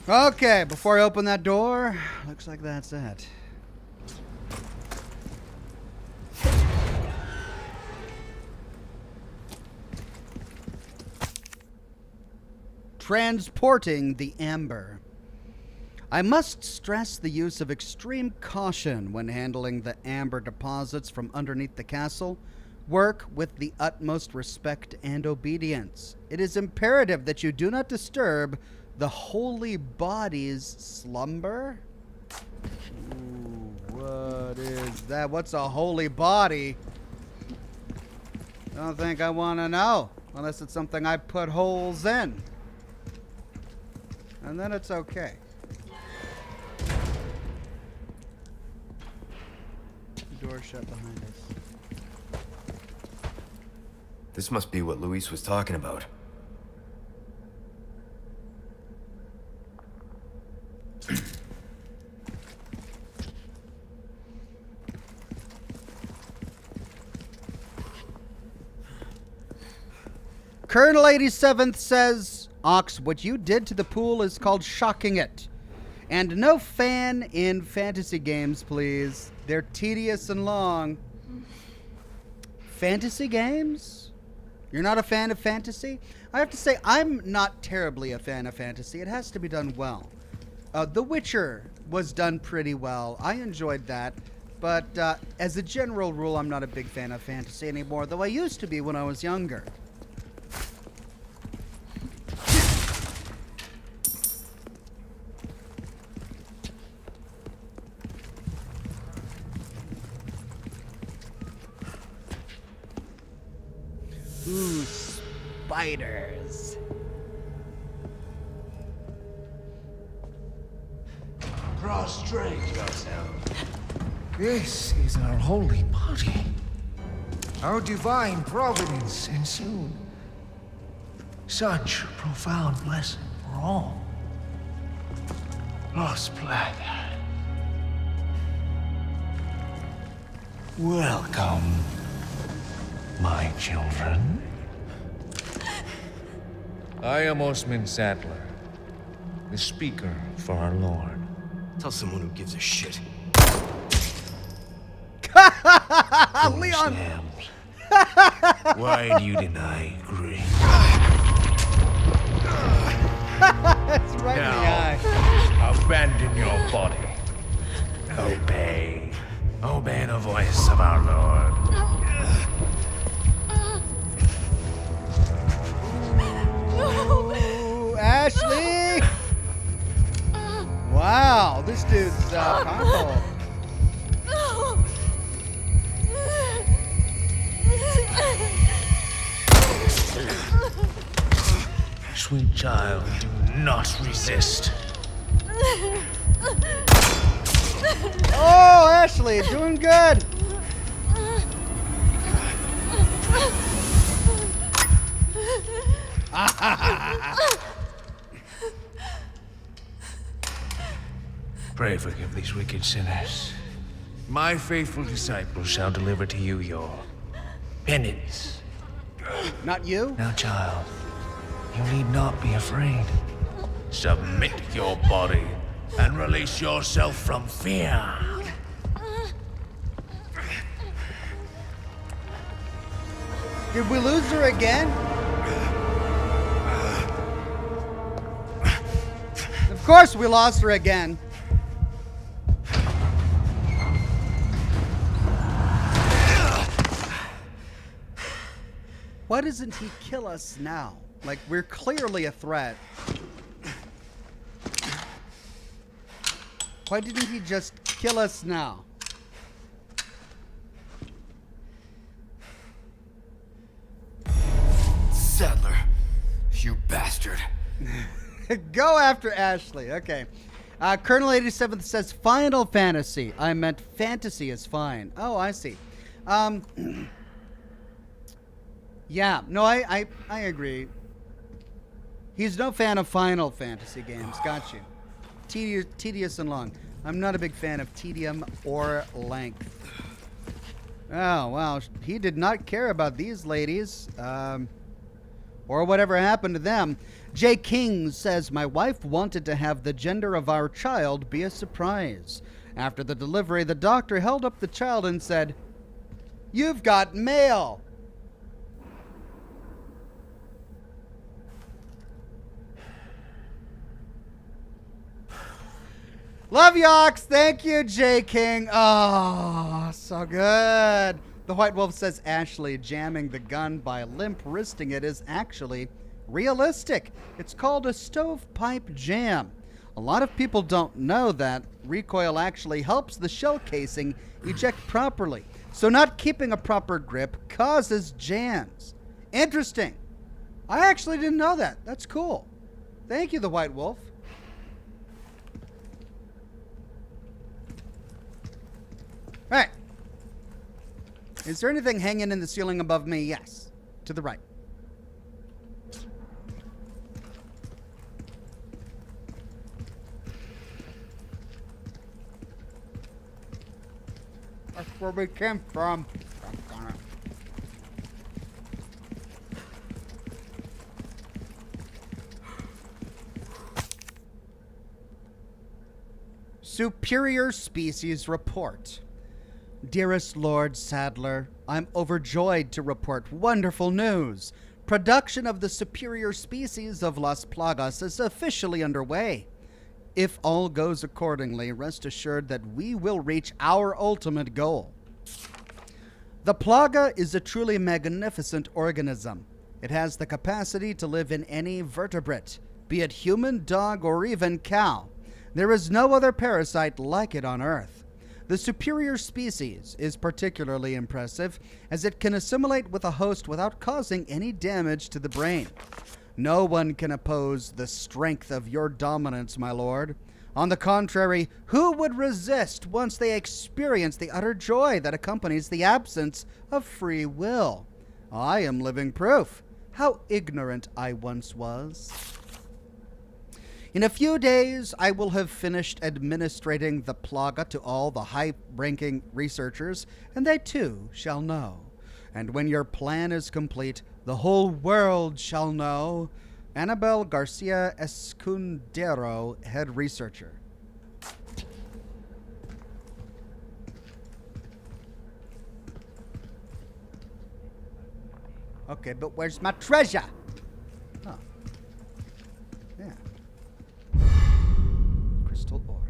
Okay, before I open that door, looks like that's it. Transporting the amber. I must stress the use of extreme caution when handling the amber deposits from underneath the castle. Work with the utmost respect and obedience. It is imperative that you do not disturb the holy body's slumber. Ooh, what is that? What's a holy body? I don't think I want to know, unless it's something I put holes in. And then it's okay. Door shut behind us. This must be what Luis was talking about. Colonel 87th says, Ox, what you did to the pool is called shocking it. And no fan in fantasy games, please. They're tedious and long. Fantasy games? You're not a fan of fantasy? I have to say, I'm not terribly a fan of fantasy. It has to be done well. The Witcher was done pretty well. I enjoyed that. But as a general rule, I'm not a big fan of fantasy anymore, though I used to be when I was younger. Ooh, spiders. Prostrate yourself. This is our holy body. Our divine providence and soon such a profound blessing for all. Lost blood. Welcome, my children. I am Osman Sadler, the speaker for our Lord. Tell someone who gives a shit. Leon! Why do you deny grace? That's right in the eye. Abandon your body. Obey. Obey the voice of our Lord. Ooh, Ashley! Wow, this dude's powerful. Sweet child, do not resist. Oh, Ashley, doing good. Pray forgive these wicked sinners. My faithful disciples shall deliver to you your penance. Not you? Now, child, you need not be afraid. Submit your body and release yourself from fear. Did we lose her again? Of course we lost her again. Why doesn't he kill us now? Like, we're clearly a threat. Why didn't he just kill us now? Sadler, you bastard. Go after Ashley. Okay. Colonel 87th says Final Fantasy. I meant fantasy is fine. Oh, I see. Yeah. No, I agree. He's no fan of Final Fantasy games. Got you. Tedious and long. I'm not a big fan of tedium or length. Oh, well, he did not care about these ladies. Or whatever happened to them. Jay King says, my wife wanted to have the gender of our child be a surprise. After the delivery, the doctor held up the child and said, "You've got mail." Love you, Ox. Thank you, Jay King. Oh, so good. The White Wolf says Ashley jamming the gun by limp wristing it is actually realistic. It's called a stovepipe jam. A lot of people don't know that recoil actually helps the shell casing eject properly. So not keeping a proper grip causes jams. Interesting. I actually didn't know that. That's cool. Thank you, the White Wolf. All right. Is there anything hanging in the ceiling above me? Yes. To the right. That's where we came from. Superior Species Report. Dearest Lord Sadler, I'm overjoyed to report wonderful news. Production of the superior species of Las Plagas is officially underway. If all goes accordingly, rest assured that we will reach our ultimate goal. The Plaga is a truly magnificent organism. It has the capacity to live in any vertebrate, be it human, dog, or even cow. There is no other parasite like it on Earth. The superior species is particularly impressive as it can assimilate with a host without causing any damage to the brain. No one can oppose the strength of your dominance, my lord. On the contrary, who would resist once they experience the utter joy that accompanies the absence of free will? I am living proof. How ignorant I once was. In a few days, I will have finished administrating the Plaga to all the high-ranking researchers, and they too shall know. And when your plan is complete, the whole world shall know. Annabel Garcia Escudero, head researcher. Okay, but where's my treasure? Oh. Yeah. Crystal ore.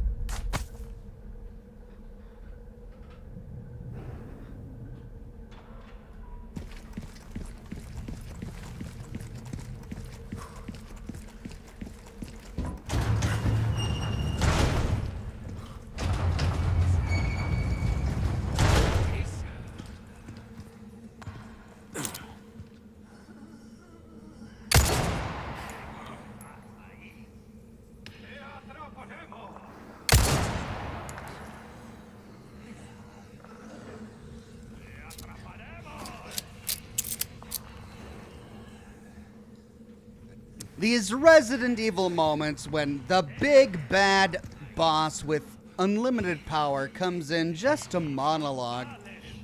These Resident Evil moments when the big bad boss with unlimited power comes in just to monologue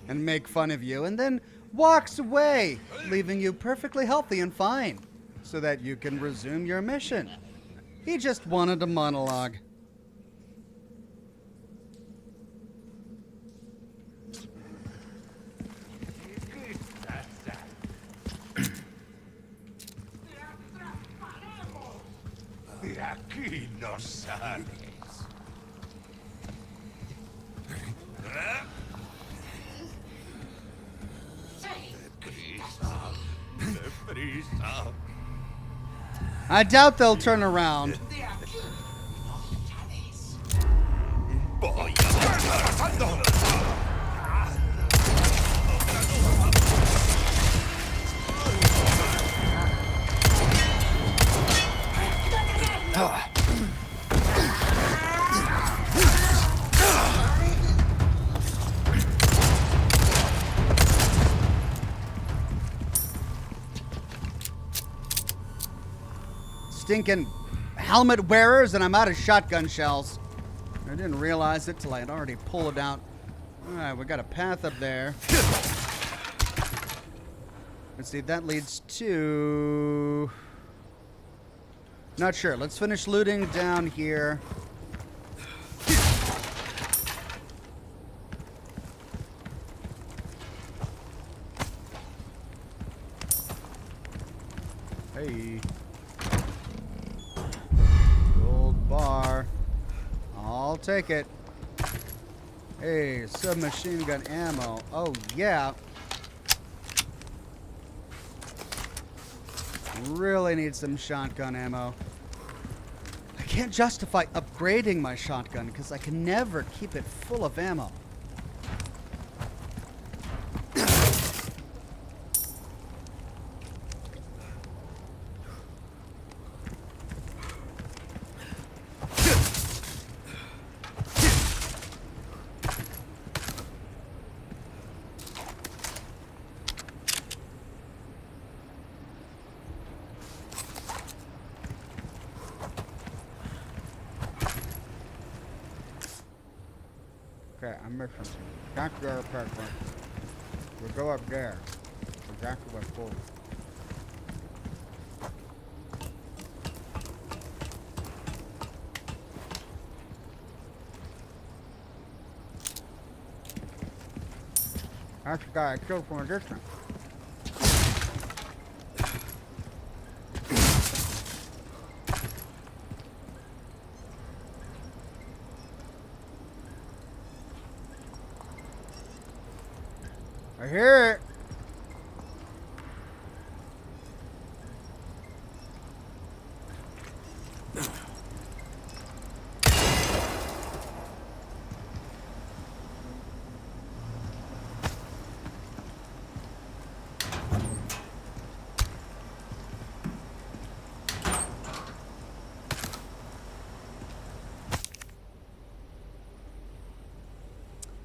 and make fun of you and then walks away, leaving you perfectly healthy and fine so that you can resume your mission. He just wanted to monologue. Aquí no sales. I doubt they'll turn around. Stinking helmet wearers, and I'm out of shotgun shells. I didn't realize it till I had already pulled it out. Alright, we got a path up there. Let's see if that leads to... Not sure. Let's finish looting down here. Hey. Gold bar. I'll take it. Hey, submachine gun ammo. Oh, yeah. Really need some shotgun ammo. I can't justify upgrading my shotgun because I can never keep it full of ammo. Okay, I'm missing something. Can't go up that way. We'll go up there. Exactly what's forward. That's the guy I killed from a distance. I hear it.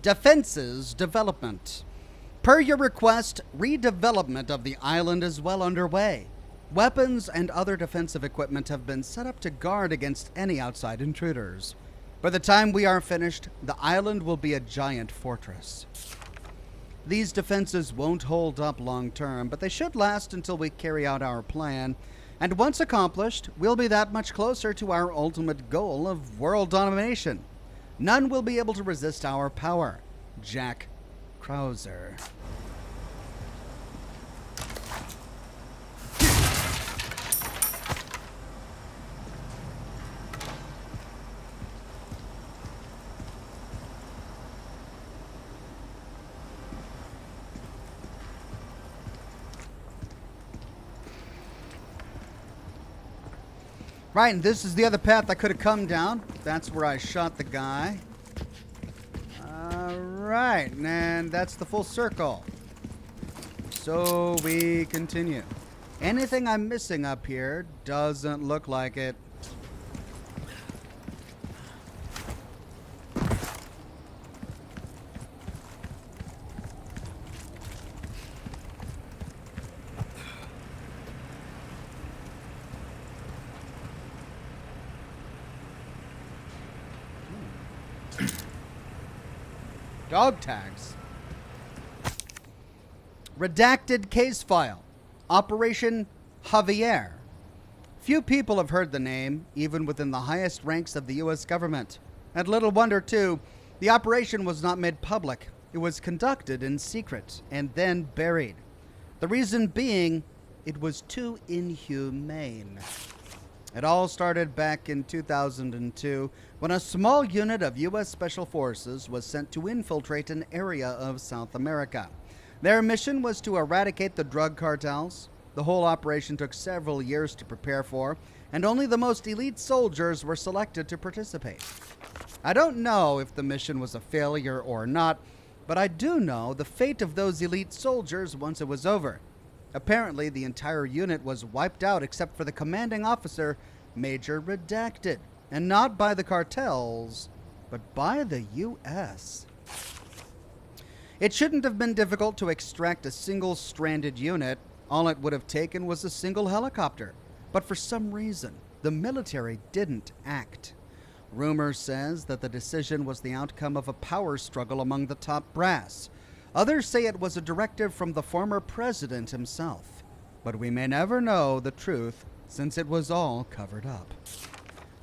Defenses development. Per your request, redevelopment of the island is well underway. Weapons and other defensive equipment have been set up to guard against any outside intruders. By the time we are finished, the island will be a giant fortress. These defenses won't hold up long term, but they should last until we carry out our plan. And once accomplished, we'll be that much closer to our ultimate goal of world domination. None will be able to resist our power. Jack Krauser. Right, and this is the other path I could have come down. That's where I shot the guy. Alright, and that's the full circle. So we continue. Anything I'm missing up here doesn't look like it. Dog tags. Redacted case file. Operation Javier. Few people have heard the name, even within the highest ranks of the U.S. government. And little wonder, too, the operation was not made public. It was conducted in secret and then buried. The reason being, it was too inhumane. It all started back in 2002 when a small unit of U.S. Special Forces was sent to infiltrate an area of South America. Their mission was to eradicate the drug cartels. The whole operation took several years to prepare for, and only the most elite soldiers were selected to participate. I don't know if the mission was a failure or not, but I do know the fate of those elite soldiers once it was over. Apparently, the entire unit was wiped out except for the commanding officer, Major Redacted, and not by the cartels, but by the U.S. It shouldn't have been difficult to extract a single stranded unit. All it would have taken was a single helicopter. But for some reason, the military didn't act. Rumor says that the decision was the outcome of a power struggle among the top brass. Others say it was a directive from the former president himself. But we may never know the truth since it was all covered up.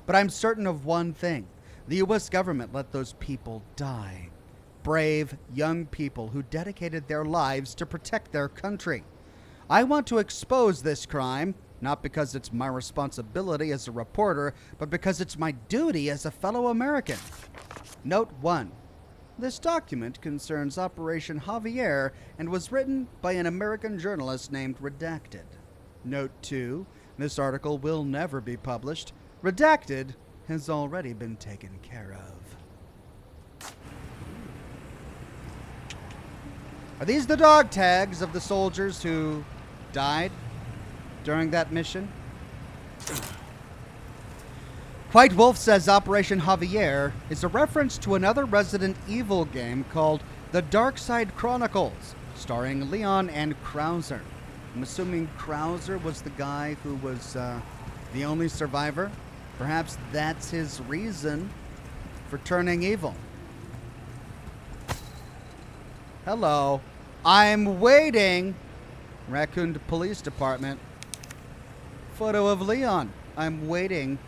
But I'm certain of one thing. The U.S. government let those people die. Brave, young people who dedicated their lives to protect their country. I want to expose this crime, not because it's my responsibility as a reporter, but because it's my duty as a fellow American. Note 1. This document concerns Operation Javier and was written by an American journalist named Redacted. Note 2. This article will never be published. Redacted has already been taken care of. Are these the dog tags of the soldiers who died during that mission? White Wolf says Operation Javier is a reference to another Resident Evil game called The Dark Side Chronicles, starring Leon and Krauser. I'm assuming Krauser was the guy who was the only survivor. Perhaps that's his reason for turning evil. Hello. I'm waiting. Raccoon Police Department. Photo of Leon. I'm waiting.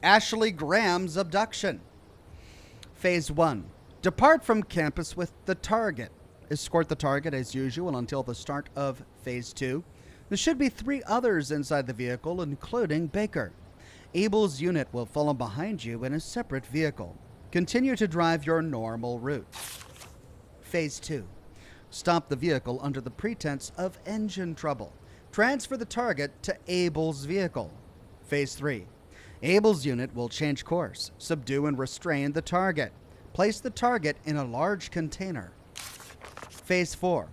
Ashley Graham's abduction. Phase 1. Depart from campus with the target. Escort the target as usual until the start of Phase 2. There should be 3 others inside the vehicle, including Baker. Abel's unit will follow behind you in a separate vehicle. Continue to drive your normal route. Phase 2. Stop the vehicle under the pretense of engine trouble. Transfer the target to Abel's vehicle. Phase 3. Abel's unit will change course, subdue and restrain the target. Place the target in a large container. Phase 4.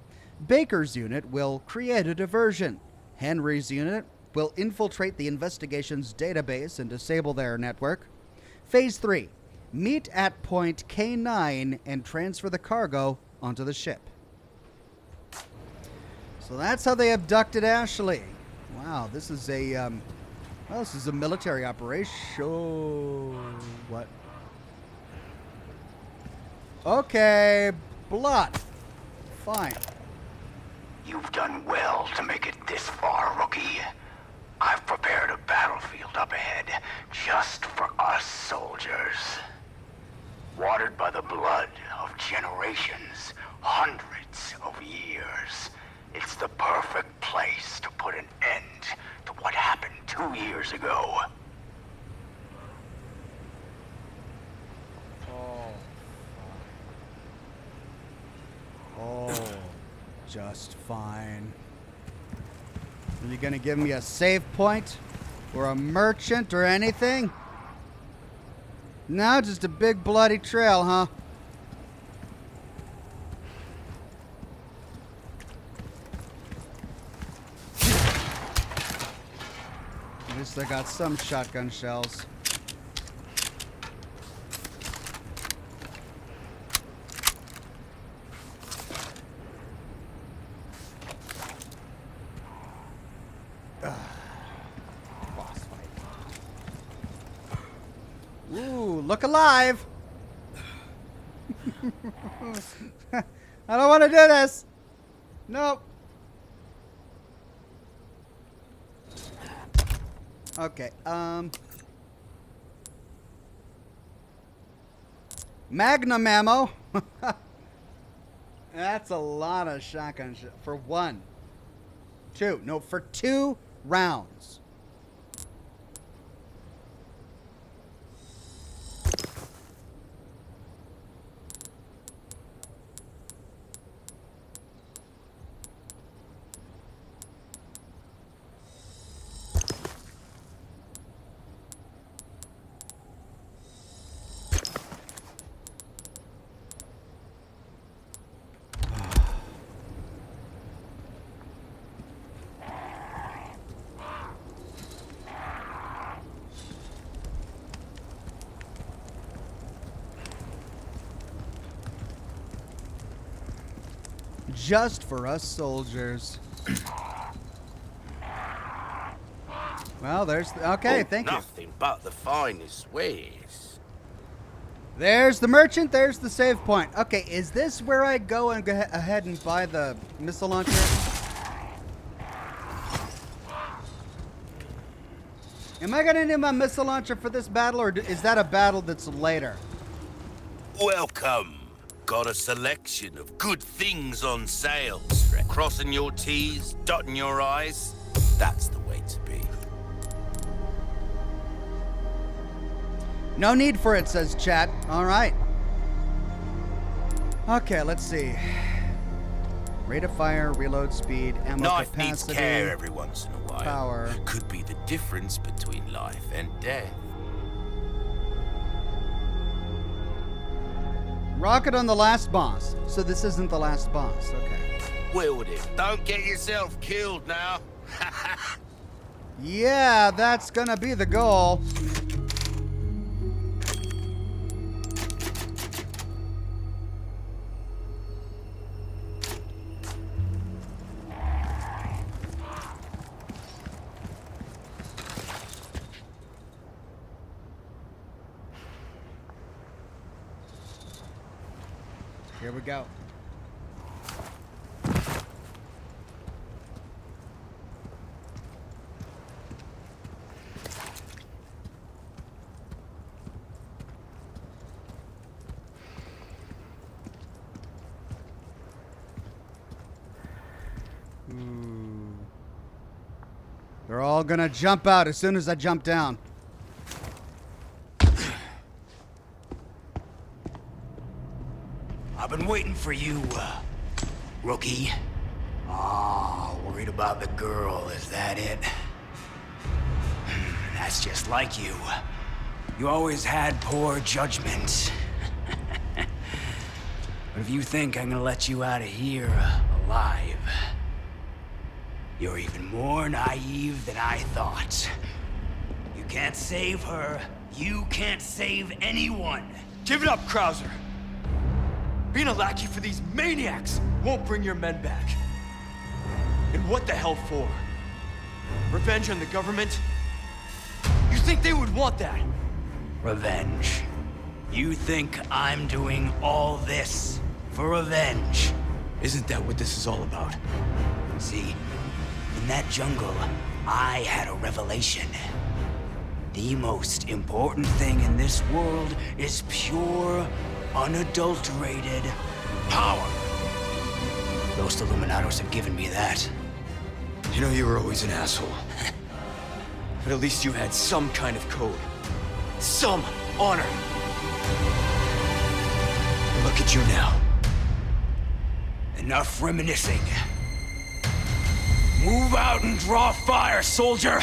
Baker's unit will create a diversion. Henry's unit will infiltrate the investigation's database and disable their network. Phase 3. Meet at point K9 and transfer the cargo onto the ship. So that's how they abducted Ashley. Wow, this is a military operation. What? Okay, blood. Fine. You've done well to make it this far, rookie. I've prepared a battlefield up ahead just for us soldiers. Watered by the blood of generations, hundreds of years. It's the perfect place to put an end to what happened 2 years ago. Oh, just fine. Are you gonna give me a save point? Or a merchant or anything? No, just a big bloody trail, huh? At least I got some shotgun shells. Boss fight. Ooh, look alive! I don't want to do this. Nope. Okay, Magnum ammo. That's a lot of shotgun for one. Two. No, for 2 rounds. Just for us soldiers. Well, there's... Okay, thank you. Nothing but the finest wares. There's the merchant. There's the save point. Okay, is this where I go and go ahead and buy the missile launcher? Am I going to need my missile launcher for this battle, or is that a battle that's later? Welcome. Got a selection of good things on sale. Crossing your T's, dotting your I's. That's the way to be. No need for it, says chat. All right. Okay, let's see. Rate of fire, reload speed, ammo Knife capacity. needs care every once in a while. Power. Could be the difference between life and death. Rocket on the last boss. So this isn't the last boss. Okay. Wield it. Don't get yourself killed now. Yeah, that's gonna be the goal. Here we go. They're all gonna jump out as soon as I jump down. I've been waiting for you, rookie. Oh, worried about the girl, is that it? That's just like you. You always had poor judgment. But if you think I'm gonna let you out of here alive, you're even more naive than I thought. You can't save her. You can't save anyone. Give it up, Krauser. Being a lackey for these maniacs won't bring your men back. And what the hell for? Revenge on the government? You think they would want that? Revenge. You think I'm doing all this for revenge? Isn't that what this is all about? See, in that jungle, I had a revelation. The most important thing in this world is pure, unadulterated power. Those Illuminados have given me that. You know you were always an asshole. But at least you had some kind of code. Some honor. And look at you now. Enough reminiscing. Move out and draw fire, soldier!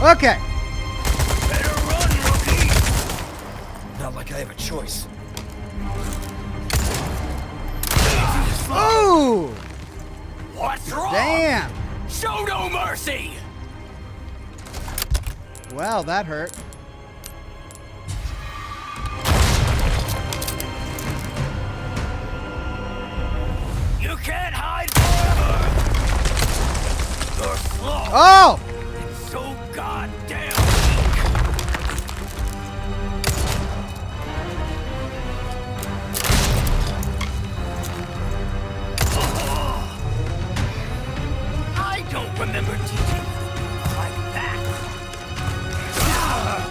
Okay. Better run, rookie! Not like I have a choice. Ooh! What's wrong? Damn! Show no mercy! Well, that hurt. You can't hide forever! Your flaw Oh! is so goddamn I don't remember teaching you like that.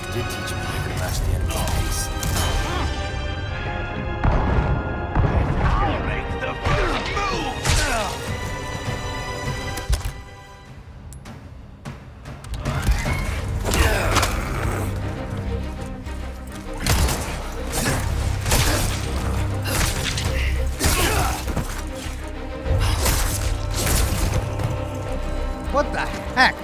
You did teach me. What the heck?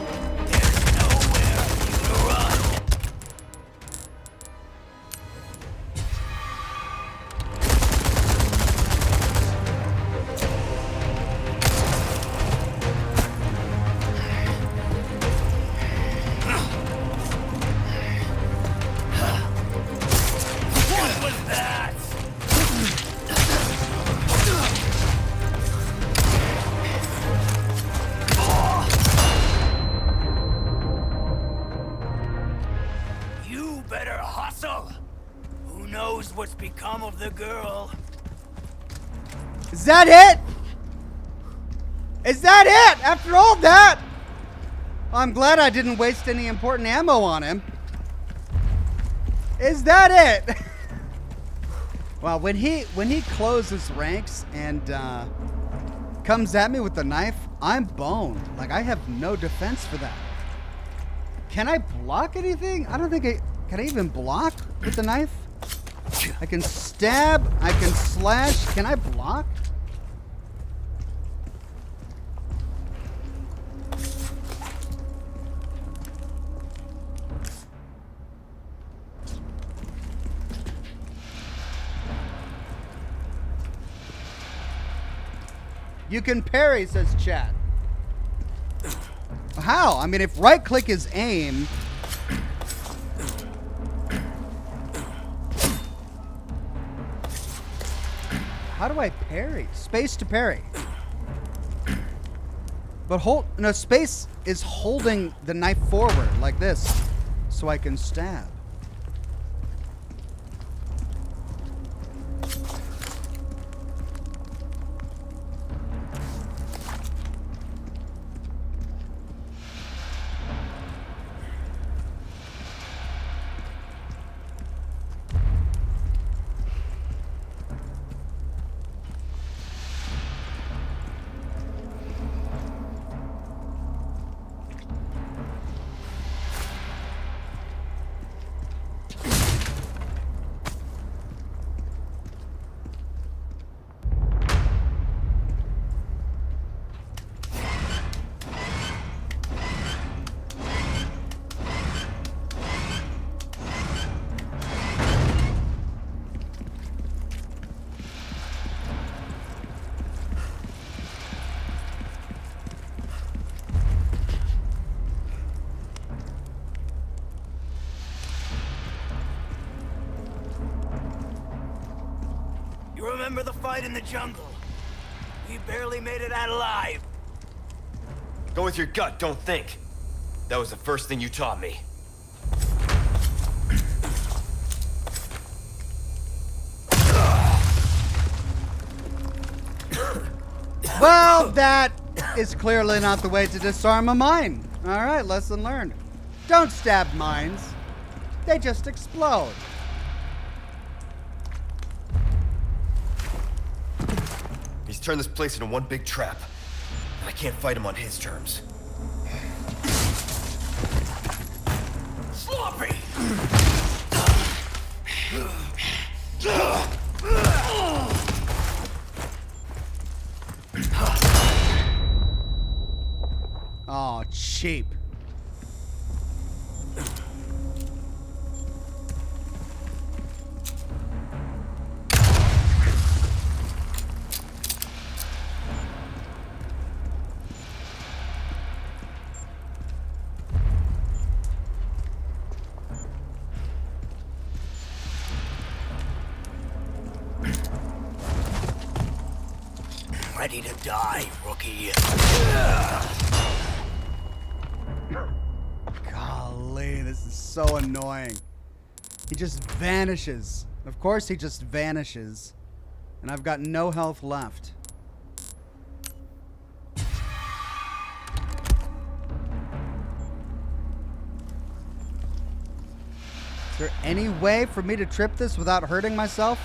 What's become of the girl? Is that it? Is that it? After all that? I'm glad I didn't waste any important ammo on him. Is that it? Well, when he closes ranks and comes at me with the knife, I'm boned. Like, I have no defense for that. Can I block anything? I don't think can I even block with the knife? I can stab, I can slash. Can I block? You can parry, says chat. How? I mean, if right click is aim. How do I parry? Space to parry. But space is holding the knife forward like this so I can stab. Remember the fight in the jungle? We barely made it out alive. Go with your gut, don't think. That was the first thing you taught me. Well, that is clearly not the way to disarm a mine. All right, lesson learned. Don't stab mines. They just explode. He's turned this place into one big trap. And I can't fight him on his terms. Sloppy! Oh, cheap. Ready to die, rookie. Golly, this is so annoying. He just vanishes. Of course, he just vanishes. And I've got no health left. Is there any way for me to trip this without hurting myself?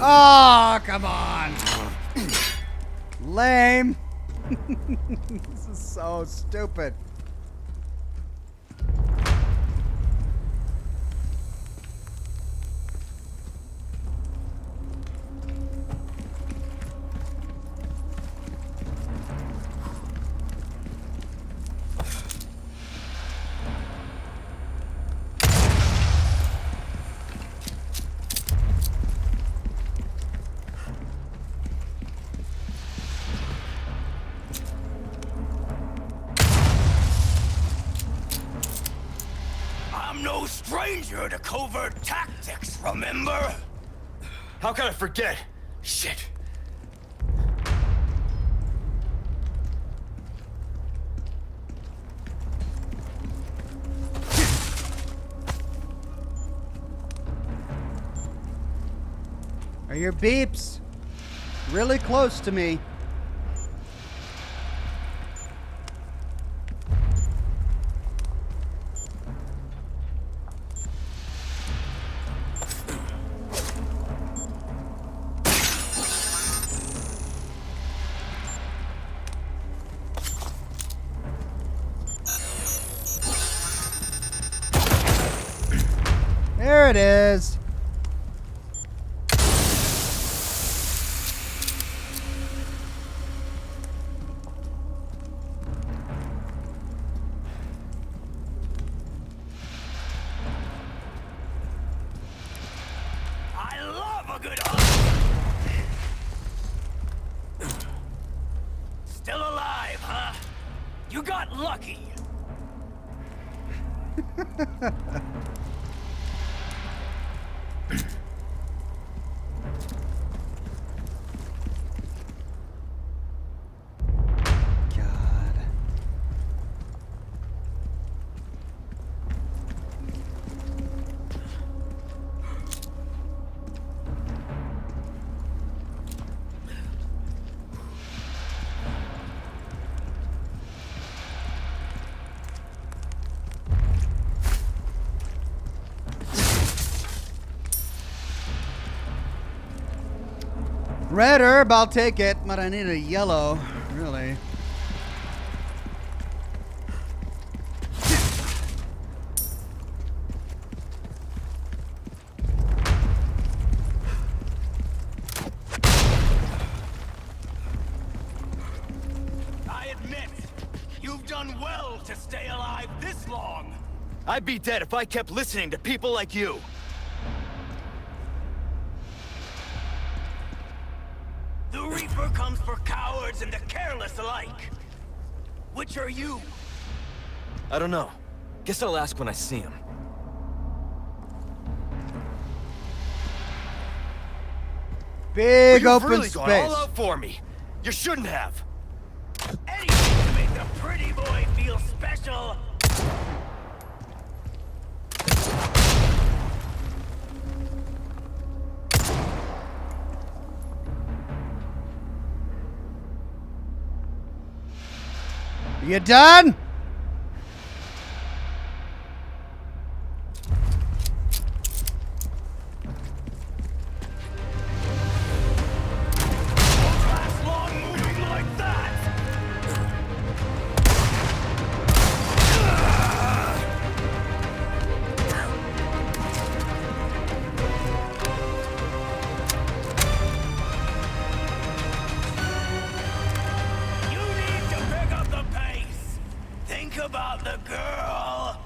Oh, come on. Lame. This is so stupid. I'm no stranger to covert tactics, remember? How can I forget? Shit. Are your beeps really close to me? There it is. I love a good hunt. Still alive, huh? You got lucky. God. Red herb, I'll take it, but I need a yellow, really. I admit, you've done well to stay alive this long. I'd be dead if I kept listening to people like you. The Reaper comes for cowards and the careless alike. Which are you? I don't know. Guess I'll ask when I see him. Big You've open really space. gone all out for me. You shouldn't have. Anything to make the pretty boy feel special. You done? Last long moving like that. You need to pick up the pace. Think about the girl.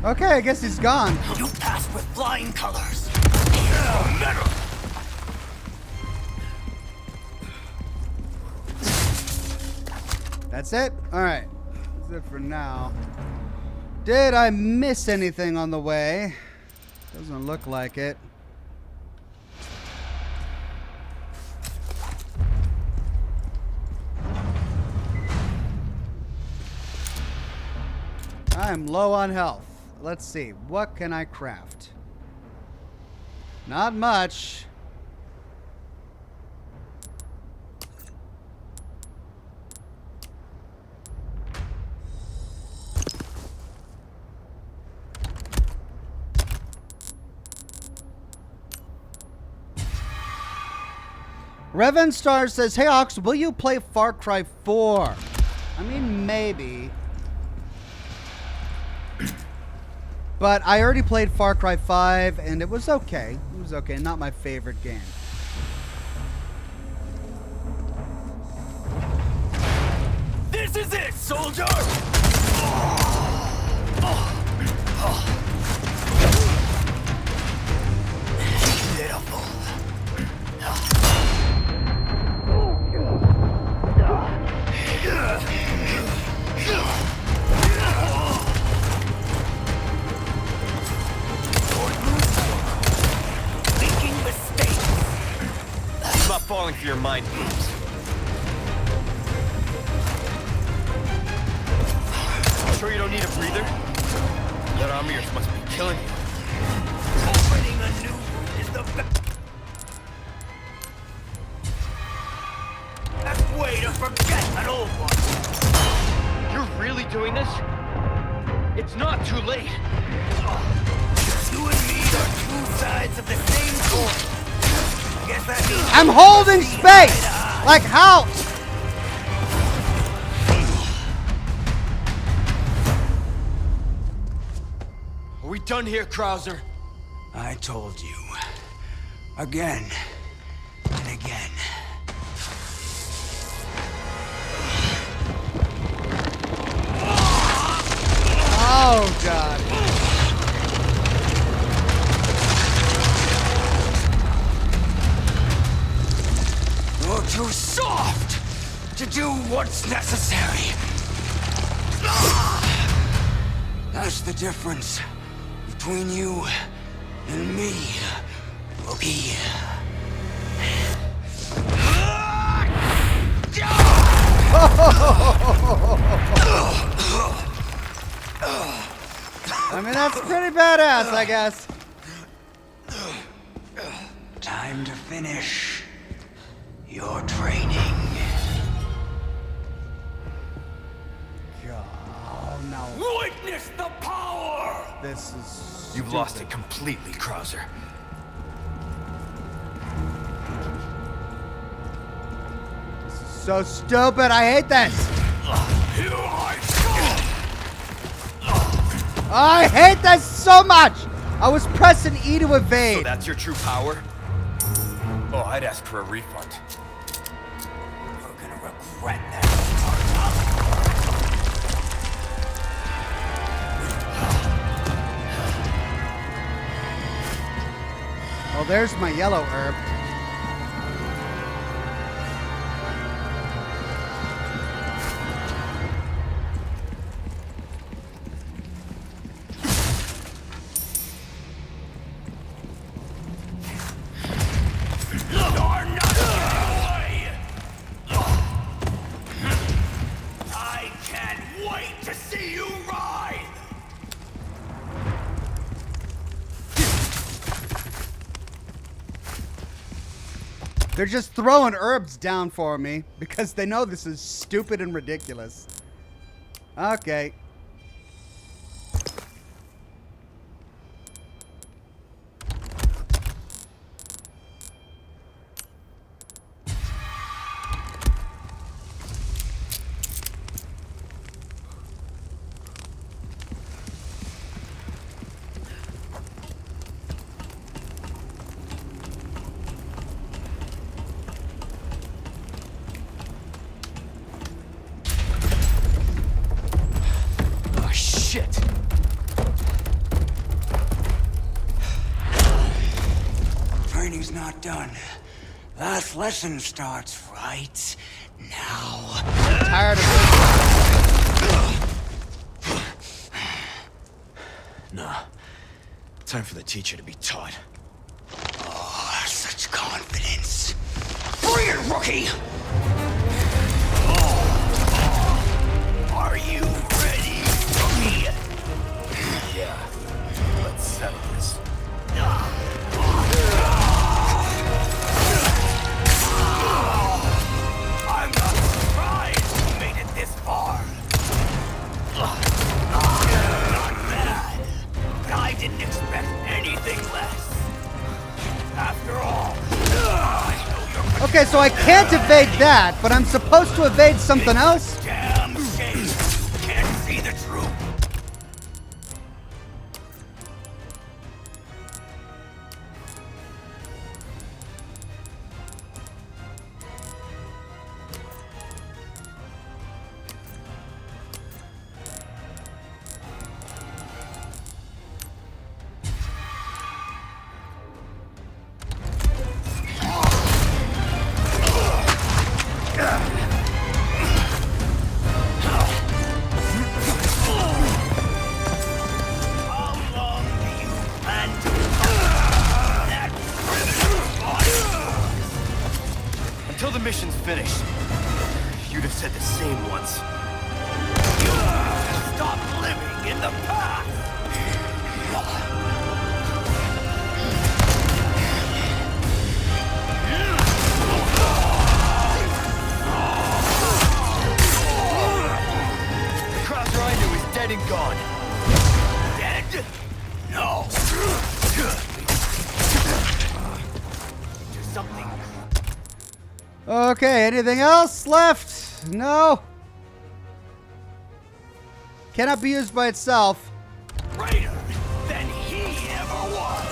Okay, I guess he's gone. You passed with flying colors. Metal. That's it? Alright. That's it for now. Did I miss anything on the way? Doesn't look like it. I'm low on health. Let's see. What can I craft? Not much. Revan Star says, "Hey Ox, will you play Far Cry 4? I mean, maybe. But I already played Far Cry 5, and it was okay. It was okay. Not my favorite game. This is it, soldier! Pitiful. Making mistakes. I'm not falling for your mind games. Sure you don't need a breather? That arm of yours must be killing you. Opening a new route is the best way to forget an old one. You're really doing this? It's not too late. You and me are two sides of the same coin. Guess that means I'm holding space! Like how? Are we done here, Krauser? I told you. Again. And again. Oh, God. You're too soft to do what's necessary. That's the difference between you and me, rookie. I mean, that's pretty badass, I guess. Time to finish your training. Oh, no. Witness the power! This is You've lost it completely, Krauser. so stupid. I hate this. Here I I hate this so much. I was pressing E to So evade. that's your true power? Oh, I'd ask for a refund. You're gonna regret that. Oh, there's my yellow herb. I can't wait to see you ride! They're just throwing herbs down for me because they know this is stupid and ridiculous. Okay. Oh, shit! Training's not done. Last lesson starts right now. Tired of Nah. Time for the teacher to be taught. Oh, such confidence. Bring it, rookie! Are you ready, rookie? Okay, so I can't evade that, but I'm supposed to evade something else? Damn shame you can't see the truth. Until the mission's finished. You'd have said the same once. Stop living in the past. The Krauser I knew is dead and gone. Dead? No. Do something. Okay, anything else left? No. Cannot be used by itself. Greater than he ever was.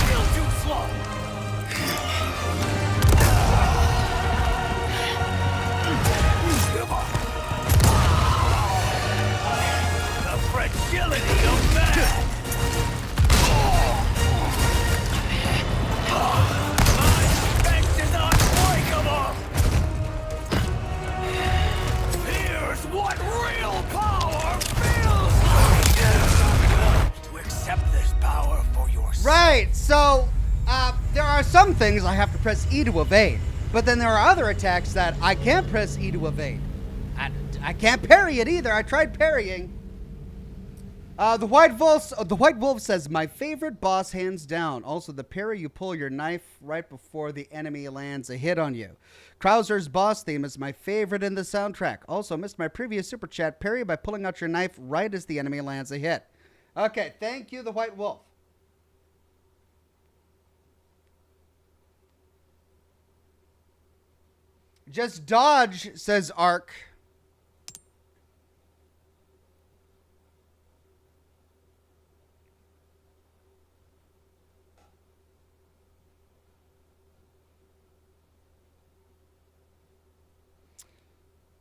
Still too slow. The fragility of man. My strength is unbreakable. Here's what real power feels like. To accept this power for yourself. Right, so there are some things I have to press E to evade, but then there are other attacks that I can't press E to evade. I can't parry it either. I tried parrying. The White Wolf says, my favorite boss hands down. Also, the parry, you pull your knife right before the enemy lands a hit on you. Krauser's boss theme is my favorite in the soundtrack. Also, missed my previous super chat. Parry by pulling out your knife right as the enemy lands a hit. Okay, thank you, the White Wolf. Just dodge, says Ark.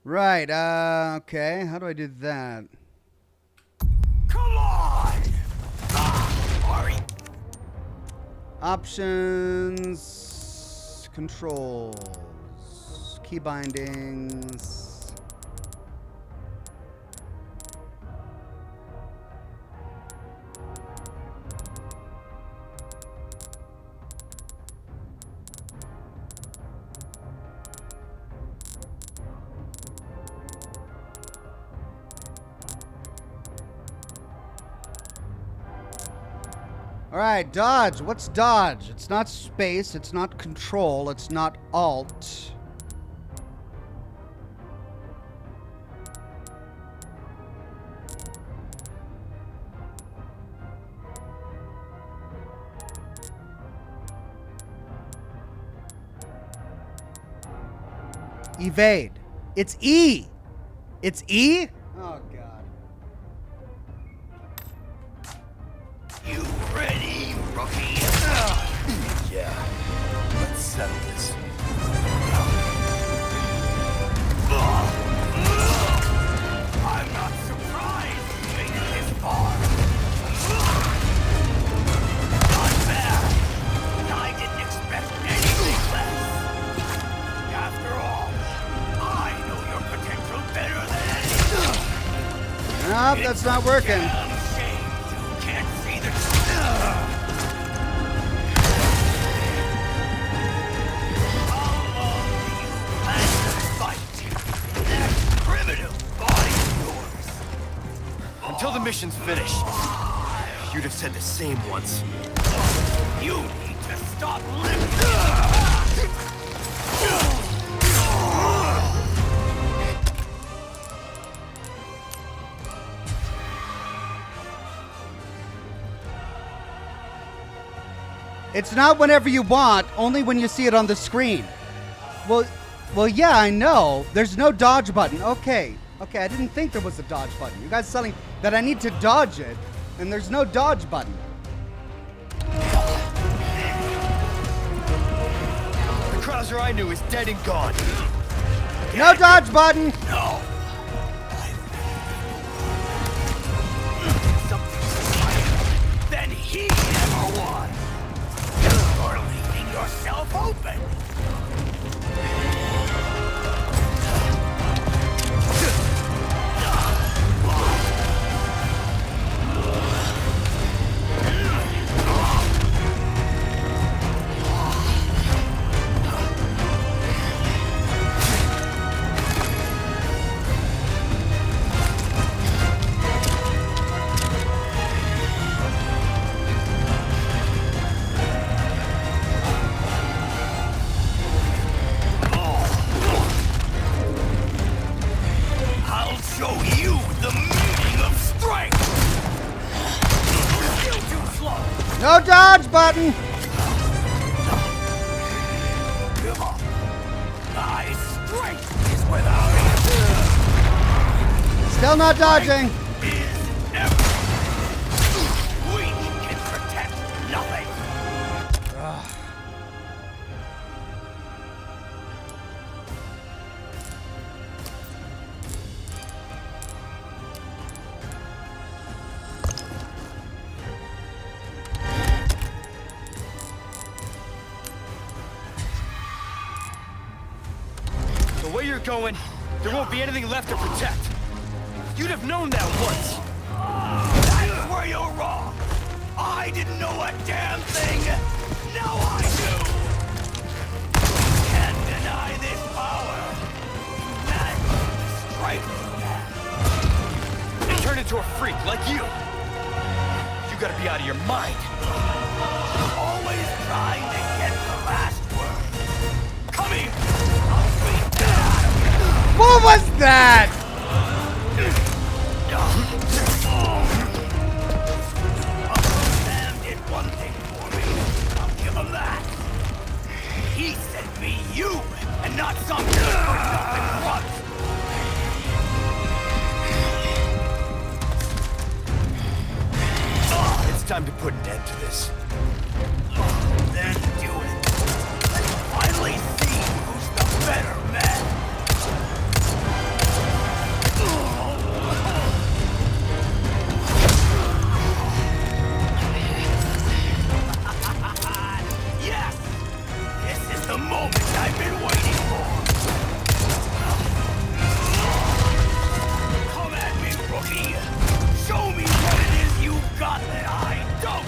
Right, okay. How do I do that? Come on! Sorry. Options, controls, key bindings. All right, dodge. What's dodge? It's not space. It's not control. It's not alt. Evade. It's E. It's E? Oh, God. You ready, rookie? Yeah. Let's settle this. I'm not surprised you made it this far. Not bad. I didn't expect anything less. After all, I know your potential better than anyone. Nope, that's not working. Damn shame you can't see the truth. How long do you plan to fight? That primitive body of yours. Until the mission's finished. You'd have said the same once. You need to stop living. It's not whenever you want, only when you see it on the screen. Well, yeah, I know. There's no dodge button. Okay, I didn't think there was a dodge button. You guys telling that I need to dodge it, and there's no dodge button. The Krauser I knew is dead and gone. No dodge button. No. Than he ever was. You're leaving yourself open. I'll show you the meaning of strength. Still too slow. No dodge button. Come on. My strength is without it. Still not dodging. Is everything. We can protect nothing. The way you're going, there won't be anything left to protect. You'd have known that once. That's where you're wrong. I didn't know a damn thing. Now I do. Can't deny this power. That's the strength you have. And turn into a freak like you. You gotta be out of your mind. Always trying to get the last word. Come here. I'll beat that out of you. What was that? Sam did one thing for me. I'll give him that. He sent me you, and not some good-for-nothing grunt. It's time to put an end to this. Then do it. Let's finally see who's the better man. Yes! This is the moment I've been waiting for. Come at me, rookie. Show me what it is you've got that I don't.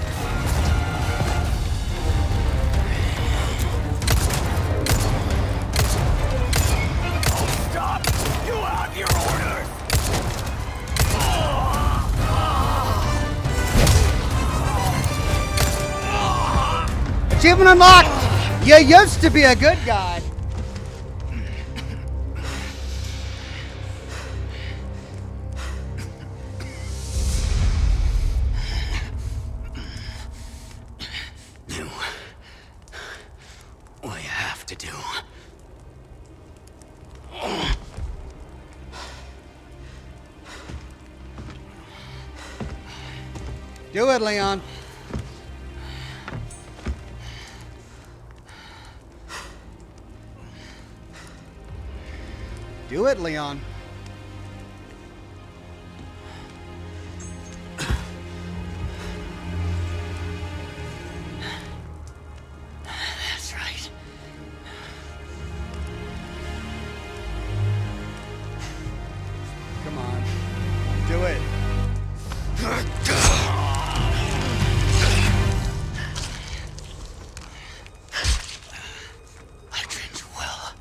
Don't stop. You have your orders. Achievement unlocked. You used to be a good guy. Do what you have to do. Do it, Leon. Do it, Leon. That's right. Come on. Do it. I trained you well.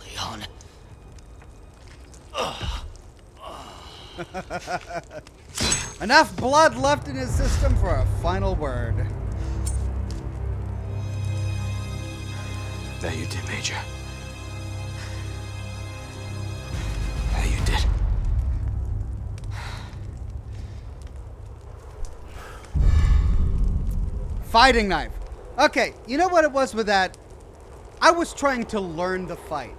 Leon. Enough blood left in his system for a final word. That you did, Major. That you did. Fighting knife. Okay, you know what it was with that? I was trying to learn the fight.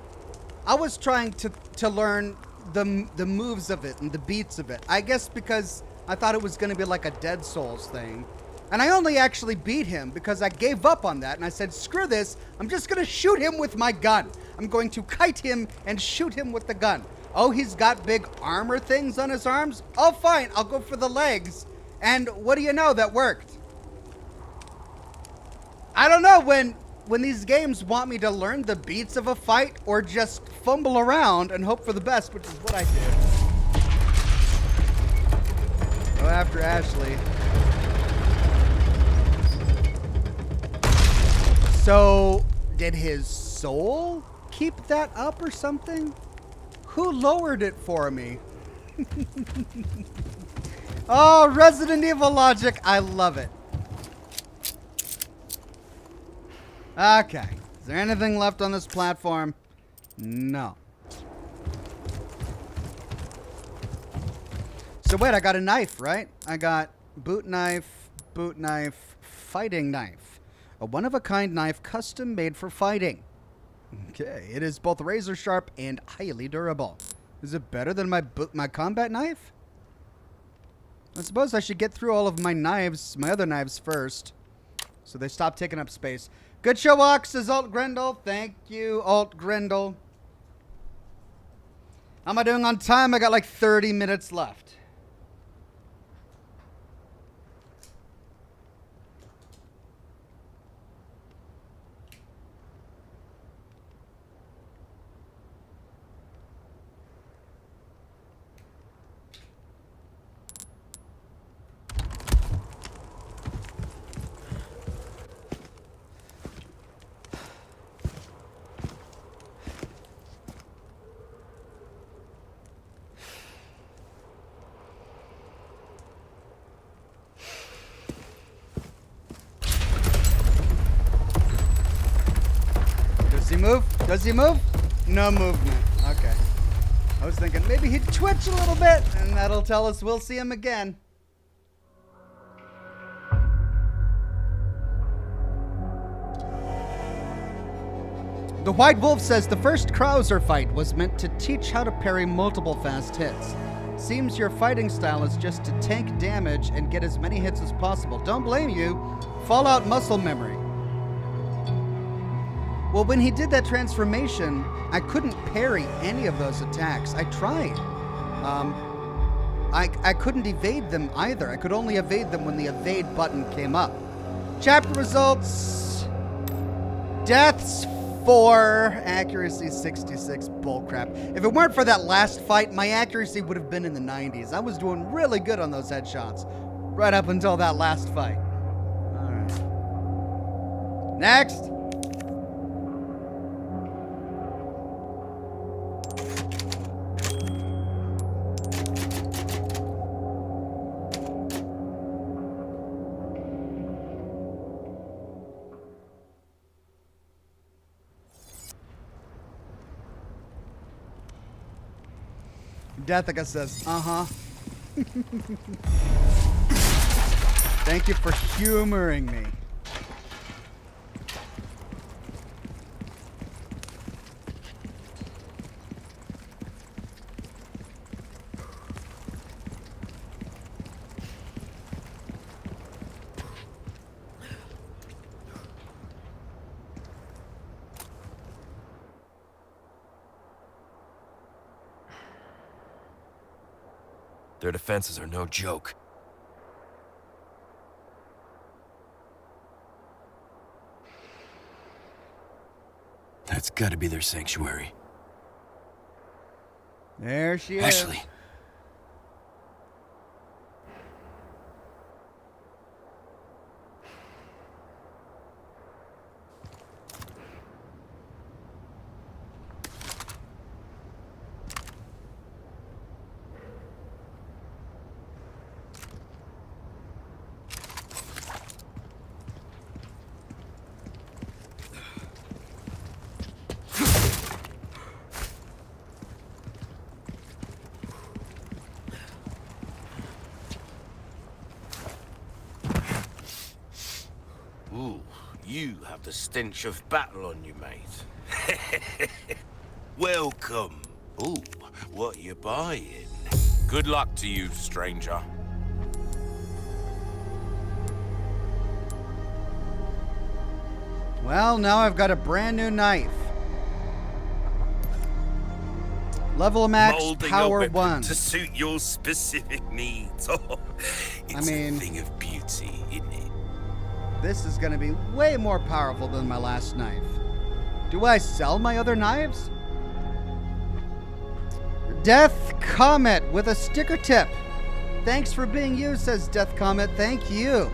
I was trying to learn the moves of it and the beats of it. I guess because I thought it was going to be like a Dead Souls thing. And I only actually beat him because I gave up on that and I said, screw this, I'm just going to shoot him with my gun. I'm going to kite him and shoot him with the gun. Oh, he's got big armor things on his arms? Oh, fine, I'll go for the legs. And what do you know, that worked. I don't know when these games want me to learn the beats of a fight or just fumble around and hope for the best, which is what I did. Go after Ashley. So, did his soul keep that up or something? Who lowered it for me? Oh, Resident Evil logic. I love it. Okay. Is there anything left on this platform? No. So wait, I got a knife, right? I got boot knife, fighting knife. A one-of-a-kind knife custom made for fighting. Okay, it is both razor sharp and highly durable. Is it better than my combat knife? I suppose I should get through all of my knives, my other knives first, so they stop taking up space. Good show, Ox, says Alt Grendel. Thank you, Alt Grendel. How am I doing on time? I got like 30 minutes left. Does he move? Does he move? No movement. Okay. I was thinking maybe he'd twitch a little bit, and that'll tell us we'll see him again. The White Wolf says the first Krauser fight was meant to teach how to parry multiple fast hits. Seems your fighting style is just to tank damage and get as many hits as possible. Don't blame you. Fallout muscle memory. Well, when he did that transformation, I couldn't parry any of those attacks. I tried. I couldn't evade them either. I could only evade them when the evade button came up. Chapter results. Deaths 4, accuracy 66, bullcrap. If it weren't for that last fight, my accuracy would have been in the 90s. I was doing really good on those headshots, right up until that last fight. All right. Next. Deathica says, uh-huh. Thank you for humoring me. Their defenses are no joke. That's gotta be their sanctuary. There she is. Ashley. the stench of battle on you, mate. Welcome. Ooh, what you buying? Good luck to you, stranger. Well, now I've got a brand new knife. Level max, Molding a power weapon 1. to suit your specific needs. Oh, it's a thing of beauty, isn't it? This is going to be way more powerful than my last knife. Do I sell my other knives? Death Comet with a sticker tip. Thanks for being you, says Death Comet. Thank you.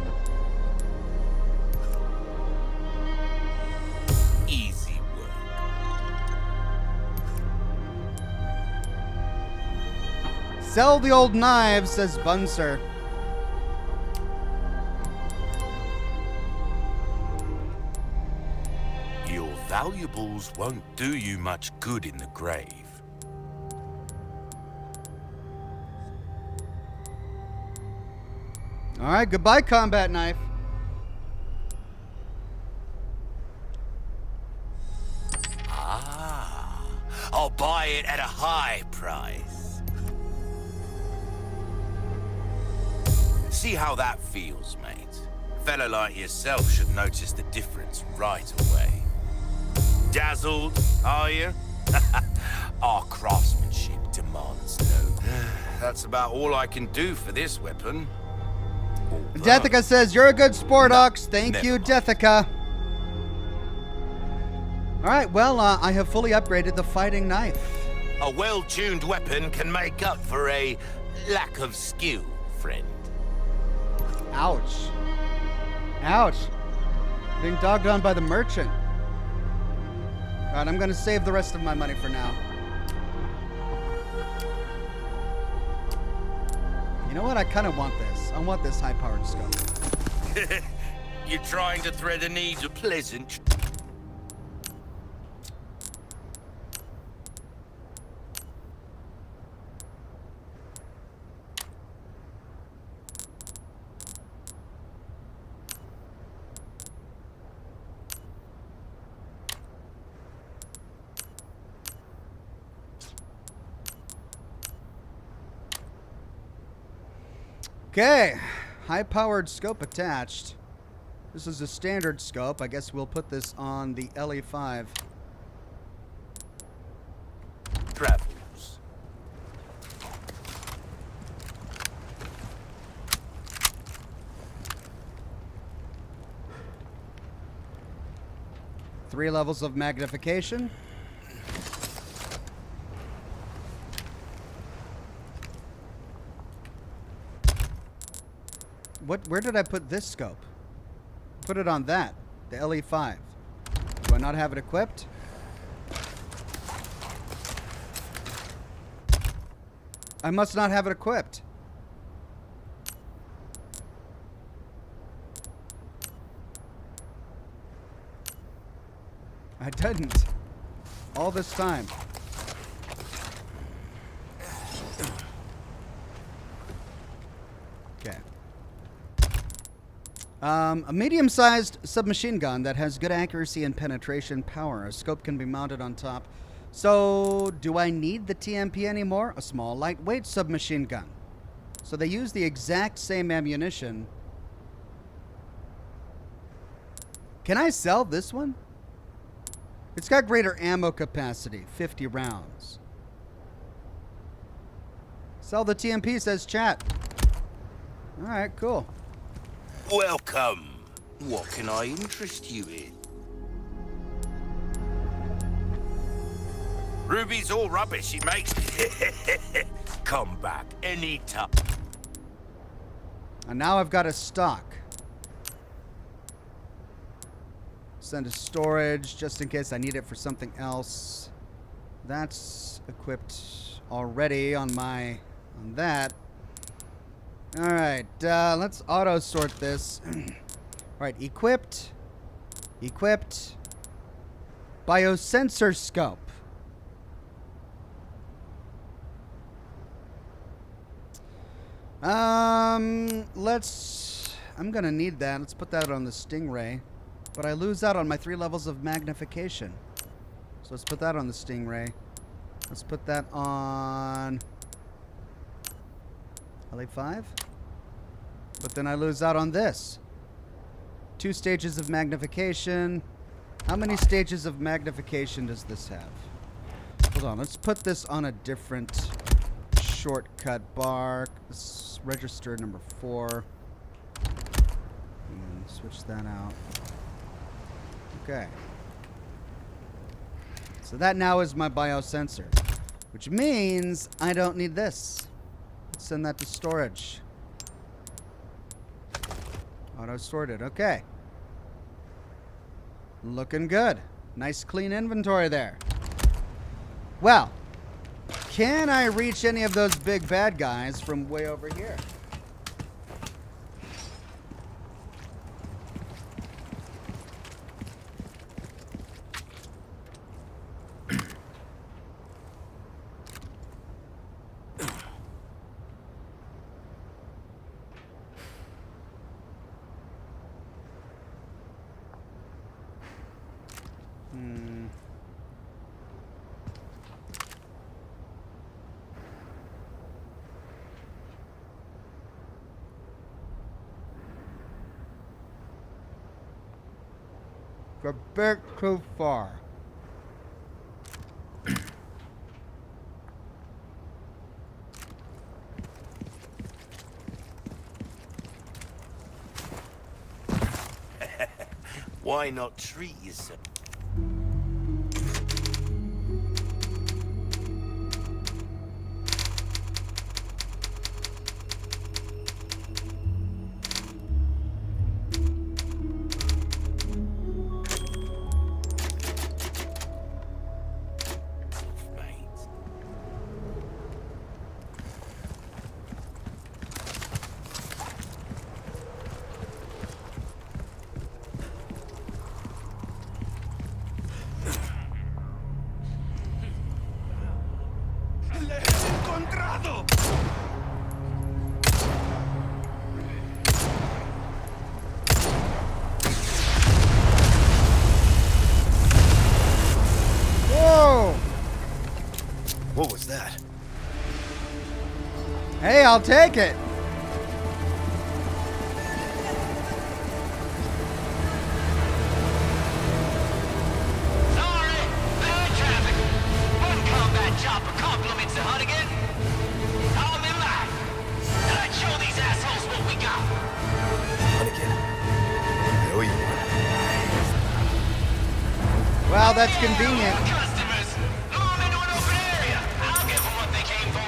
Easy work. Sell the old knives, says Bunser. Your valuables won't do you much good in the grave. All right, goodbye, combat knife. Ah, I'll buy it at a high price. See how that feels, mate. A fella like yourself should notice the difference right away. Dazzled, are you? Our craftsmanship demands no. That's about all I can do for this weapon. Deathica says, you're a good sport, Ox. Thank you, Deathica. All right, well, I have fully upgraded the fighting knife. A well-tuned weapon can make up for a lack of skill, friend. Ouch. Ouch. Being dogged on by the merchant. All right, I'm going to save the rest of my money for now. You know what? I kind of want this. I want this high-powered scope. You're trying to thread a needle pleasant. Okay, high-powered scope attached. This is a standard scope. I guess we'll put this on the LE5. Travels. Three levels of magnification. Where did I put this scope? Put it on that, the LE5. Do I not have it equipped? I must not have it equipped. I didn't. All this time. Okay. A medium-sized submachine gun that has good accuracy and penetration power. A scope can be mounted on top. So, do I need the TMP anymore? A small, lightweight submachine gun. So they use the exact same ammunition. Can I sell this one? It's got greater ammo capacity, 50 rounds. Sell the TMP, says chat. All right, cool. Welcome. What can I interest you in? Ruby's all rubbish, mate. Come back anytime. And now I've got a stock. Send to storage just in case I need it for something else. That's equipped already on that. All right, let's auto sort this. All right, equipped. Biosensor scope. I'm gonna need that. Let's put that on the Stingray. but I lose out on my 3 levels of magnification. So let's put that on the Stingray. Let's put that on LA5. But then I lose out on this. 2 stages of magnification. How many stages of magnification does this have? Hold on, let's put this on a different shortcut bar. Let's register number 4. And switch that out. Okay. So that now is my biosensor, which means I don't need this. Let's send that to storage. Auto sorted. Okay. Looking good. Nice clean inventory there. Well, can I reach any of those big bad guys from way over here? A bit too far. Why not treat yourself? What was that? Hey, I'll take it. Sorry, bad traffic. One combat chopper compliments the Hunnigan. Call me back. Let's show these assholes what we got. Hunnigan. I owe you one. Well, that's convenient. Customers, lure 'em into an open area. I'll give 'em what they came for.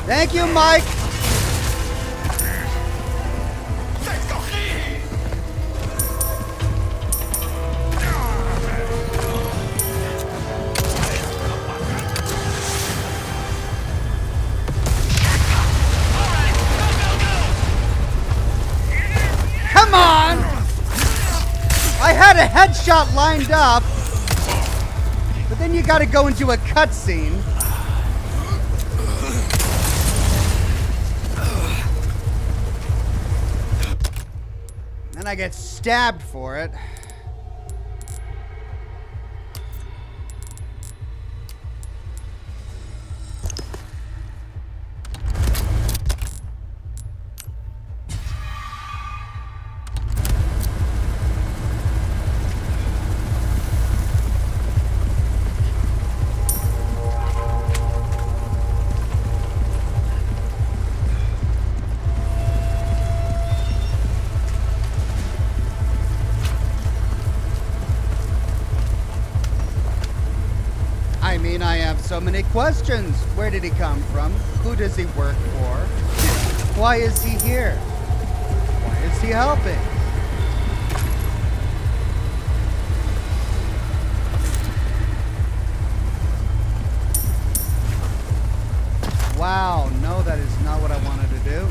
Thank you, Mike. Come on! I had a headshot lined up, but then you gotta go into a cutscene. I get stabbed for it. so many questions. Where did he come from? Who does he work for? Why is he here? Why is he helping? Wow, no, that is not what I wanted to do.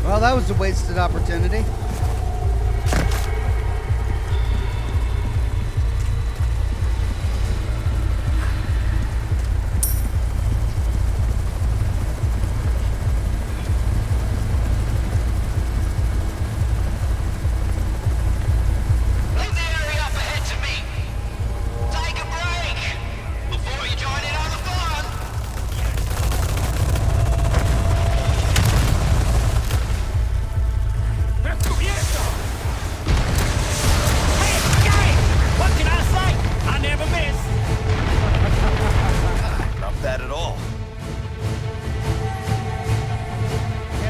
Well, that was a wasted opportunity.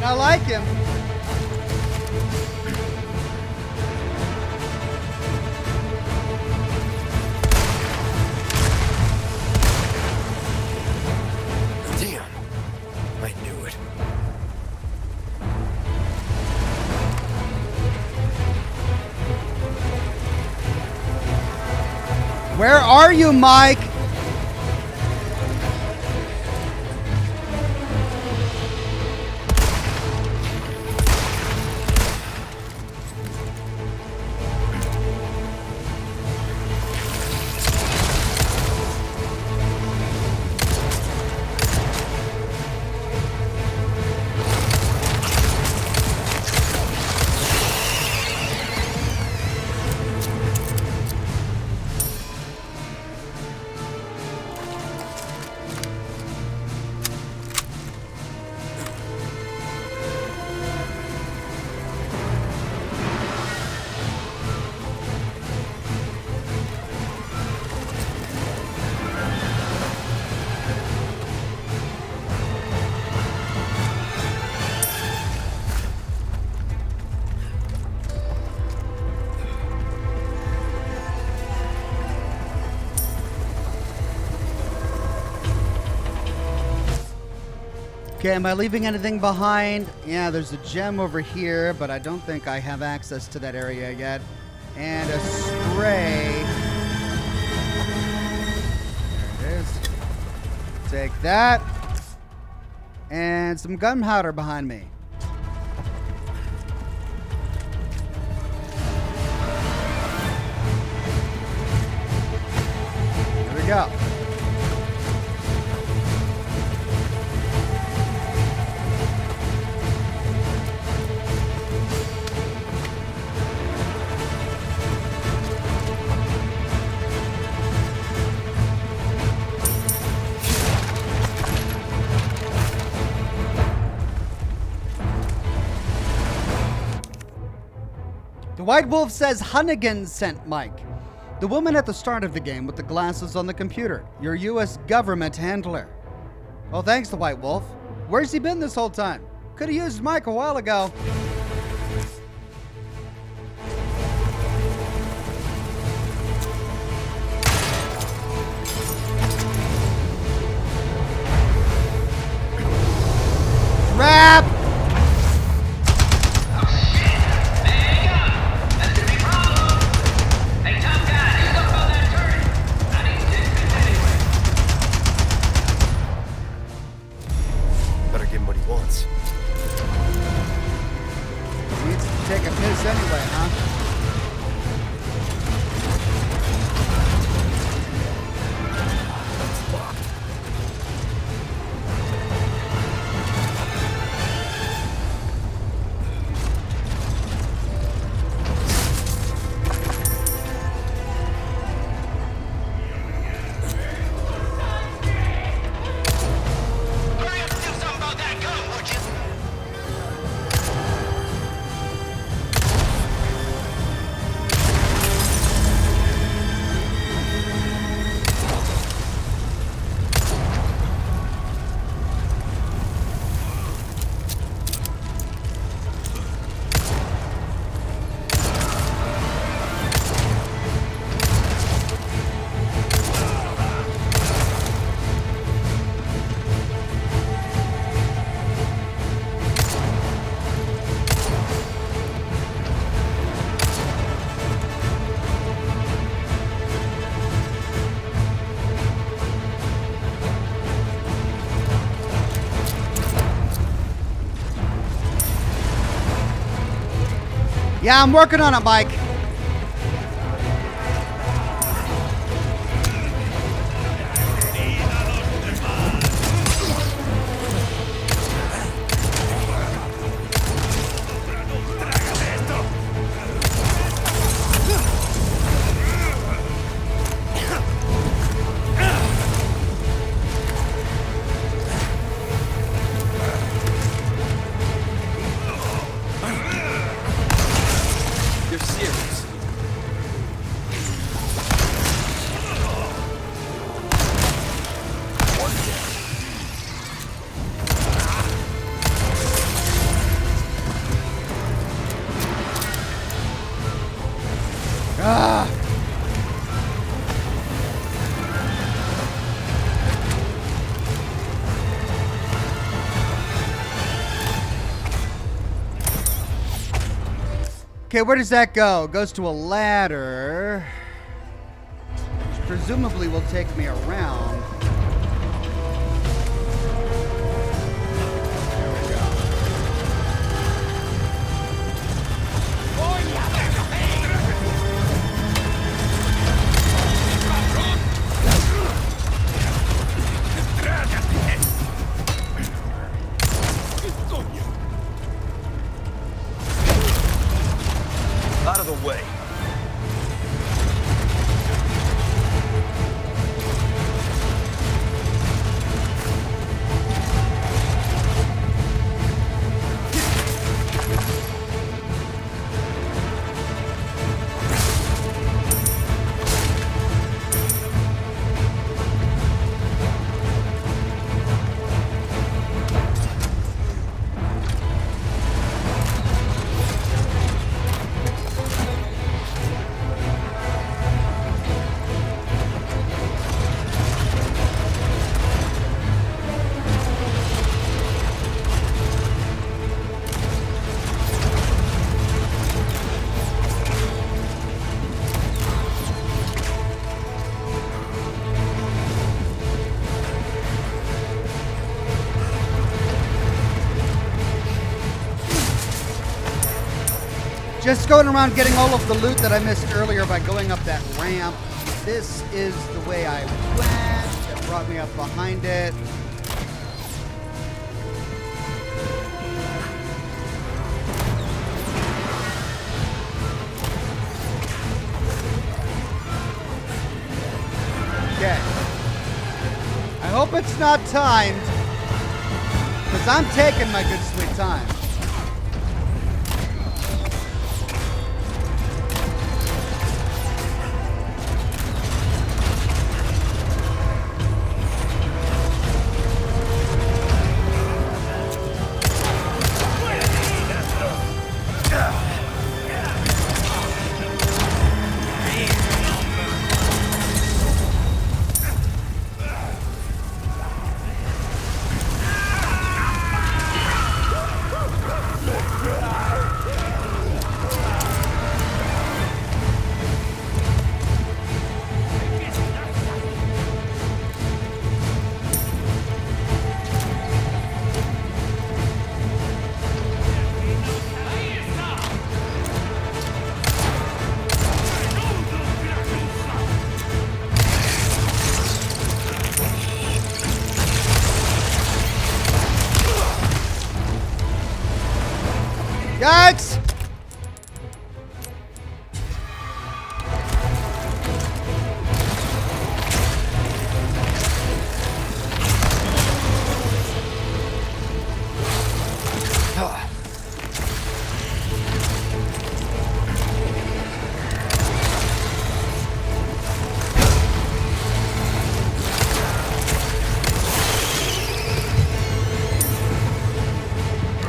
I like him. Damn. I knew it. Where are you, Mike? Okay, am I leaving anything behind? Yeah, there's a gem over here, but I don't think I have access to that area yet. And a spray. There it is. Take that. And some gunpowder behind me. Here we go. The White Wolf says Hunnigan sent Mike. The woman at the start of the game with the glasses on the computer. Your U.S. government handler. Oh, thanks, the White Wolf. Where's he been this whole time? Could have used Mike a while ago. Crap! Take a piss anyway, huh? Yeah, I'm working on it, Mike. You're serious. Ah. Okay, where does that go? It goes to a ladder, which presumably will take me around. There we go. Out of the way. Just going around getting all of the loot that I missed earlier by going up that ramp. This is the way I went. It brought me up behind it. Okay. I hope it's not timed, because I'm taking my good sweet time. Yikes!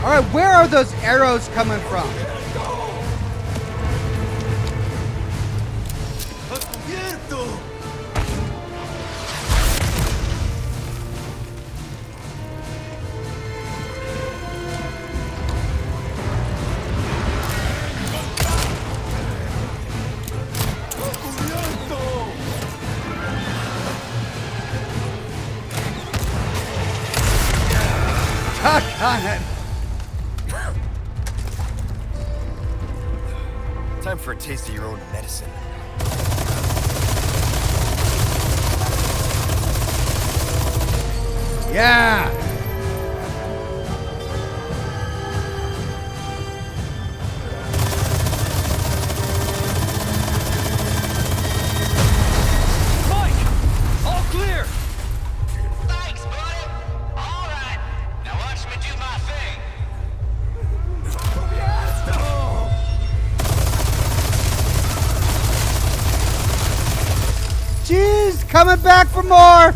All right, where are those arrows coming from? Tuck on it. Time for a taste of your own medicine. Yeah! Mike! All clear! Thanks, buddy. All right. Now watch me do my thing. Jeez, coming back for more!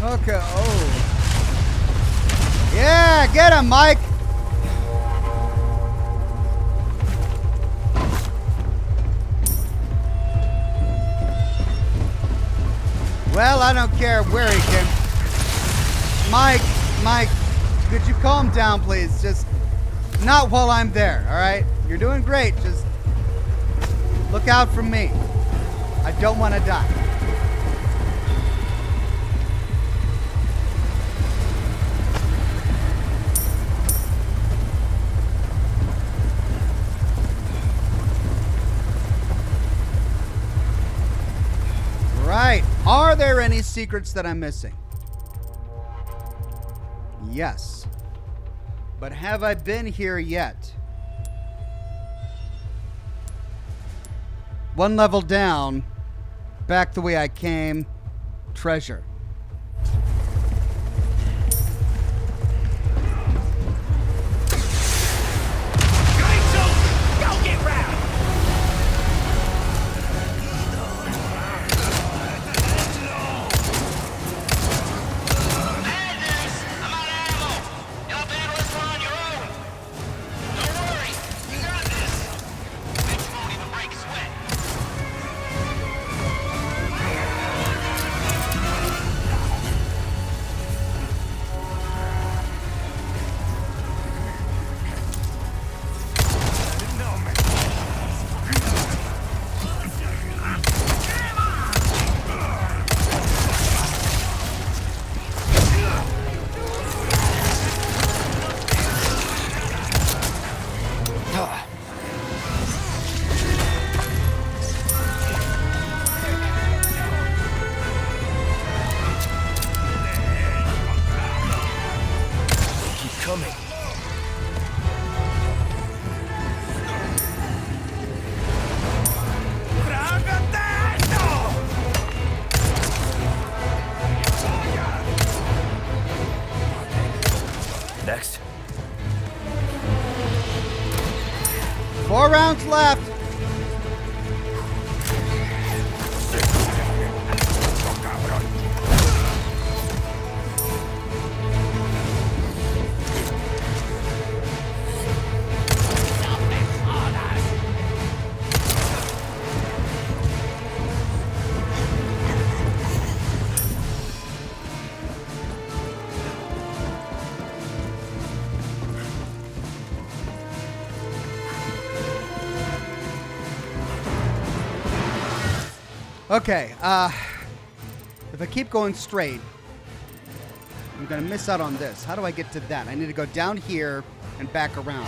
Okay, oh. Yeah, get him, Mike! Well, I don't care where he came. Mike, could you calm down, please? Just not while I'm there, all right? You're doing great. Just look out for me. I don't want to die. Right. Are there any secrets that I'm missing? Yes. But have I been here yet? One level down, back the way I came, treasure. Next. 4 rounds left. Okay, if I keep going straight, I'm gonna miss out on this. How do I get to that? I need to go down here and back around.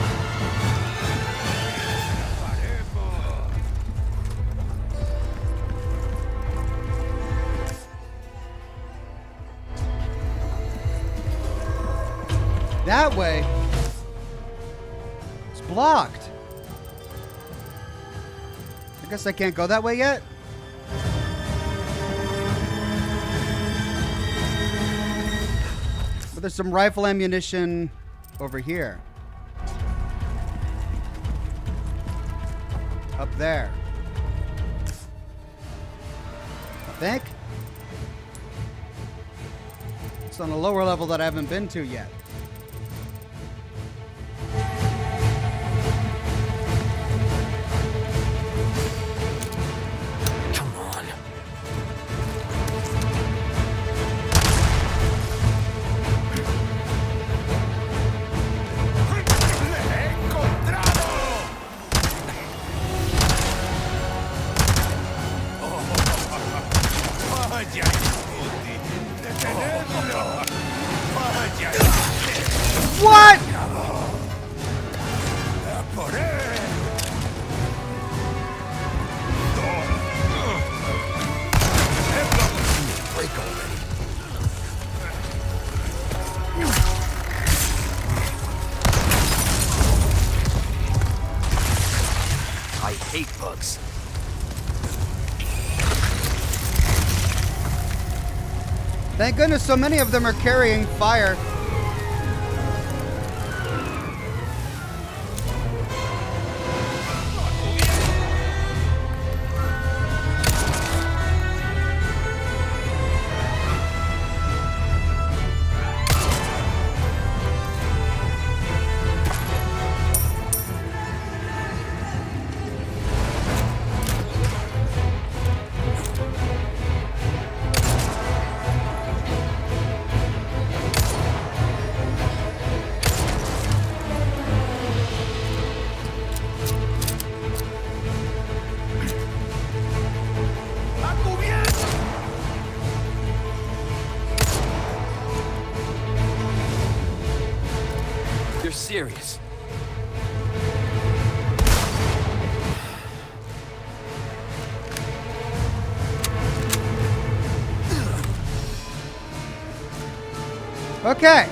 That way, it's blocked. I guess I can't go that way yet. But there's some rifle ammunition over here. Up there. I think. It's on a lower level that I haven't been to yet. What? Break already. I hate bugs. Thank goodness so many of them are carrying fire. You're serious? Okay.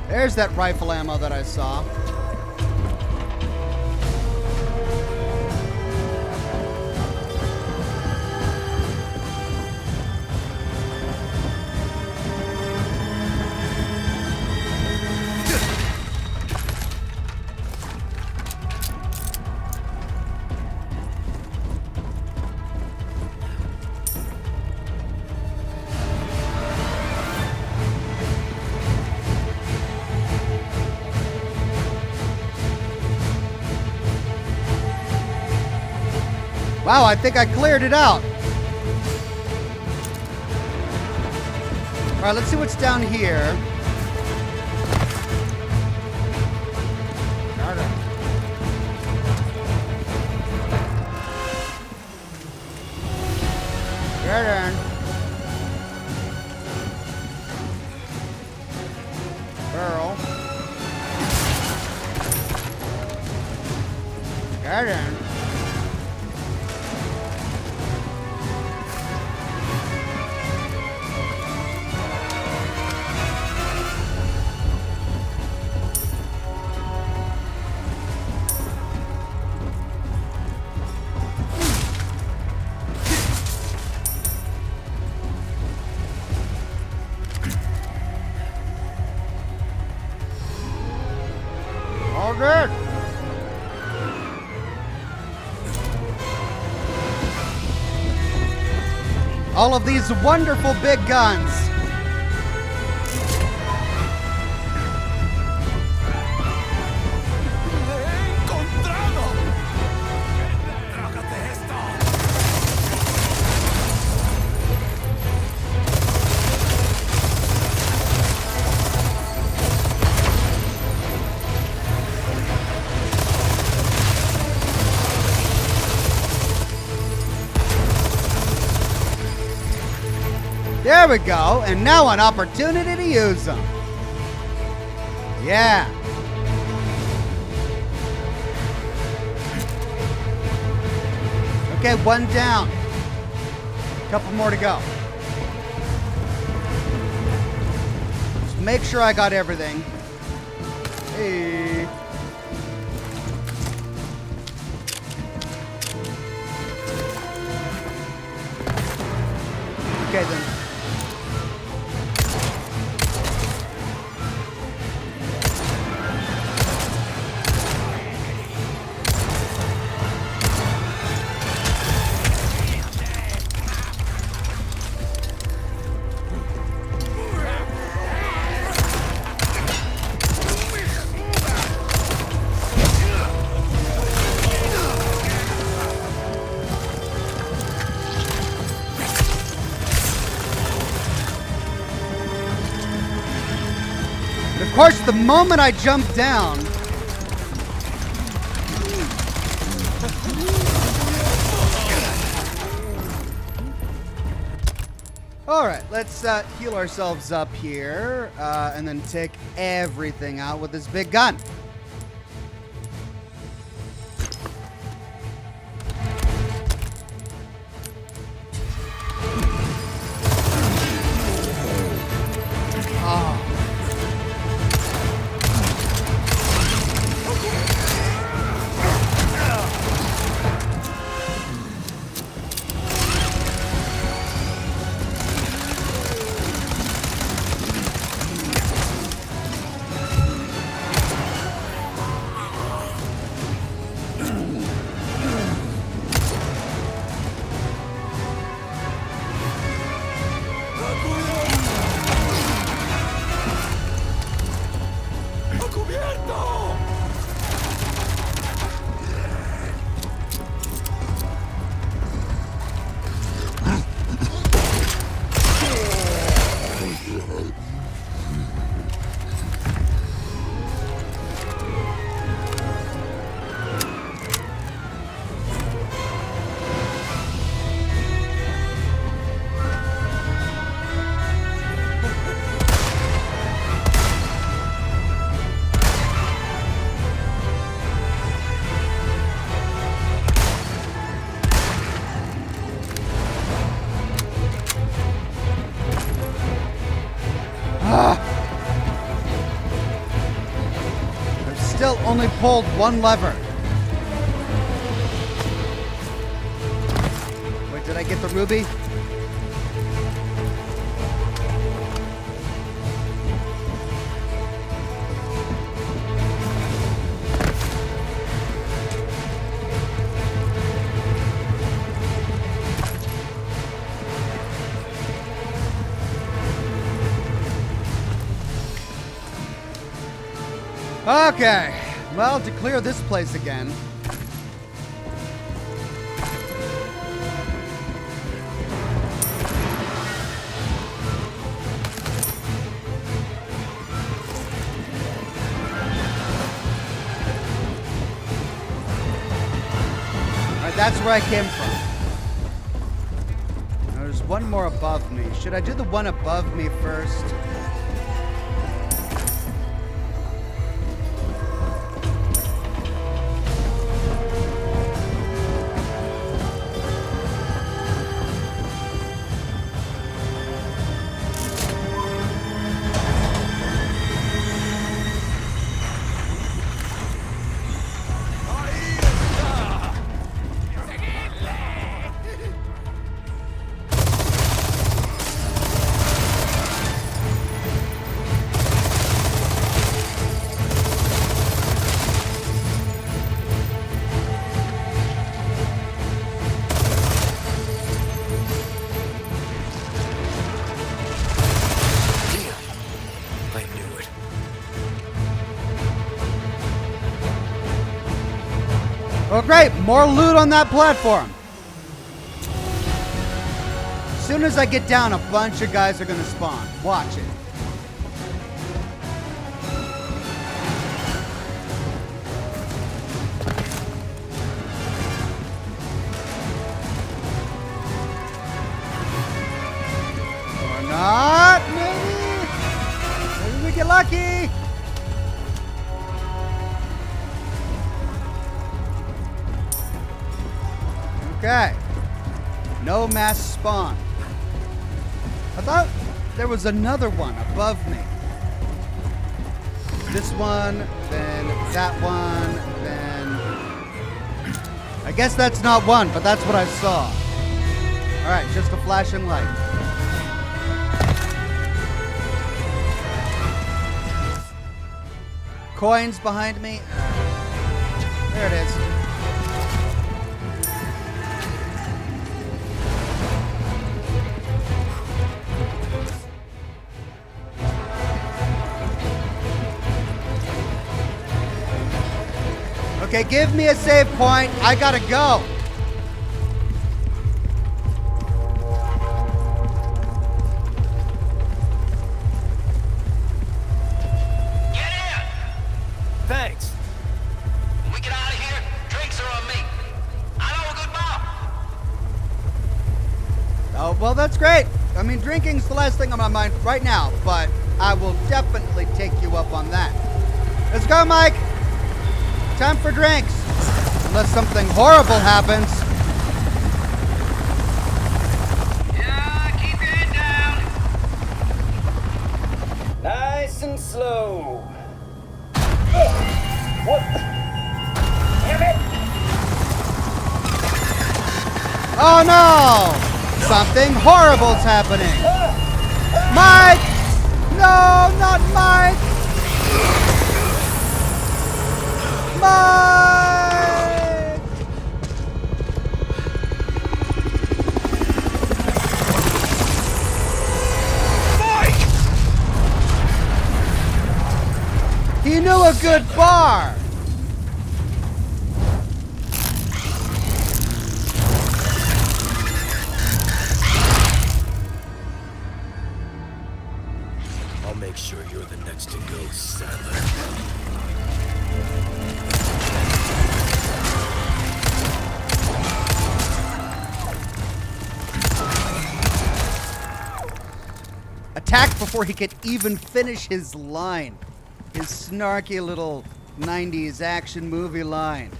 There's that rifle ammo that I saw. Wow, I think I cleared it out. All right, let's see what's down here. Get in. Girl. Get in. All good. All of these wonderful big guns. There we go, and now an opportunity to use them. Yeah. Okay, one down. Couple more to go. Just make sure I got everything. Hey. Okay then. course, the moment I jump down... Alright, let's heal ourselves up here, and then take everything out with this big gun. I've still only pulled one lever. Wait, did I get the ruby? Okay, well, to clear this place again. Alright, that's where I came from. Now, there's one more above me. Should I do the one above me first? Oh great, more loot on that platform. As soon as I get down, a bunch of guys are gonna spawn. Watch it. Or not, maybe? Maybe we get lucky. Okay. No mass spawn. I thought there was another one above me. This one, then that one, then... I guess that's not one, but that's what I saw. Alright, just a flashing light. Coins behind me. There it is. Okay, give me a save point. I gotta go. Thanks. When we get out of here, drinks are on me. I know a good bar. Oh, well, that's great. I mean, drinking's the last thing on my mind right now, but I will definitely take you up on that. Let's go, Mike. Time for drinks. Unless something horrible happens. Yeah, keep your head down. Nice and slow. What? Damn it! Oh no! Something horrible's happening. Mike! No, not Mike! Mike! Mike! He knew a good bar. I'll make sure you're the next to go, Sadler. Attack before he could even finish his line. His snarky little 90s action movie line.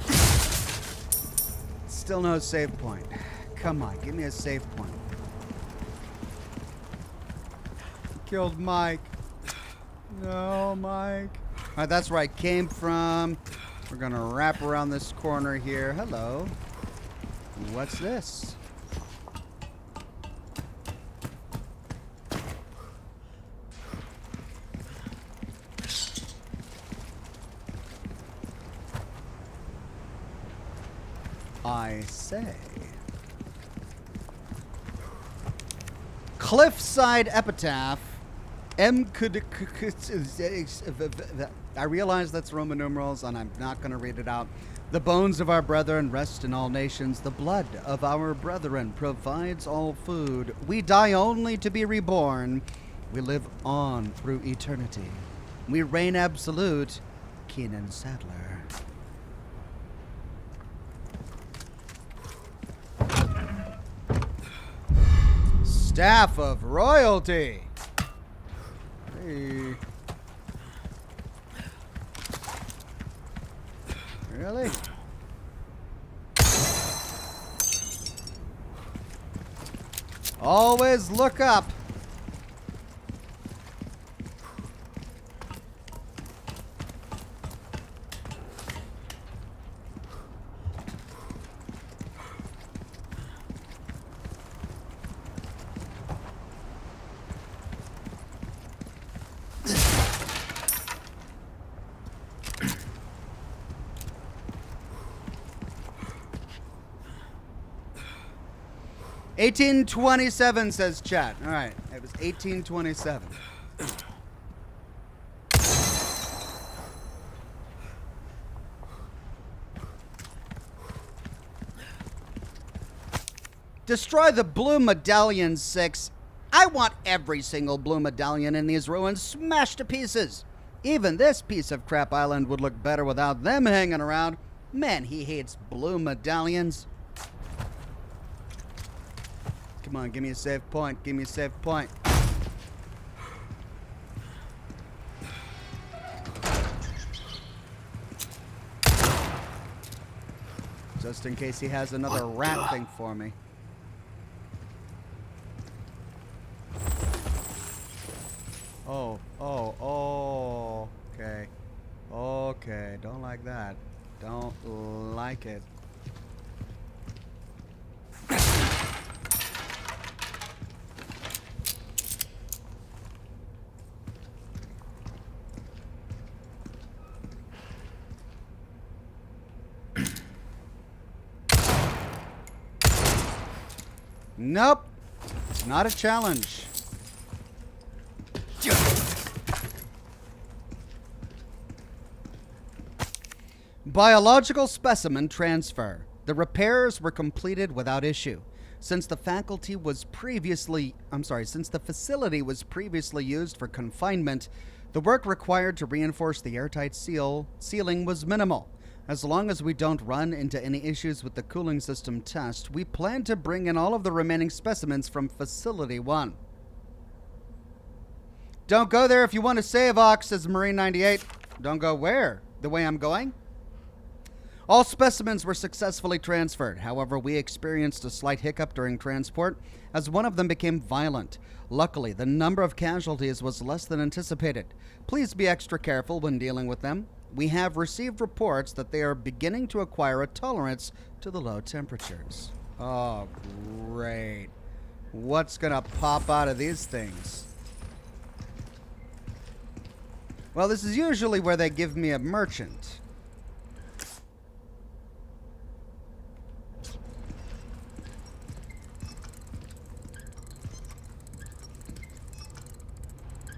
Still no save point. Come on, give me a save point. Killed Mike. No, Mike. All right, that's where I came from. We're gonna wrap around this corner here. Hello. What's this? I say. Cliffside Epitaph. I realize that's Roman numerals, and I'm not going to read it out. The bones of our brethren rest in all nations. The blood of our brethren provides all food. We die only to be reborn. We live on through eternity. We reign absolute. Keenan Sadler. Staff of Royalty. Hey. Really? Always look up. $18.27 says chat. All right, it was $18.27. Destroy the blue medallion 6. I want every single blue medallion in these ruins smashed to pieces. Even this piece of crap island would look better without them hanging around. Man, he hates blue medallions. Come on, give me a save point. Give me a save point. Just in case he has another rat thing for me. Oh, okay. Okay, don't like that. Don't like it. Nope. Not a challenge. Biological specimen transfer. The repairs were completed without issue. Since the facility was previously used for confinement, The work required to reinforce the airtight sealing was minimal. As long as we don't run into any issues with the cooling system test, we plan to bring in all of the remaining specimens from Facility 1. Don't go there if you want to save, Ox, says Marine 98. Don't go where? The way I'm going? All specimens were successfully transferred. However, we experienced a slight hiccup during transport as one of them became violent. Luckily, the number of casualties was less than anticipated. Please be extra careful when dealing with them. We have received reports that they are beginning to acquire a tolerance to the low temperatures. Oh, great. What's gonna pop out of these things? Well, this is usually where they give me a merchant.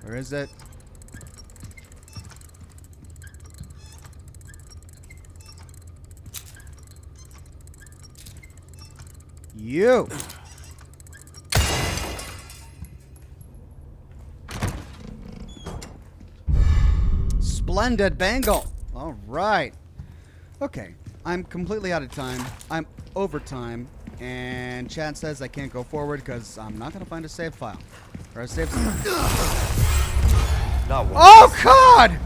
Where is it? You! Splendid bangle! All right. Okay, I'm completely out of time. I'm over time. And chat says I can't go forward because I'm not going to find a save file. Or a save file. Not one. Oh, God!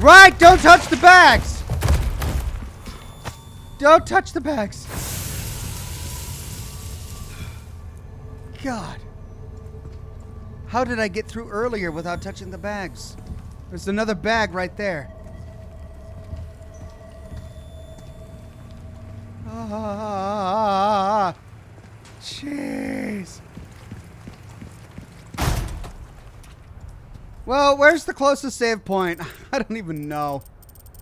Right, don't touch the bags. Don't touch the bags. God. How did I get through earlier without touching the bags? There's another bag right there. Ah, jeez. Well, where's the closest save point? I don't even know.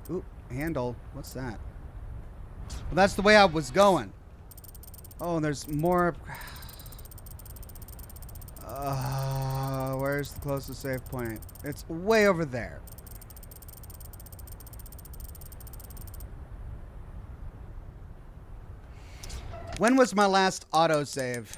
Ooh, handle. What's that? Well, that's the way I was going. Oh, there's more. Where's the closest save point? It's way over there. When was my last autosave?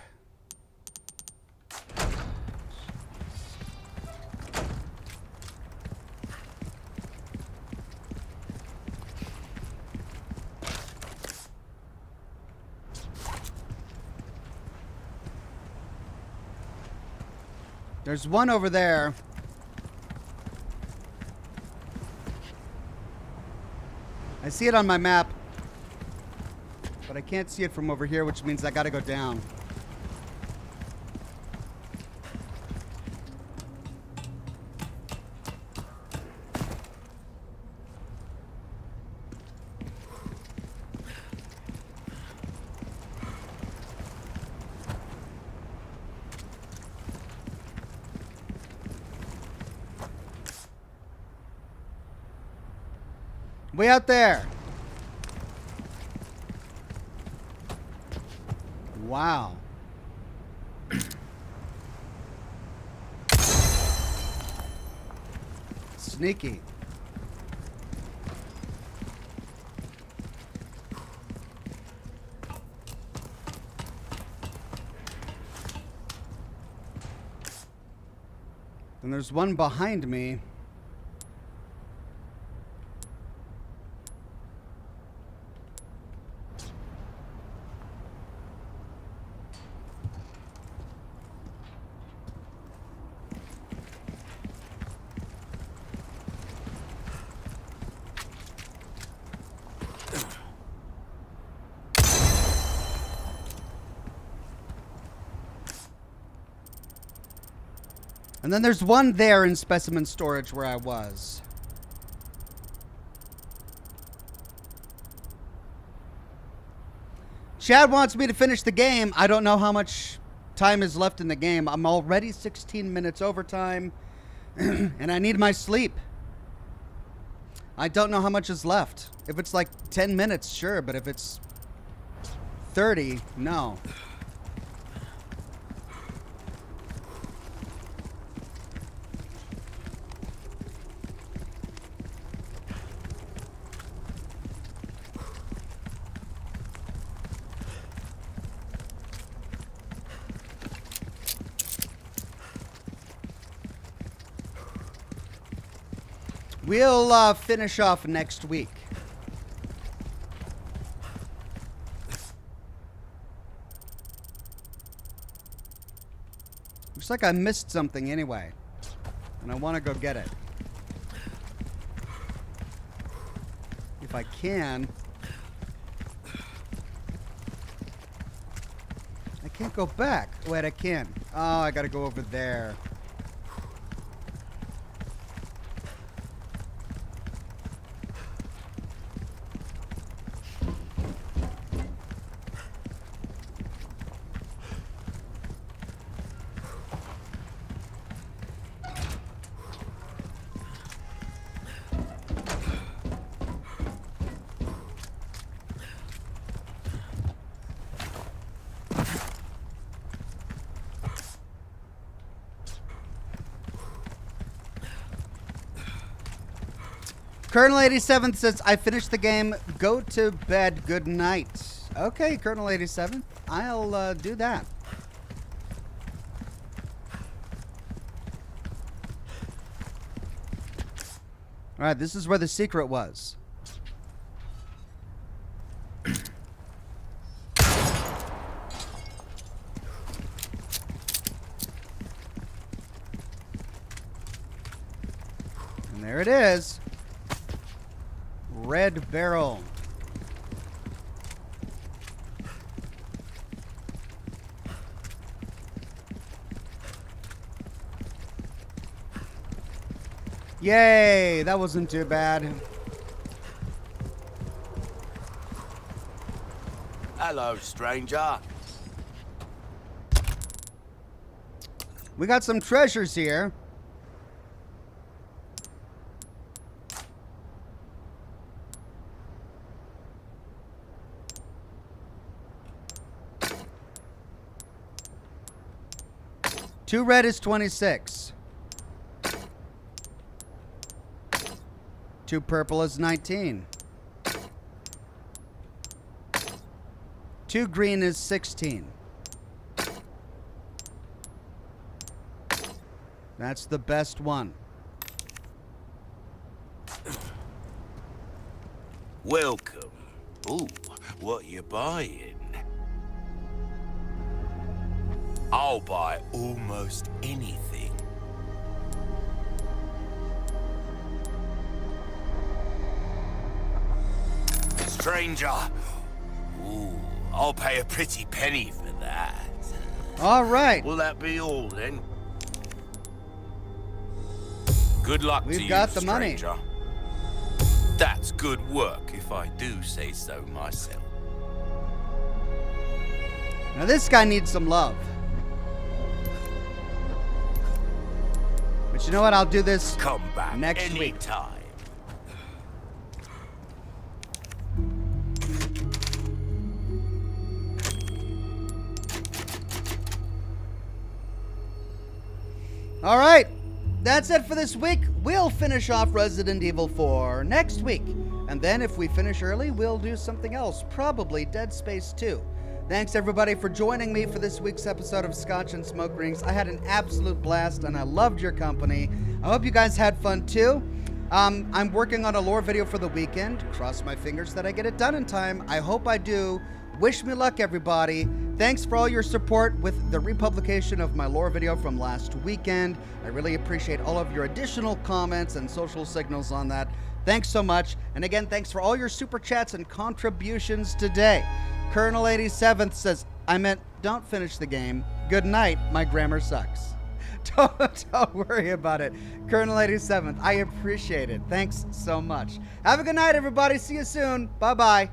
There's one over there. I see it on my map, but I can't see it from over here, which means I gotta go down. Way out there. Wow. Sneaky. And there's one behind me. And then there's one there in specimen storage where I was. Chad wants me to finish the game. I don't know how much time is left in the game. I'm already 16 minutes overtime, and I need my sleep. I don't know how much is left. If it's like 10 minutes, sure, but if it's 30, no. We'll finish off next week. Looks like I missed something anyway, and I want to go get it. If I can. I can't go back. Wait, I can. Oh, I gotta go over there. Colonel 87th says, I finished the game. Go to bed. Good night. Okay, Colonel 87th. I'll do that. All right, this is where the secret was. And there it is. Red barrel. Yay, that wasn't too bad. Hello, stranger. We got some treasures here. Two red is 26. Two purple is 19. Two green is 16. That's the best one. Welcome. Ooh, what you buying? I'll buy almost anything. Stranger. Ooh, I'll pay a pretty penny for that. All right. Will that be all then? Good luck to you, We've got the money. stranger. That's good work, if I do say so myself. Now this guy needs some love. But you know what? I'll do this Come back next week. anytime. All right. That's it for this week. We'll finish off Resident Evil 4 next week. And then if we finish early, we'll do something else. Probably Dead Space 2. Thanks everybody for joining me for this week's episode of Scotch and Smoke Rings. I had an absolute blast and I loved your company. I hope you guys had fun too. I'm working on a lore video for the weekend. Cross my fingers that I get it done in time. I hope I do. Wish me luck, everybody. Thanks for all your support with the republication of my lore video from last weekend. I really appreciate all of your additional comments and social signals on that. Thanks so much. And again, thanks for all your super chats and contributions today. Colonel 87th says, I meant don't finish the game. Good night, my grammar sucks. Don't worry about it. Colonel 87th, I appreciate it. Thanks so much. Have a good night, everybody. See you soon. Bye-bye.